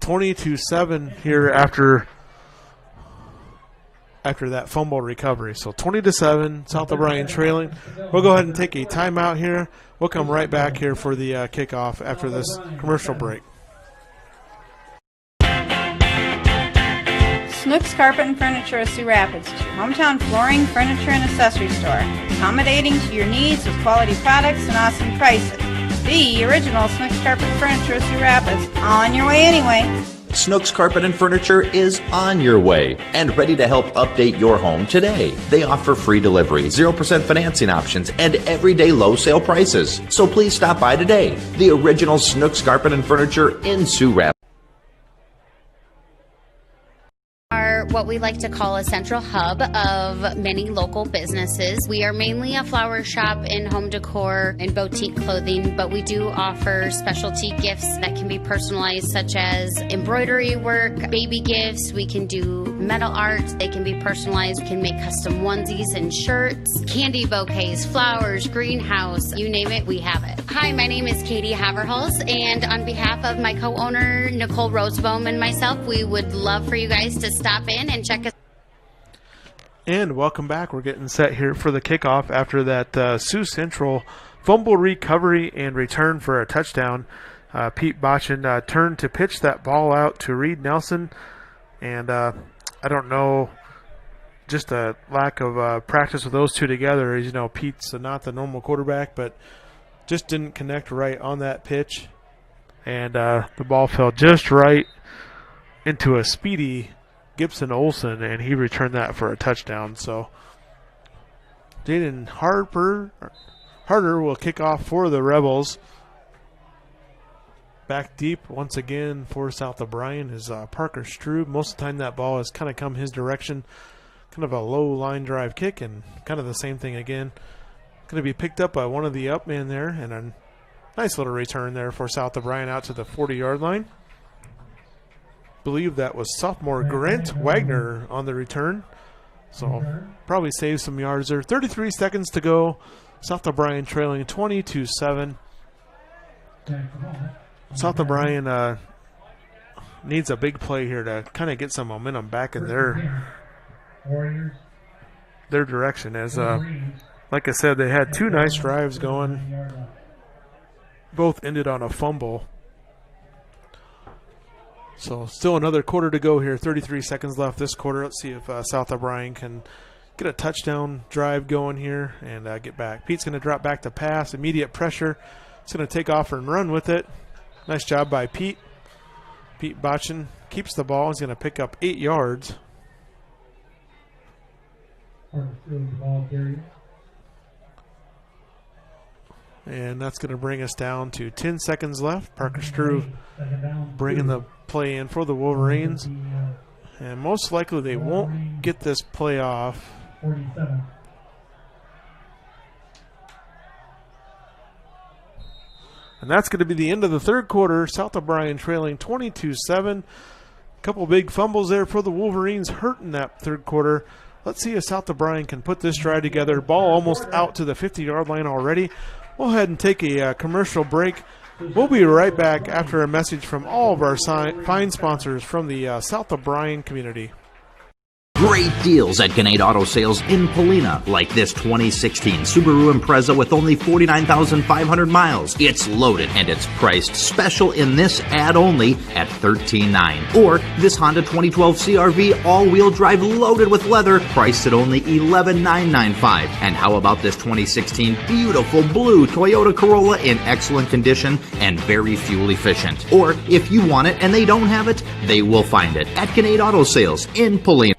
20-7 here after that fumble recovery. So 20-7, South O'Brien trailing. We'll go ahead and take a timeout here. We'll come right back here for the kickoff after this commercial break. Snooks Carpet and Furniture of Sioux Rapids is your hometown flooring, furniture, and accessory store. Accommodating to your needs with quality products and awesome prices. The original Snooks Carpet and Furniture of Sioux Rapids. On your way anyway. Snooks Carpet and Furniture is on your way and ready to help update your home today. They offer free delivery, 0% financing options, and everyday low sale prices. So please stop by today. The original Snooks Carpet and Furniture in Sioux Rapids. Are what we like to call a central hub of many local businesses. We are mainly a flower shop in home decor and boutique clothing, but we do offer specialty gifts that can be personalized, such as embroidery work, baby gifts. We can do metal art. They can be personalized. We can make custom onesies and shirts, candy bouquets, flowers, greenhouse, you name it, we have it. Hi, my name is Katie Haverhals, and on behalf of my co-owner, Nicole Rosebaum, and myself, we would love for you guys to stop in and check us. And welcome back. We're getting set here for the kickoff after that Sioux Central fumble recovery and return for a touchdown. Pete Botchin turned to pitch that ball out to Reed Nelson, and I don't know, just a lack of practice with those two together. As you know, Pete's not the normal quarterback, but just didn't connect right on that pitch, and the ball fell just right into a speedy Gibson Olsen, and he returned that for a touchdown. So Jaden Harder will kick off for the Rebels. Back deep once again for South O'Brien is Parker Strube. Most of the time that ball has kind of come his direction. Kind of a low line drive kick, and kind of the same thing again. Going to be picked up by one of the up men there, and a nice little return there for South O'Brien out to the 40-yard line. Believe that was sophomore Grant Wagner on the return, so probably saved some yards there. 33 seconds to go. South O'Brien trailing 20-7. South O'Brien needs a big play here to kind of get some momentum back in their direction. As like I said, they had 2 nice drives going. Both ended on a fumble. So still another quarter to go here. 33 seconds left this quarter. Let's see if South O'Brien can get a touchdown drive going here and get back. Pete's going to drop back to pass. Immediate pressure. He's going to take off and run with it. Nice job by Pete. Pete Botchin keeps the ball. He's going to pick up 8 yards. And that's going to bring us down to 10 seconds left. Parker Struve bringing the play in for the Wolverines. And most likely they won't get this play off. 47. And that's going to be the end of the third quarter. South O'Brien trailing 22-7. A couple big fumbles there for the Wolverines, hurting that third quarter. Let's see if South O'Brien can put this drive together. Ball almost out to the 50-yard line already. We'll head and take a commercial break. We'll be right back after a message from all of our fine sponsors from the South O'Brien community. Great deals at Gannett Auto Sales in Polina, like this 2016 Subaru Impreza with only 49,500 miles. It's loaded and it's priced special in this ad only at $13,900. Or this Honda 2012 CRV all-wheel drive loaded with leather, priced at only $11,995. And how about this 2016 beautiful blue Toyota Corolla in excellent condition and very fuel efficient? Or if you want it and they don't have it, they will find it at Gannett Auto Sales in Polina.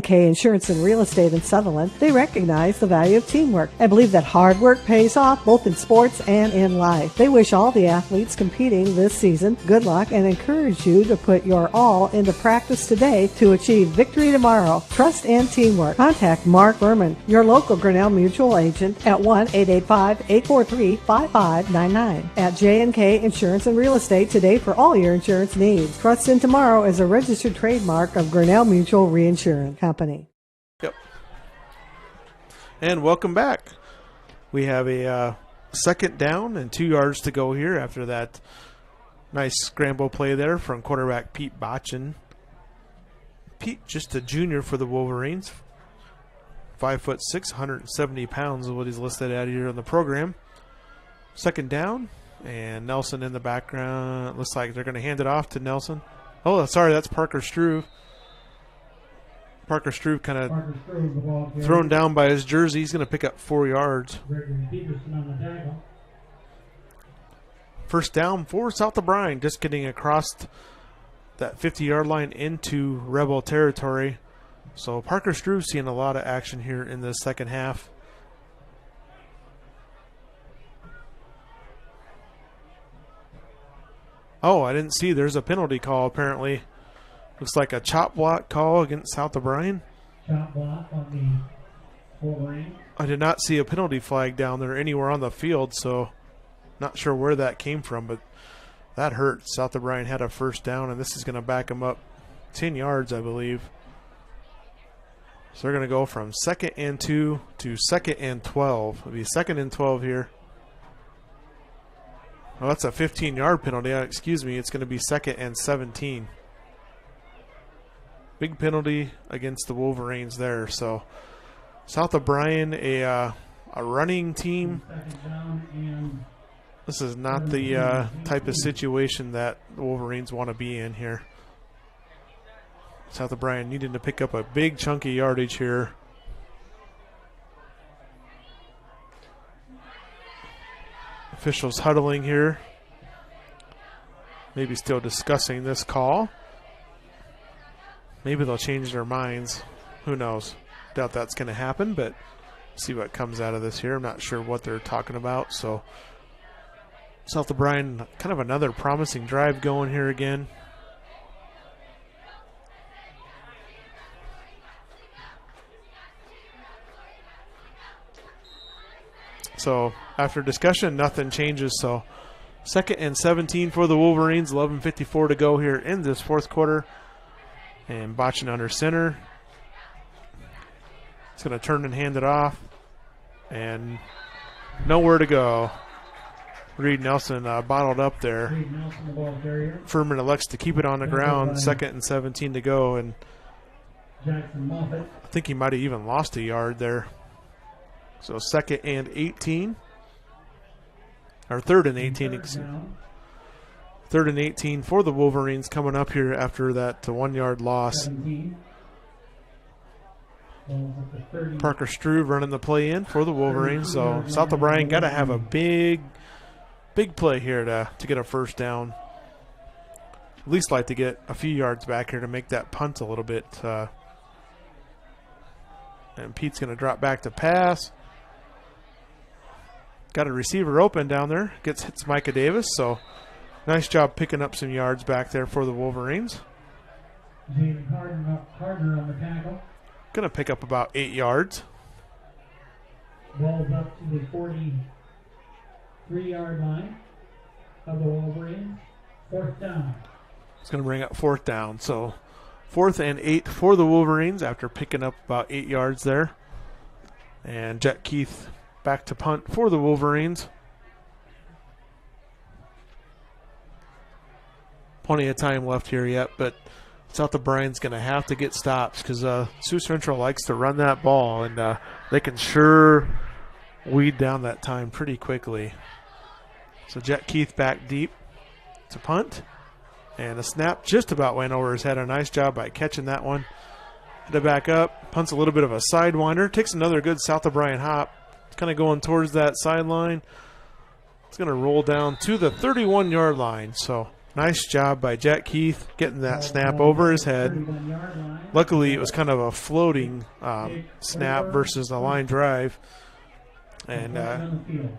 K Insurance and Real Estate in Sutherland, they recognize the value of teamwork and believe that hard work pays off both in sports and in life. They wish all the athletes competing this season good luck and encourage you to put your all into practice today to achieve victory tomorrow. Trust and teamwork. Contact Mark Berman, your local Grinnell Mutual agent at 1-885-843-5599 at J&K Insurance and Real Estate today for all your insurance needs. Trust in Tomorrow is a registered trademark of Grinnell Mutual Reinsurance Company. Yep. And welcome back. We have a second down and 2 yards to go here after that nice scramble play there from quarterback Pete Botchin. Pete, just a junior for the Wolverines. 5'6", 170 pounds is what he's listed at here in the program. Second down, and Nelson in the background. Looks like they're going to hand it off to Nelson. Oh, sorry, that's Parker Struve. Parker Struve kind of thrown down by his jersey. He's going to pick up 4 yards. First down for South O'Brien, just getting across that 50-yard line into Rebel territory. So Parker Struve seeing a lot of action here in the second half. Oh, I didn't see. There's a penalty call apparently. Looks like a chop block call against South O'Brien. Chop block on the Wolverine. I did not see a penalty flag down there anywhere on the field, so not sure where that came from, but that hurt. South O'Brien had a first down, and this is going to back them up 10 yards, I believe. So they're going to go from 2nd and 2 to 2nd and 12. It'll be 2nd and 12 here. Well, that's a 15-yard penalty. Excuse me. It's going to be 2nd and 17. Big penalty against the Wolverines there. So South O'Brien, a running team. This is not the type of situation that the Wolverines want to be in here. South O'Brien needing to pick up a big chunky yardage here. Officials huddling here. Maybe still discussing this call. Maybe they'll change their minds. Who knows? Doubt that's going to happen, but see what comes out of this here. I'm not sure what they're talking about. So South O'Brien, kind of another promising drive going here again. So after discussion, nothing changes. So 2nd and 17 for the Wolverines. 11:54 to go here in this fourth quarter. And Botchin under center. It's going to turn and hand it off. And nowhere to go. Reed Nelson bottled up there. Furman elects to keep it on the ground. 2nd and 17 to go. And I think he might have even lost a yard there. So 2nd and 18. Or 3rd and 18. 3rd and 18 for the Wolverines coming up here after that 1 yard loss. Parker Struve running the play in for the Wolverines. So South O'Brien got to have a big play here to get a first down. At least like to get a few yards back here to make that punt a little bit. And Pete's going to drop back to pass. Got a receiver open down there. Hits Micah Davis. So nice job picking up some yards back there for the Wolverines. Jaden Harder on the tackle. Going to pick up about 8 yards. Ball's up to the 43-yard line of the Wolverines. 4th down. It's going to bring up 4th down. So 4th and 8 for the Wolverines after picking up about 8 yards there. And Jet Keith back to punt for the Wolverines. Plenty of time left here yet, but South O'Brien's going to have to get stops because Sioux Central likes to run that ball, and they can sure weed down that time pretty quickly. So Jet Keith back deep. It's a punt. And a snap just about went over his head. A nice job by catching that one. Hit it back up. Punts a little bit of a sidewinder. Takes another good South O'Brien hop. It's kind of going towards that sideline. It's going to roll down to the 31-yard line. So nice job by Jet Keith getting that snap over his head. Luckily, it was kind of a floating snap versus a line drive. And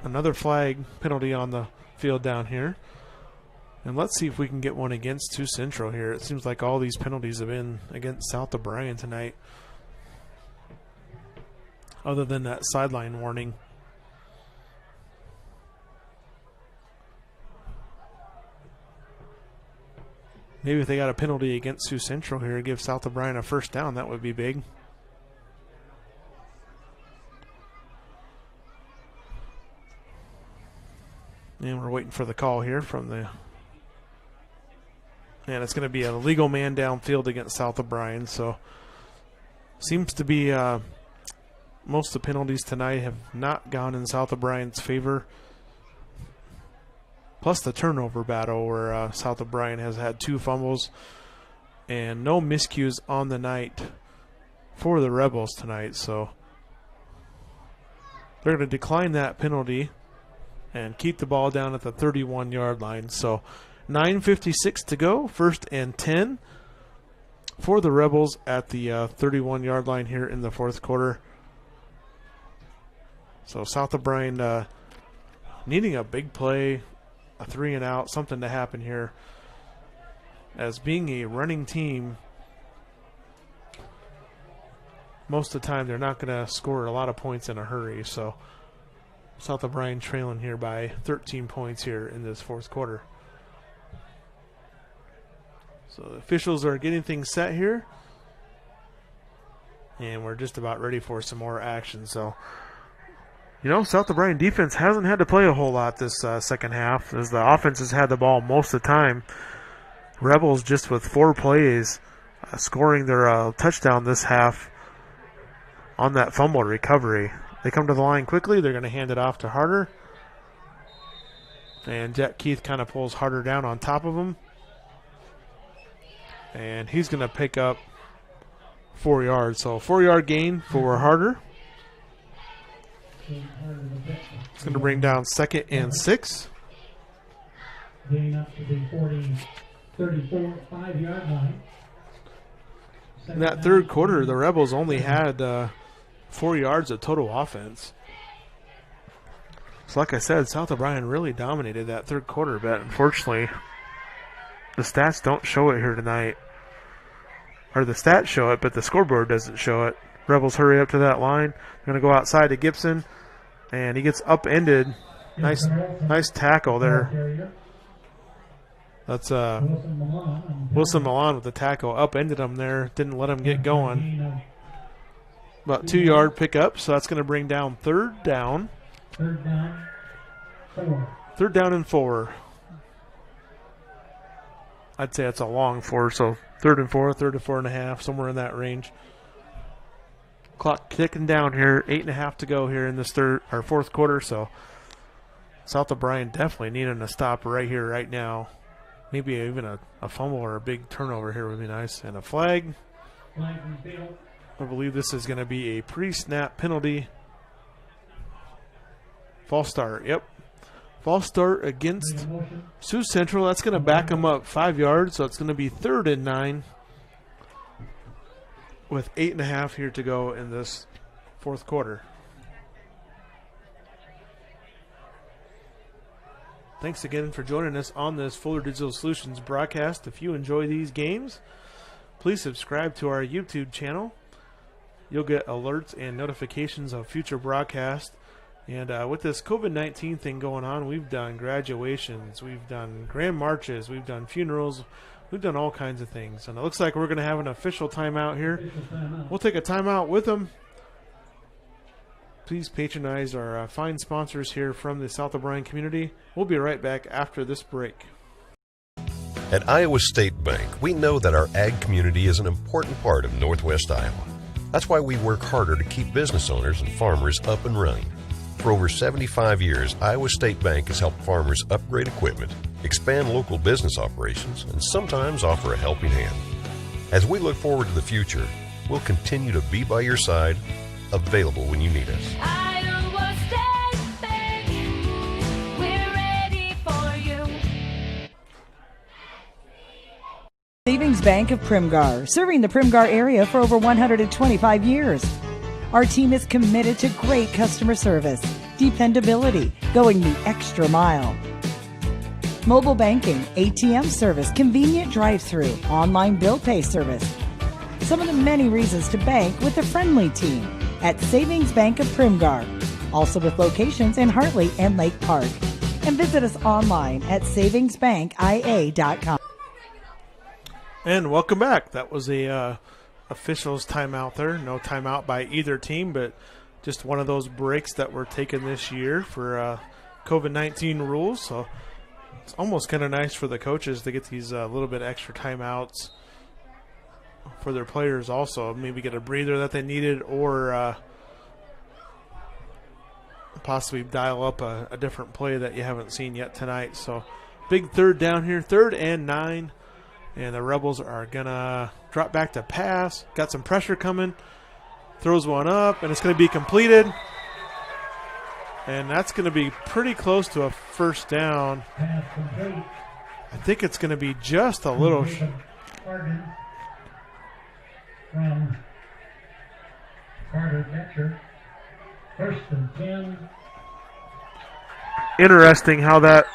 another flag penalty on the field down here. And let's see if we can get one against Sioux Central here. It seems like all these penalties have been against South O'Brien tonight, other than that sideline warning. Maybe if they got a penalty against Sioux Central here, give South O'Brien a first down, that would be big. And we're waiting for the call here from the... And it's going to be a legal man downfield against South O'Brien. So seems to be most of the penalties tonight have not gone in South O'Brien's favor. Plus the turnover battle where South O'Brien has had 2 fumbles and no miscues on the night for the Rebels tonight. So they're going to decline that penalty and keep the ball down at the 31-yard line. So 9:56 to go, 1st and 10 for the Rebels at the 31-yard line here in the 4th quarter. So South O'Brien needing a big play, a 3-and-out, something to happen here. As being a running team, most of the time they're not going to score a lot of points in a hurry. So South O'Brien trailing here by 13 points here in this 4th quarter. So the officials are getting things set here. And we're just about ready for some more action. So, you know, South O'Brien defense hasn't had to play a whole lot this second half, as the offense has had the ball most of the time. Rebels just with 4 plays scoring their touchdown this half on that fumble recovery. They come to the line quickly. They're going to hand it off to Harder. And Jet Keith kind of pulls Harder down on top of him. And he's going to pick up 4 yards. So 4-yard gain for Harder. It's going to bring down 2nd and 6. Gain up to the 5-yard line. In that 3rd quarter, the Rebels only had 4 yards of total offense. So like I said, South O'Brien really dominated that 3rd quarter, but unfortunately, the stats don't show it here tonight. Or the stats show it, but the scoreboard doesn't show it. Rebels hurry up to that line. They're going to go outside to Gibson, and he gets upended. Nice tackle there. That's Wilson Milan with the tackle. Upended him there. Didn't let him get going. About 2-yard pickup, so that's going to bring down 3rd down. 3rd down, 4. 3rd down and 4. I'd say it's a long 4, so 3rd and 4, 3rd and 4.5, somewhere in that range. Clock ticking down here, 8.5 to go here in this 4th quarter, so South O'Brien definitely needing a stop right here, right now. Maybe even a fumble or a big turnover here would be nice. And a flag. I believe this is going to be a pre-snap penalty. False start, yep. False start against Sioux Central. That's going to back them up 5 yards, so it's going to be 3rd and 9 with 8.5 here to go in this 4th quarter. Thanks again for joining us on this Fuller Digital Solutions broadcast. If you enjoy these games, please subscribe to our YouTube channel. You'll get alerts and notifications of future broadcasts. And with this COVID-19 thing going on, we've done graduations, we've done grand marches, we've done funerals, we've done all kinds of things. And it looks like we're going to have an official timeout here. We'll take a timeout with them. Please patronize our fine sponsors here from the South O'Brien community. We'll be right back after this break. At Iowa State Bank, we know that our ag community is an important part of Northwest Iowa. That's why we work harder to keep business owners and farmers up and running. For over 75 years, Iowa State Bank has helped farmers upgrade equipment, expand local business operations, and sometimes offer a helping hand. As we look forward to the future, we'll continue to be by your side, available when you need us. Iowa State Bank, we're ready for you. Savings Bank of Primgar, serving the Primgar area for over 125 years. Our team is committed to great customer service, dependability, going the extra mile. Mobile banking, ATM service, convenient drive-through, online bill pay service. Some of the many reasons to bank with a friendly team at Savings Bank of Primgar. Also with locations in Hartley and Lake Park. And visit us online at savingsbankia.com. And welcome back. That was a officials timeout there. No timeout by either team, but just one of those breaks that were taken this year for COVID-19 rules. So it's almost kind of nice for the coaches to get these little bit extra timeouts for their players also. Maybe get a breather that they needed, or possibly dial up a different play that you haven't seen yet tonight. So big third down here, 3rd and 9. And the Rebels are going to drop back to pass. Got some pressure coming. Throws one up, and it's going to be completed. And that's going to be pretty close to a first down. I think it's going to be just a little. From Carter Catcher. 1st and 10. Interesting how that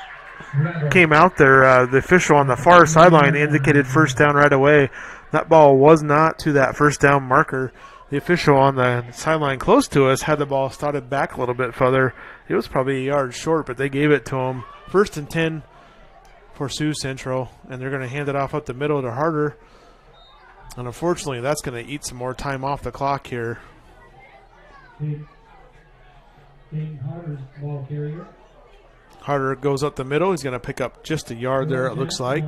came out there. The official on the far sideline indicated first down right away. That ball was not to that first down marker. The official on the sideline close to us had the ball started back a little bit further. It was probably a yard short, but they gave it to him. 1st and 10 for Sioux Central, and they're going to hand it off up the middle to Harder. And unfortunately, that's going to eat some more time off the clock here. Harder's ball carrier. Harder goes up the middle. He's going to pick up just a yard there, it looks like.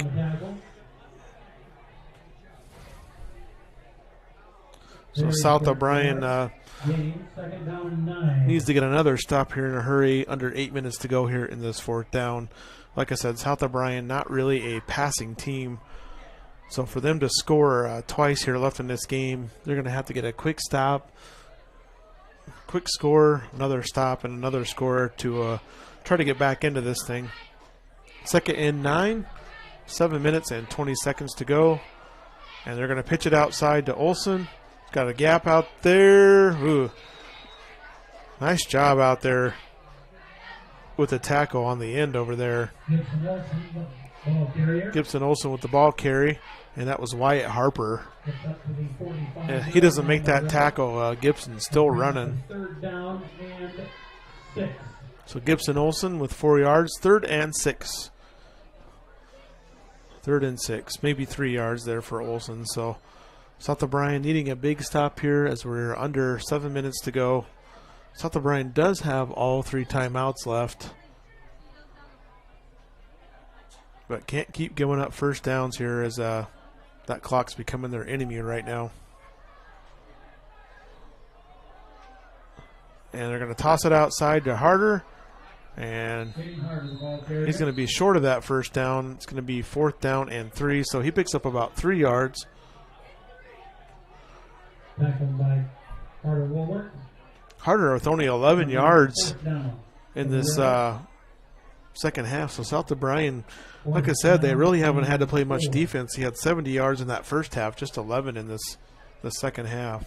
So South O'Brien needs to get another stop here in a hurry. Under 8 minutes to go here in this 4th down. Like I said, South O'Brien not really a passing team. So for them to score twice here left in this game, they're going to have to get a quick stop, quick score, another stop, and another score to try to get back into this thing. 2nd and 9, 7 minutes and 20 seconds to go. And they're going to pitch it outside to Olson. Got a gap out there. Ooh. Nice job out there with the tackle on the end over there. Gibson Olson with the ball carry, and that was Wyatt Harper. He doesn't make that tackle. Gibson's still running. 3rd down and 6. So Gibson Olson with 4 yards, 3rd and 6. 3rd and 6, maybe 3 yards there for Olson. So South O'Brien needing a big stop here as we're under 7 minutes to go. South O'Brien does have all 3 timeouts left, but can't keep giving up first downs here as that clock's becoming their enemy right now. And they're going to toss it outside to Harder, and he's going to be short of that first down. It's going to be 4th down and 3, so he picks up about 3 yards. Tackled by Carter Woolworth. Harder with only 11 yards in this second half. So South O'Brien, like I said, they really haven't had to play much defense. He had 70 yards in that first half, just 11 in the second half.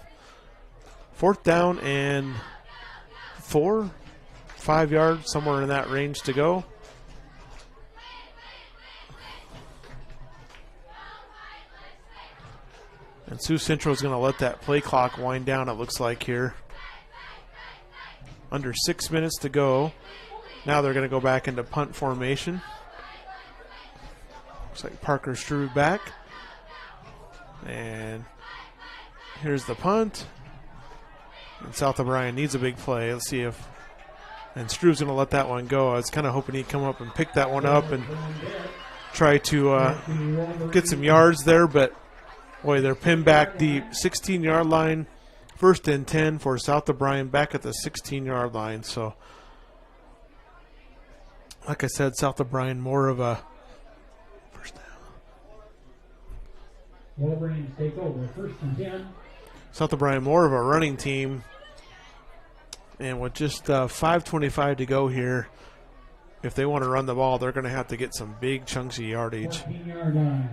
4th down and 4, 5 yards, somewhere in that range to go. And Sioux Central is going to let that play clock wind down, it looks like here. Under 6 minutes to go. Now they're going to go back into punt formation. Looks like Parker Struve back. And here's the punt. And South O'Brien needs a big play. Let's see if... And Struve's going to let that one go. I was kind of hoping he'd come up and pick that one up. And try to get some yards there, but boy, they're pinned back deep. 16-yard line, 1st and 10 for South O'Brien back at the 16-yard line. So, like I said, South O'Brien more of a first down. Wolverines take over, 1st and 10. South O'Brien more of a running team. And with just 5:25 to go here, if they want to run the ball, they're going to have to get some big chunks of yardage. 14-yard line.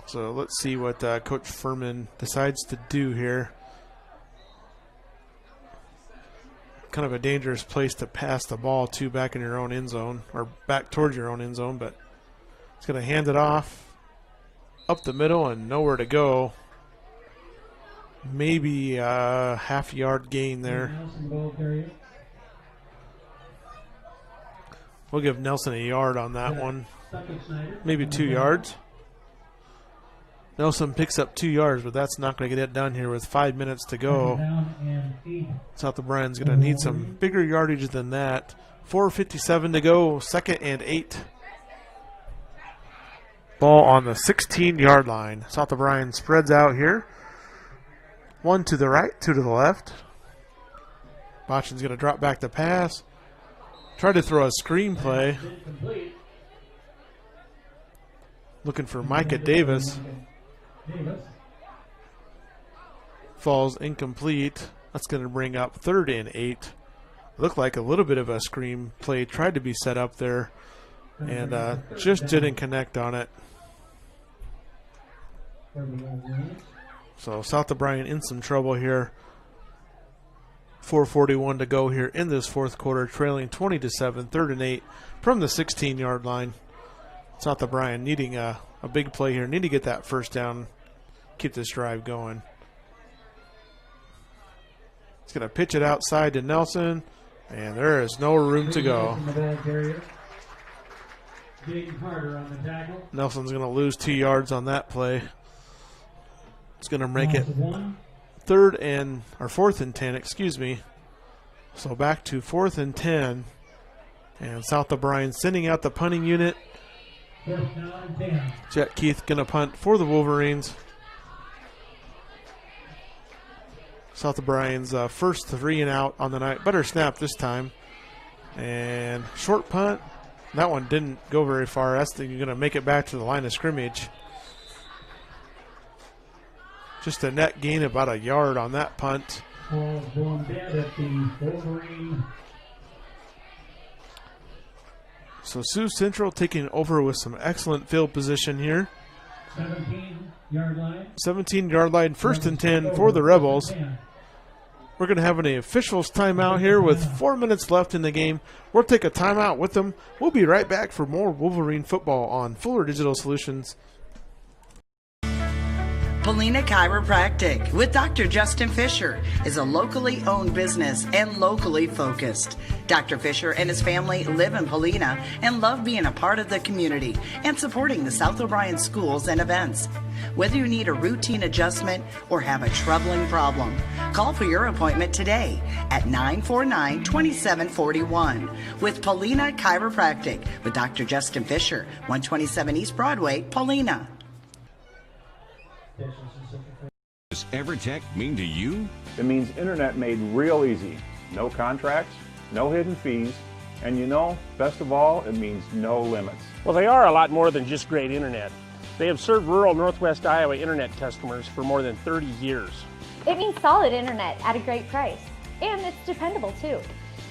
So let's see what Coach Furman decides to do here. Kind of a dangerous place to pass the ball to back in your own end zone, or back towards your own end zone, but he's going to hand it off up the middle and nowhere to go. Maybe a half-yard gain there. We'll give Nelson a yard on that one. Maybe 2 yards. Nelson picks up 2 yards, but that's not going to get it done here with 5 minutes to go. South O'Brien's going to need some bigger yardage than that. 4:57 to go, 2nd and 8. Ball on the 16-yard line. South O'Brien spreads out here. 1 to the right, 2 to the left. Botchin's going to drop back the pass. Try to throw a screen play. Looking for Micah Davis. Falls incomplete. That's going to bring up 3rd and 8. Looked like a little bit of a screen play. Tried to be set up there. And just didn't connect on it. So South O'Brien in some trouble here. 4:41 to go here in this 4th quarter, trailing 20-7, 3rd and 8 from the 16-yard line. South O'Brien needing a big play here. Need to get that 1st down, keep this drive going. He's going to pitch it outside to Nelson, and there is no room to go. Nelson's going to lose 2 yards on that play. It's going to make it 4th and 10, excuse me. So back to 4th and 10. And South O'Brien sending out the punting unit. Jet Keith going to punt for the Wolverines. South O'Brien's first 3 and out on the night. Better snap this time. And short punt. That one didn't go very far. That's going to make it back to the line of scrimmage. Just a net gain of about a yard on that punt. So Sioux Central taking over with some excellent field position here. 17-yard line. 17-yard line, 1st and 10 for the Rebels. We're going to have an officials timeout here with 4 minutes left in the game. We'll take a timeout with them. We'll be right back for more Wolverine football on Fuller Digital Solutions. Polina Chiropractic with Dr. Justin Fisher is a locally owned business and locally focused. Dr. Fisher and his family live in Polina and love being a part of the community and supporting the South O'Brien schools and events. Whether you need a routine adjustment or have a troubling problem, call for your appointment today at 949-2741 with Polina Chiropractic with Dr. Justin Fisher, 127 East Broadway, Polina. Does EverTech mean to you? It means internet made real easy. No contracts, no hidden fees, and you know, best of all, it means no limits. Well, they are a lot more than just great internet. They have served rural Northwest Iowa internet customers for more than 30 years. It means solid internet at a great price. And it's dependable too.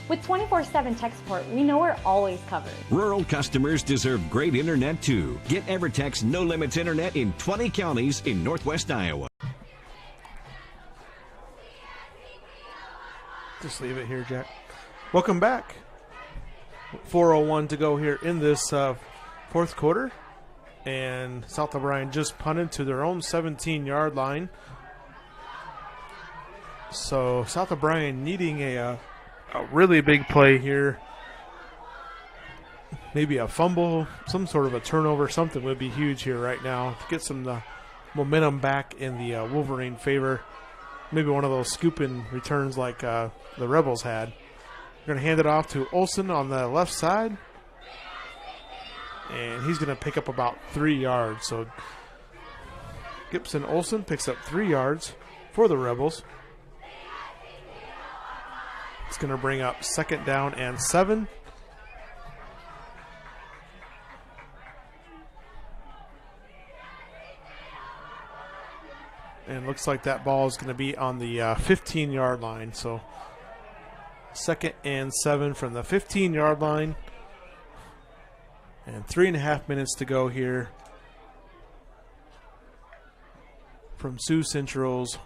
With 24/7 tech support, we know we're always covered. Rural customers deserve great internet too. Get EverTech's no limits internet in 20 counties in Northwest Iowa. Just leave it here, Jack. Welcome back. 4:01 to go here in this 4th quarter. And South O'Brien just punted to their own 17-yard line. So South O'Brien needing a really big play here. Maybe a fumble, some sort of a turnover, something would be huge here right now to get some momentum back in the Wolverine favor. Maybe one of those scooping returns like the Rebels had. We're going to hand it off to Olsen on the left side. and he's going to pick up about 3 yards. So Gibson Olsen picks up 3 yards for the Rebels. It's going to bring up 2nd down and 7. And looks like that ball is going to be on the 15-yard line. So 2nd and 7 from the 15-yard line. And 3.5 minutes to go here from Sioux Central's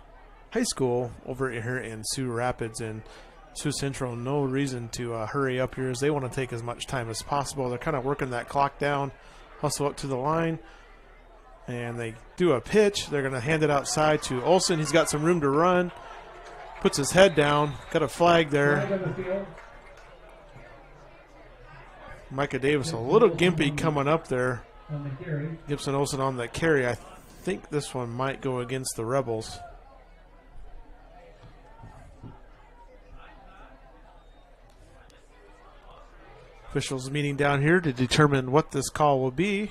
high school over here in Sioux Rapids. And Sioux Central, no reason to hurry up here as they want to take as much time as possible. They're kind of working that clock down, hustle up to the line. And they do a pitch. They're going to hand it outside to Olsen. He's got some room to run. Puts his head down. Got a flag there. Micah Davis a little gimpy coming up there. Gibson Olsen on the carry. I think this one might go against the Rebels. Officials meeting down here to determine what this call will be.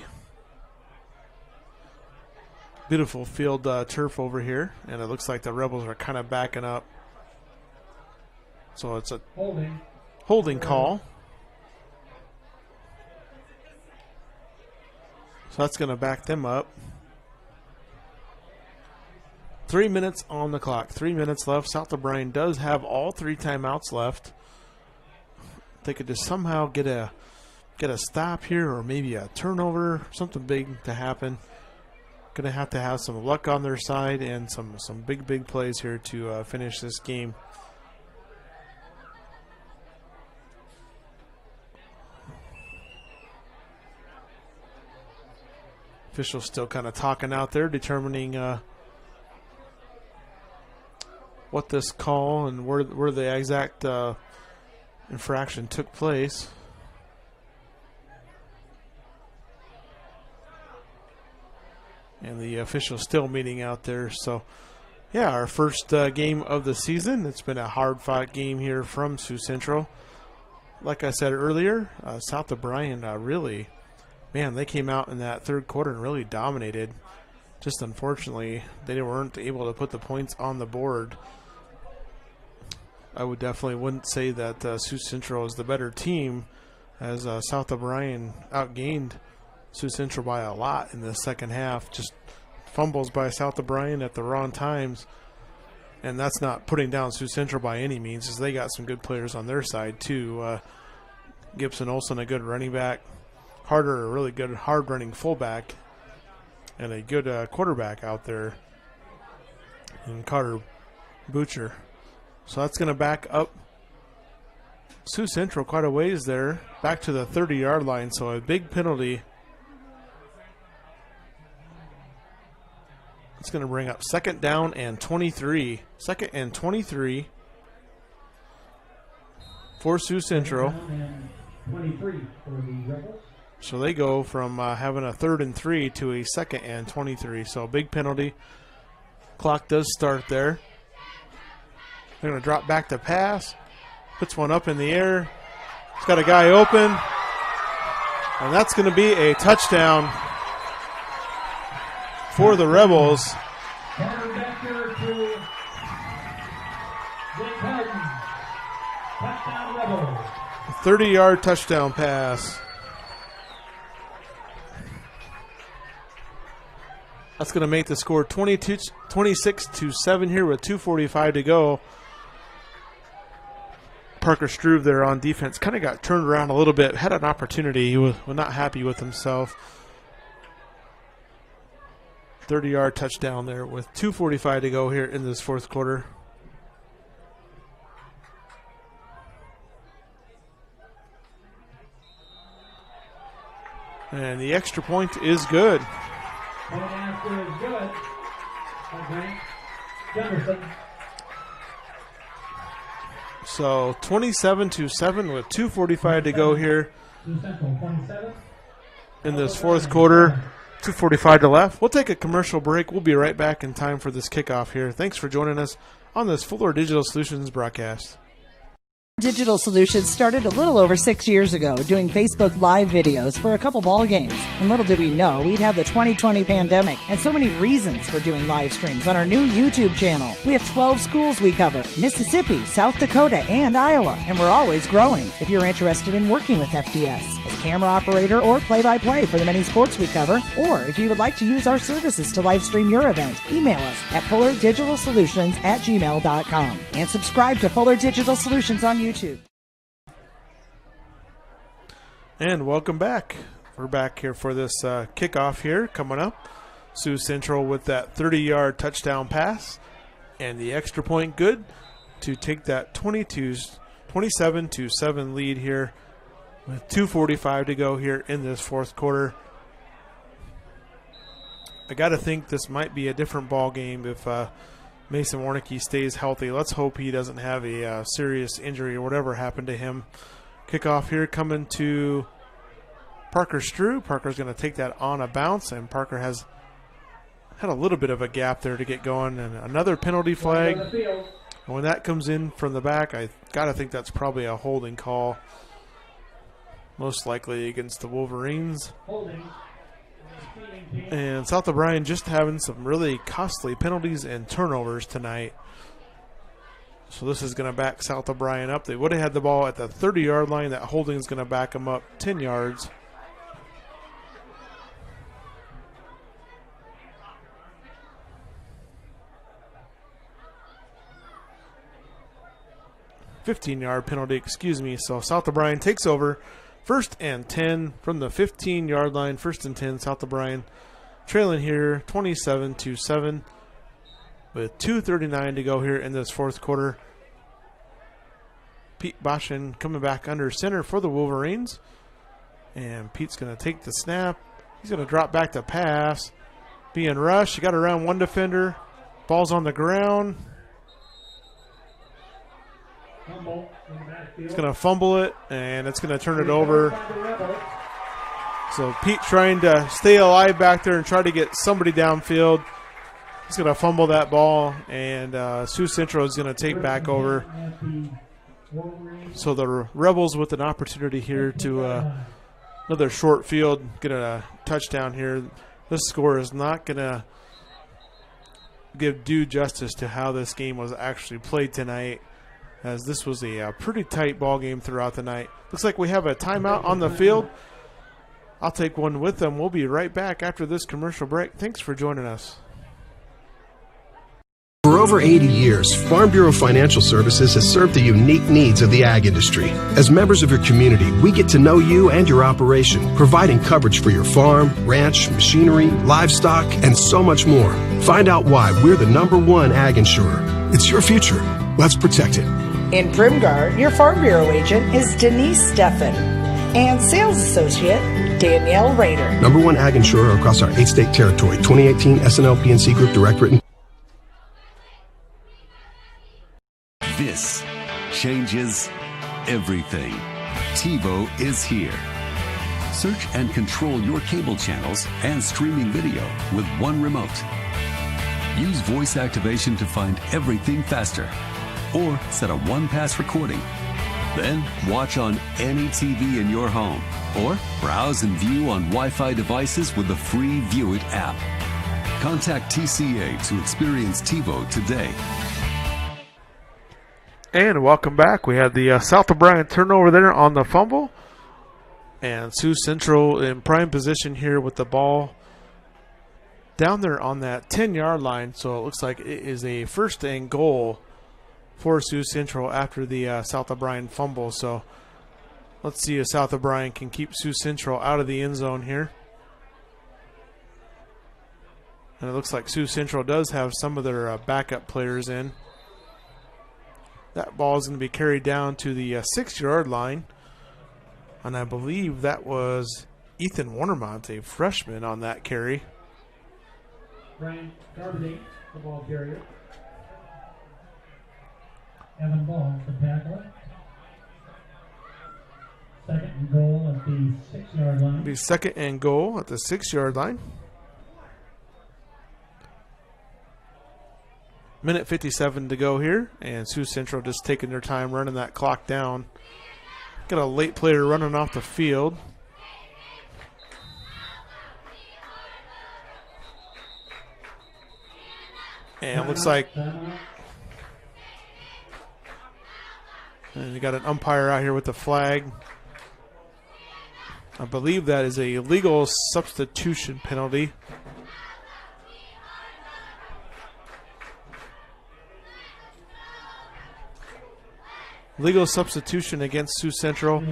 Beautiful field turf over here, and it looks like the Rebels are kind of backing up. So it's a holding call. So that's going to back them up. 3 minutes on the clock. 3 minutes left. South O'Brien does have all 3 timeouts left. They could just somehow get a stop here, or maybe a turnover, something big to happen. Going to have some luck on their side and some big plays here to finish this game. Officials still kind of talking out there, determining what this call and where the exact infraction took place. And the officials still meeting out there. So, yeah, our first game of the season. It's been a hard-fought game here from Sioux Central. Like I said earlier, South O'Brien really, man, they came out in that third quarter and really dominated. Just unfortunately, they weren't able to put the points on the board. I wouldn't say that Sioux Central is the better team, as South O'Brien outgained Sioux Central by a lot in the second half. Just fumbles by South O'Brien at the wrong times. And that's not putting down Sioux Central by any means, as they got some good players on their side too. Gibson Olsen, a good running back. Harder, a really good hard-running fullback. And a good quarterback out there in Carter Butcher. So that's going to back up Sioux Central quite a ways there, back to the 30-yard line. So a big penalty. It's going to bring up 2nd down and 23. 2nd and 23 for Sioux Central. 23 for the Rebels. So they go from having a 3rd and 3 to a 2nd and 23. So a big penalty. Clock does start there. They're going to drop back to pass. Puts one up in the air. It's got a guy open. And that's going to be a touchdown for the Rebels. 30-yard touchdown pass. That's going to make the score 26-7 here with 2:45 to go. Parker Struve there on defense kind of got turned around a little bit, had an opportunity. He was not happy with himself. 30-yard touchdown there with 2:45 to go here in this fourth quarter. And the extra point is good. Point after is good. Okay. Jefferson. So 27-7 with 2:45 to go here in this fourth quarter. 2:45 to left. We'll take a commercial break. We'll be right back in time for this kickoff here. Thanks for joining us on this Fuller Digital Solutions broadcast. Digital Solutions started a little over 6 years ago doing Facebook Live videos for a couple ball games. And little did we know we'd have the 2020 pandemic and so many reasons for doing live streams on our new YouTube channel. We have 12 schools we cover: Mississippi, South Dakota, and Iowa. And we're always growing. If you're interested in working with FDS as camera operator or play-by-play for the many sports we cover, or if you would like to use our services to live stream your event, email us at fullerdigitalsolutions@gmail.com and subscribe to Fuller Digital Solutions on YouTube. And welcome back. We're back here for this kickoff here coming up. Sioux Central with that 30-yard touchdown pass and the extra point good to take that 27-7 lead here with 2:45 to go here in this fourth quarter. I got to think this might be a different ball game if Mason Warnicki stays healthy. Let's hope he doesn't have a serious injury or whatever happened to him. Kickoff here coming to Parker Strew. Parker's going to take that on a bounce, and Parker has had a little bit of a gap there to get going. And another penalty flag. And when that comes in from the back, I got to think that's probably a holding call, most likely against the Wolverines. And South O'Brien just having some really costly penalties and turnovers tonight. So this is going to back South O'Brien up. They would have had the ball at the 30-yard line. That holding is going to back them up 10 yards. $15-yard penalty, excuse me. So South O'Brien takes over. 1st and 10 from the 15-yard line. 1st and 10, South O'Brien trailing here 27-7 with 2:39 to go here in this fourth quarter. Pete Boshin coming back under center for the Wolverines. And Pete's going to take the snap. He's going to drop back to pass. Being rushed. He got around one defender. Ball's on the ground. He's going to fumble it, and it's going to turn it over. So Pete trying to stay alive back there and try to get somebody downfield. He's going to fumble that ball, and Sioux Central is going to take back over. So the Rebels with an opportunity here to another short field, get a touchdown here. This score is not going to give due justice to how this game was actually played tonight, as this was a pretty tight ball game throughout the night. Looks like we have a timeout on the field. I'll take one with them. We'll be right back after this commercial break. Thanks for joining us. For over 80 years, Farm Bureau Financial Services has served the unique needs of the ag industry. As members of your community, we get to know you and your operation, providing coverage for your farm, ranch, machinery, livestock, and so much more. Find out why we're the #1 ag insurer. It's your future. Let's protect it. In Primgar, your Farm Bureau agent is Denise Steffen and sales associate Danielle Rader. #1 ag insurer across our 8-state territory. 2018 SNL PNC Group Direct Written. This changes everything. TiVo is here. Search and control your cable channels and streaming video with one remote. Use voice activation to find everything faster, or set a one-pass recording. Then watch on any TV in your home, or browse and view on Wi-Fi devices with the free View It app. Contact TCA to experience TiVo today. And welcome back. We had the South O'Brien turnover there on the fumble. And Sioux Central in prime position here with the ball down there on that 10-yard line. So it looks like it is a 1st and goal for Sioux Central after the South O'Brien fumble. So let's see if South O'Brien can keep Sioux Central out of the end zone here. And it looks like Sioux Central does have some of their backup players in. That ball is going to be carried down to the 6-yard line. And I believe that was Ethan Warnermont, a freshman, on that carry. Brian Garberding, the ball carrier. Evan Ball, the tackler. 2nd and goal at the 6-yard line. It'll be 2nd and goal at the 6-yard line. Minute 57 to go here, and Sioux Central just taking their time running that clock down. Got a late player running off the field. And it looks like and you got an umpire out here with the flag. I believe that is a legal substitution penalty. Legal substitution against Sioux Central,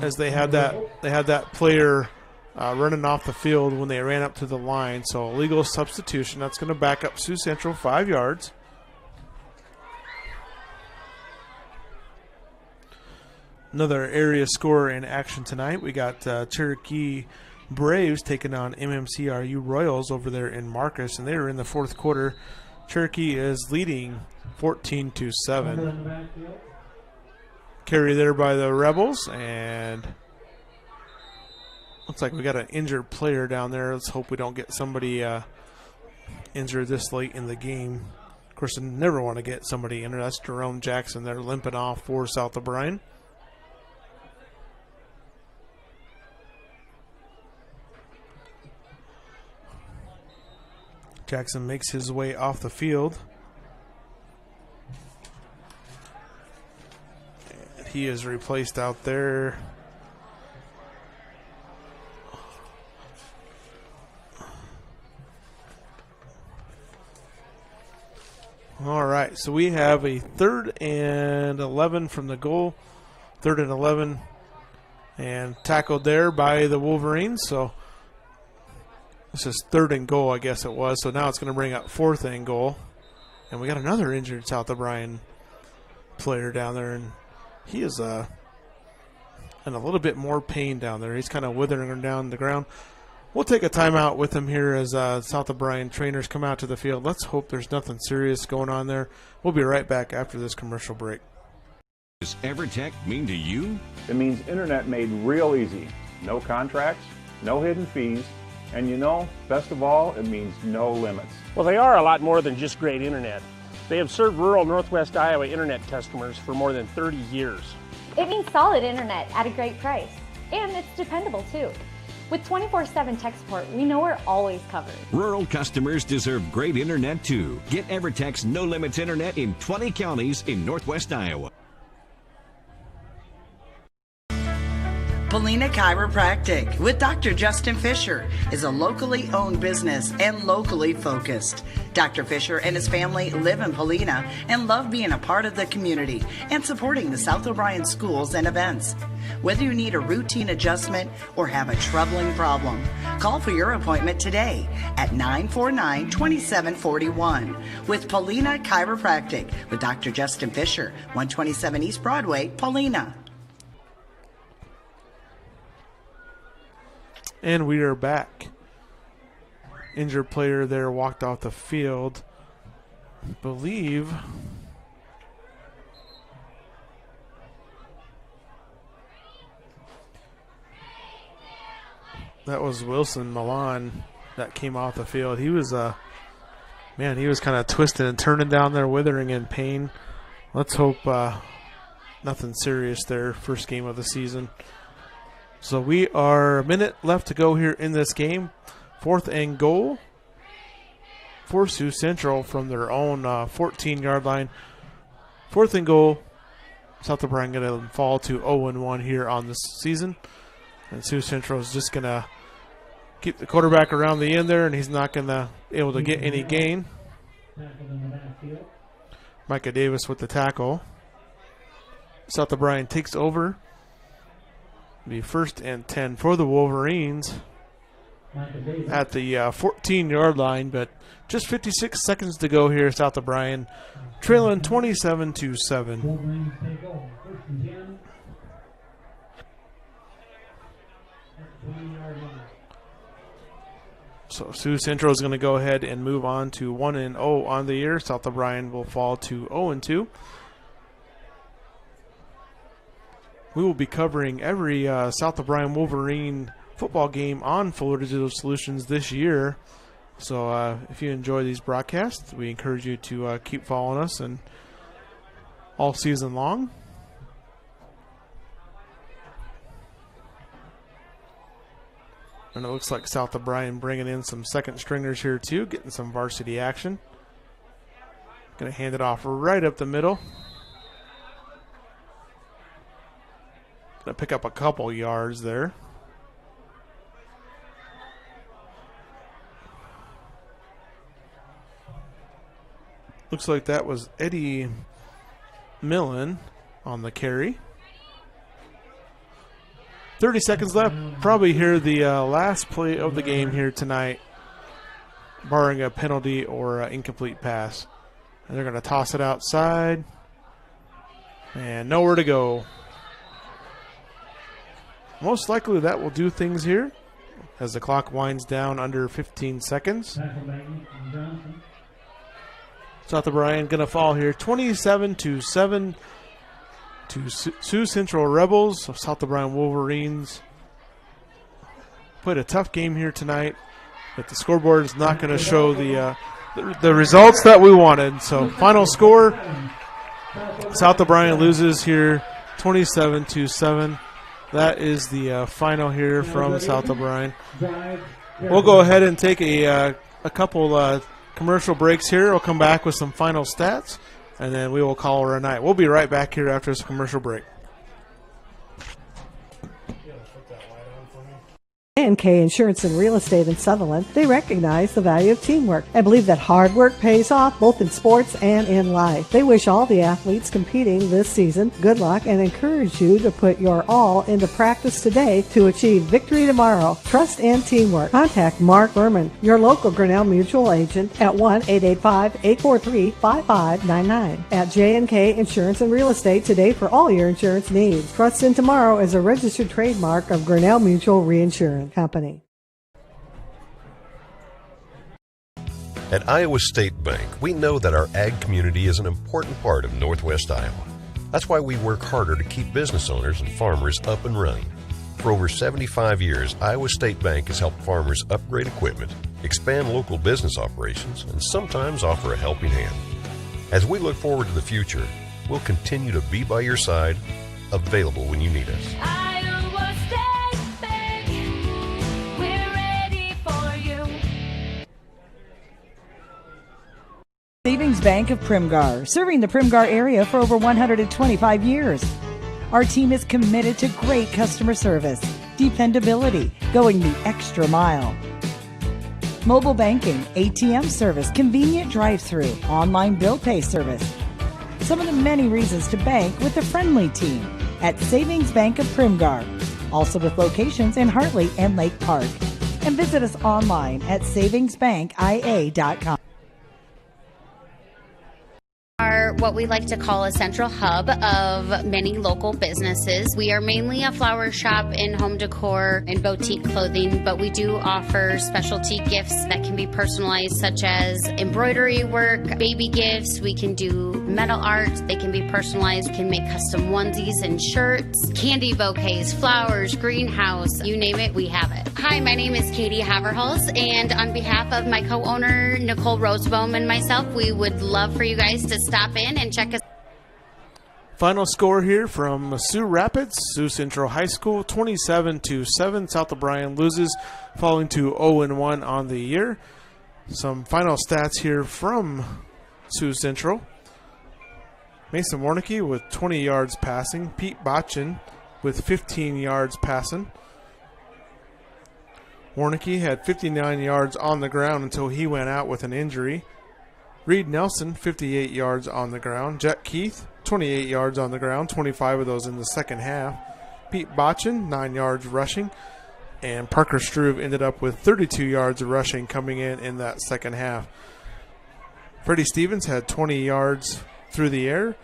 as they had that player running off the field when they ran up to the line. So legal substitution. That's going to back up Sioux Central 5 yards. Another area score in action tonight. We got Cherokee Braves taking on MMCRU Royals over there in Marcus, and they are in the fourth quarter. Cherokee is leading 14-7. Carry there by the Rebels, and looks like we got an injured player down there. Let's hope we don't get somebody injured this late in the game. Of course, I never want to get somebody injured. That's Jerome Jackson. They're limping off for South O'Brien. Jackson makes his way off the field. And he is replaced out there. All right, so we have a 3rd and 11 from the goal. 3rd and 11, and tackled there by the Wolverines. So this is 3rd and goal, I guess it was. So now it's going to bring up 4th and goal. And we got another injured South O'Brien player down there. And he is in a little bit more pain down there. He's kind of withering down the ground. We'll take a timeout with him here as South O'Brien trainers come out to the field. Let's hope there's nothing serious going on there. We'll be right back after this commercial break. Does EverTech mean to you? It means internet made real easy. No contracts, no hidden fees. And you know, best of all, it means no limits. Well, they are a lot more than just great internet. They have served rural Northwest Iowa internet customers for more than 30 years. It means solid internet at a great price. And it's dependable too. With 24/7 tech support, we know we're always covered. Rural customers deserve great internet too. Get EverTech's no limits internet in 20 counties in Northwest Iowa. Polina Chiropractic with Dr. Justin Fisher is a locally owned business and locally focused. Dr. Fisher and his family live in Polina and love being a part of the community and supporting the South O'Brien schools and events. Whether you need a routine adjustment or have a troubling problem, call for your appointment today at 949-2741 with Polina Chiropractic with Dr. Justin Fisher, 127 East Broadway, Polina. And we are back. Injured player there walked off the field. I believe that was Wilson Milan that came off the field. He was he was kind of twisting and turning down there, withering in pain. Let's hope nothing serious there. First game of the season. So we are a minute left to go here in this game. 4th and goal for Sioux Central from their own 14-yard line. 4th and goal. South O'Brien going to fall to 0-1 here on this season. And Sioux Central is just going to keep the quarterback around the end there, and he's not going to be able to get any gain. Micah Davis with the tackle. South O'Brien takes over. Be 1st and 10 for the Wolverines at the 14-yard line, but just 56 seconds to go here. South O'Brien trailing 27-7. So Sioux Central is going to go ahead and move on to 1-0 on the year. South O'Brien will fall to 0-2. We will be covering every South O'Brien Wolverine football game on Fuller Digital Solutions this year. So if you enjoy these broadcasts, we encourage you to keep following us and all season long. And it looks like South O'Brien bringing in some second stringers here too, getting some varsity action. Going to hand it off right up the middle. Going to pick up a couple yards there. Looks like that was Eddie Millen on the carry. 30 seconds left. Probably here the last play of the game here tonight, barring a penalty or an incomplete pass. And they're going to toss it outside. And nowhere to go. Most likely that will do things here as the clock winds down under 15 seconds. South O'Brien going to fall here 27-7 to Sioux Central Rebels. South O'Brien Wolverines played a tough game here tonight, but the scoreboard is not going to show the results that we wanted. So final score, South O'Brien loses here 27-7. That is the final here from South O'Brien. We'll go ahead and take a couple commercial breaks here. We'll come back with some final stats, and then we will call her a night. We'll be right back here after this commercial break. K Insurance and Real Estate in Sutherland, they recognize the value of teamwork and believe that hard work pays off both in sports and in life. They wish all the athletes competing this season good luck and encourage you to put your all into practice today to achieve victory tomorrow. Trust and teamwork. Contact Mark Berman, your local Grinnell Mutual agent at 1-885-843-5599 at J&K Insurance and Real Estate today for all your insurance needs. Trust in Tomorrow is a registered trademark of Grinnell Mutual Reinsurance Company. At Iowa State Bank, we know that our ag community is an important part of Northwest Iowa. That's why we work harder to keep business owners and farmers up and running. For over 75 years, Iowa State Bank has helped farmers upgrade equipment, expand local business operations, and sometimes offer a helping hand. As we look forward to the future, we'll continue to be by your side, available when you need us. Iowa State Bank, we're ready for you. Savings Bank of Primgar, serving the Primgar area for over 125 years. Our team is committed to great customer service, dependability, going the extra mile. Mobile banking, ATM service, convenient drive-through, online bill pay service. Some of the many reasons to bank with a friendly team at Savings Bank of Primgar. Also with locations in Hartley and Lake Park. And visit us online at savingsbankia.com. Are what we like to call a central hub of many local businesses. We are mainly a flower shop in home decor and boutique clothing, but we do offer specialty gifts that can be personalized, such as embroidery work, baby gifts. We can do metal art. They can be personalized. We can make custom onesies and shirts, candy bouquets, flowers, greenhouse, you name it, we have it. Hi, my name is Katie Haverhals, and on behalf of my co-owner, Nicole Rosebohm, and myself, we would love for you guys to stop in and check us. Final score here from Sioux Rapids, Sioux Central High School, 27-7. South O'Brien loses, falling to 0-1 on the year. Some final stats here from Sioux Central. Mason Warnicki with 20 yards passing. Pete Botchin with 15 yards passing. Warnicki had 59 yards on the ground until he went out with an injury. Reed Nelson, 58 yards on the ground. Jet Keith, 28 yards on the ground, 25 of those in the second half. Pete Botchin, 9 yards rushing. And Parker Struve ended up with 32 yards rushing coming in that second half. Freddie Stevens had 20 yards through the air,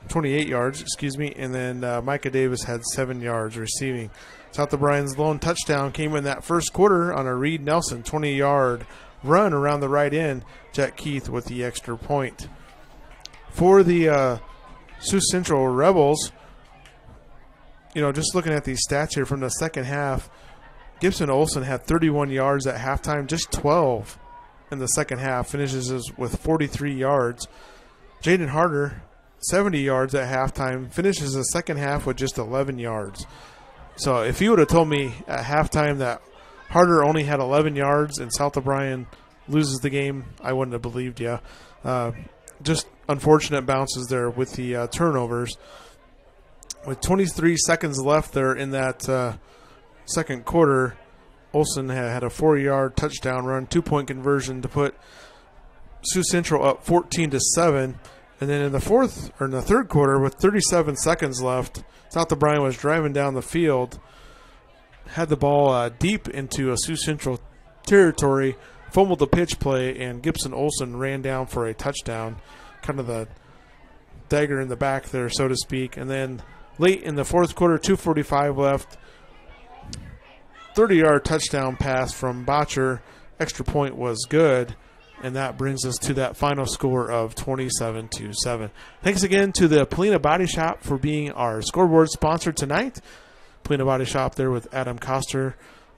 28 yards, and then Micah Davis had 7 yards receiving. South O'Brien's lone touchdown came in that first quarter on a Reed Nelson 20-yard run around the right end. Jack Keith with the extra point. For the Sioux Central Rebels, just looking at these stats here from the second half, Gibson Olsen had 31 yards at halftime, just 12 in the second half, finishes with 43 yards. Jaden Harder, 70 yards at halftime, finishes the second half with just 11 yards. So if you would have told me at halftime that Harder only had 11 yards and South O'Brien loses the game, I wouldn't have believed you. Just unfortunate bounces there with the turnovers. With 23 seconds left there in that second quarter, Olsen had a 4-yard touchdown run, 2-point conversion to put Sioux Central up 14-7. And then in the third quarter, with 37 seconds left, South O'Brien was driving down the field, had the ball deep into a Sioux Central territory, fumbled the pitch play, and Gibson Olsen ran down for a touchdown, kind of the dagger in the back there, so to speak. And then late in the fourth quarter, 2:45 left, 30-yard touchdown pass from Botcher. Extra point was good, and that brings us to that final score of 27-7. Thanks again to the Polina Body Shop for being our scoreboard sponsor tonight. Polina Body Shop there with Adam Koster.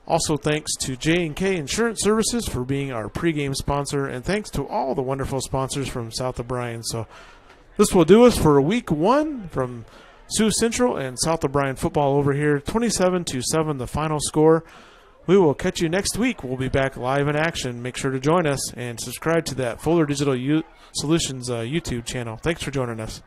Also thanks to J&K Insurance Services for being our pregame sponsor, and thanks to all the wonderful sponsors from South O'Brien. So this will do us for week 1 from Sioux Central and South O'Brien football over here. 27-7 the final score. We will catch you next week. We'll be back live in action. Make sure to join us and subscribe to that Fuller Digital Solutions YouTube channel. Thanks for joining us.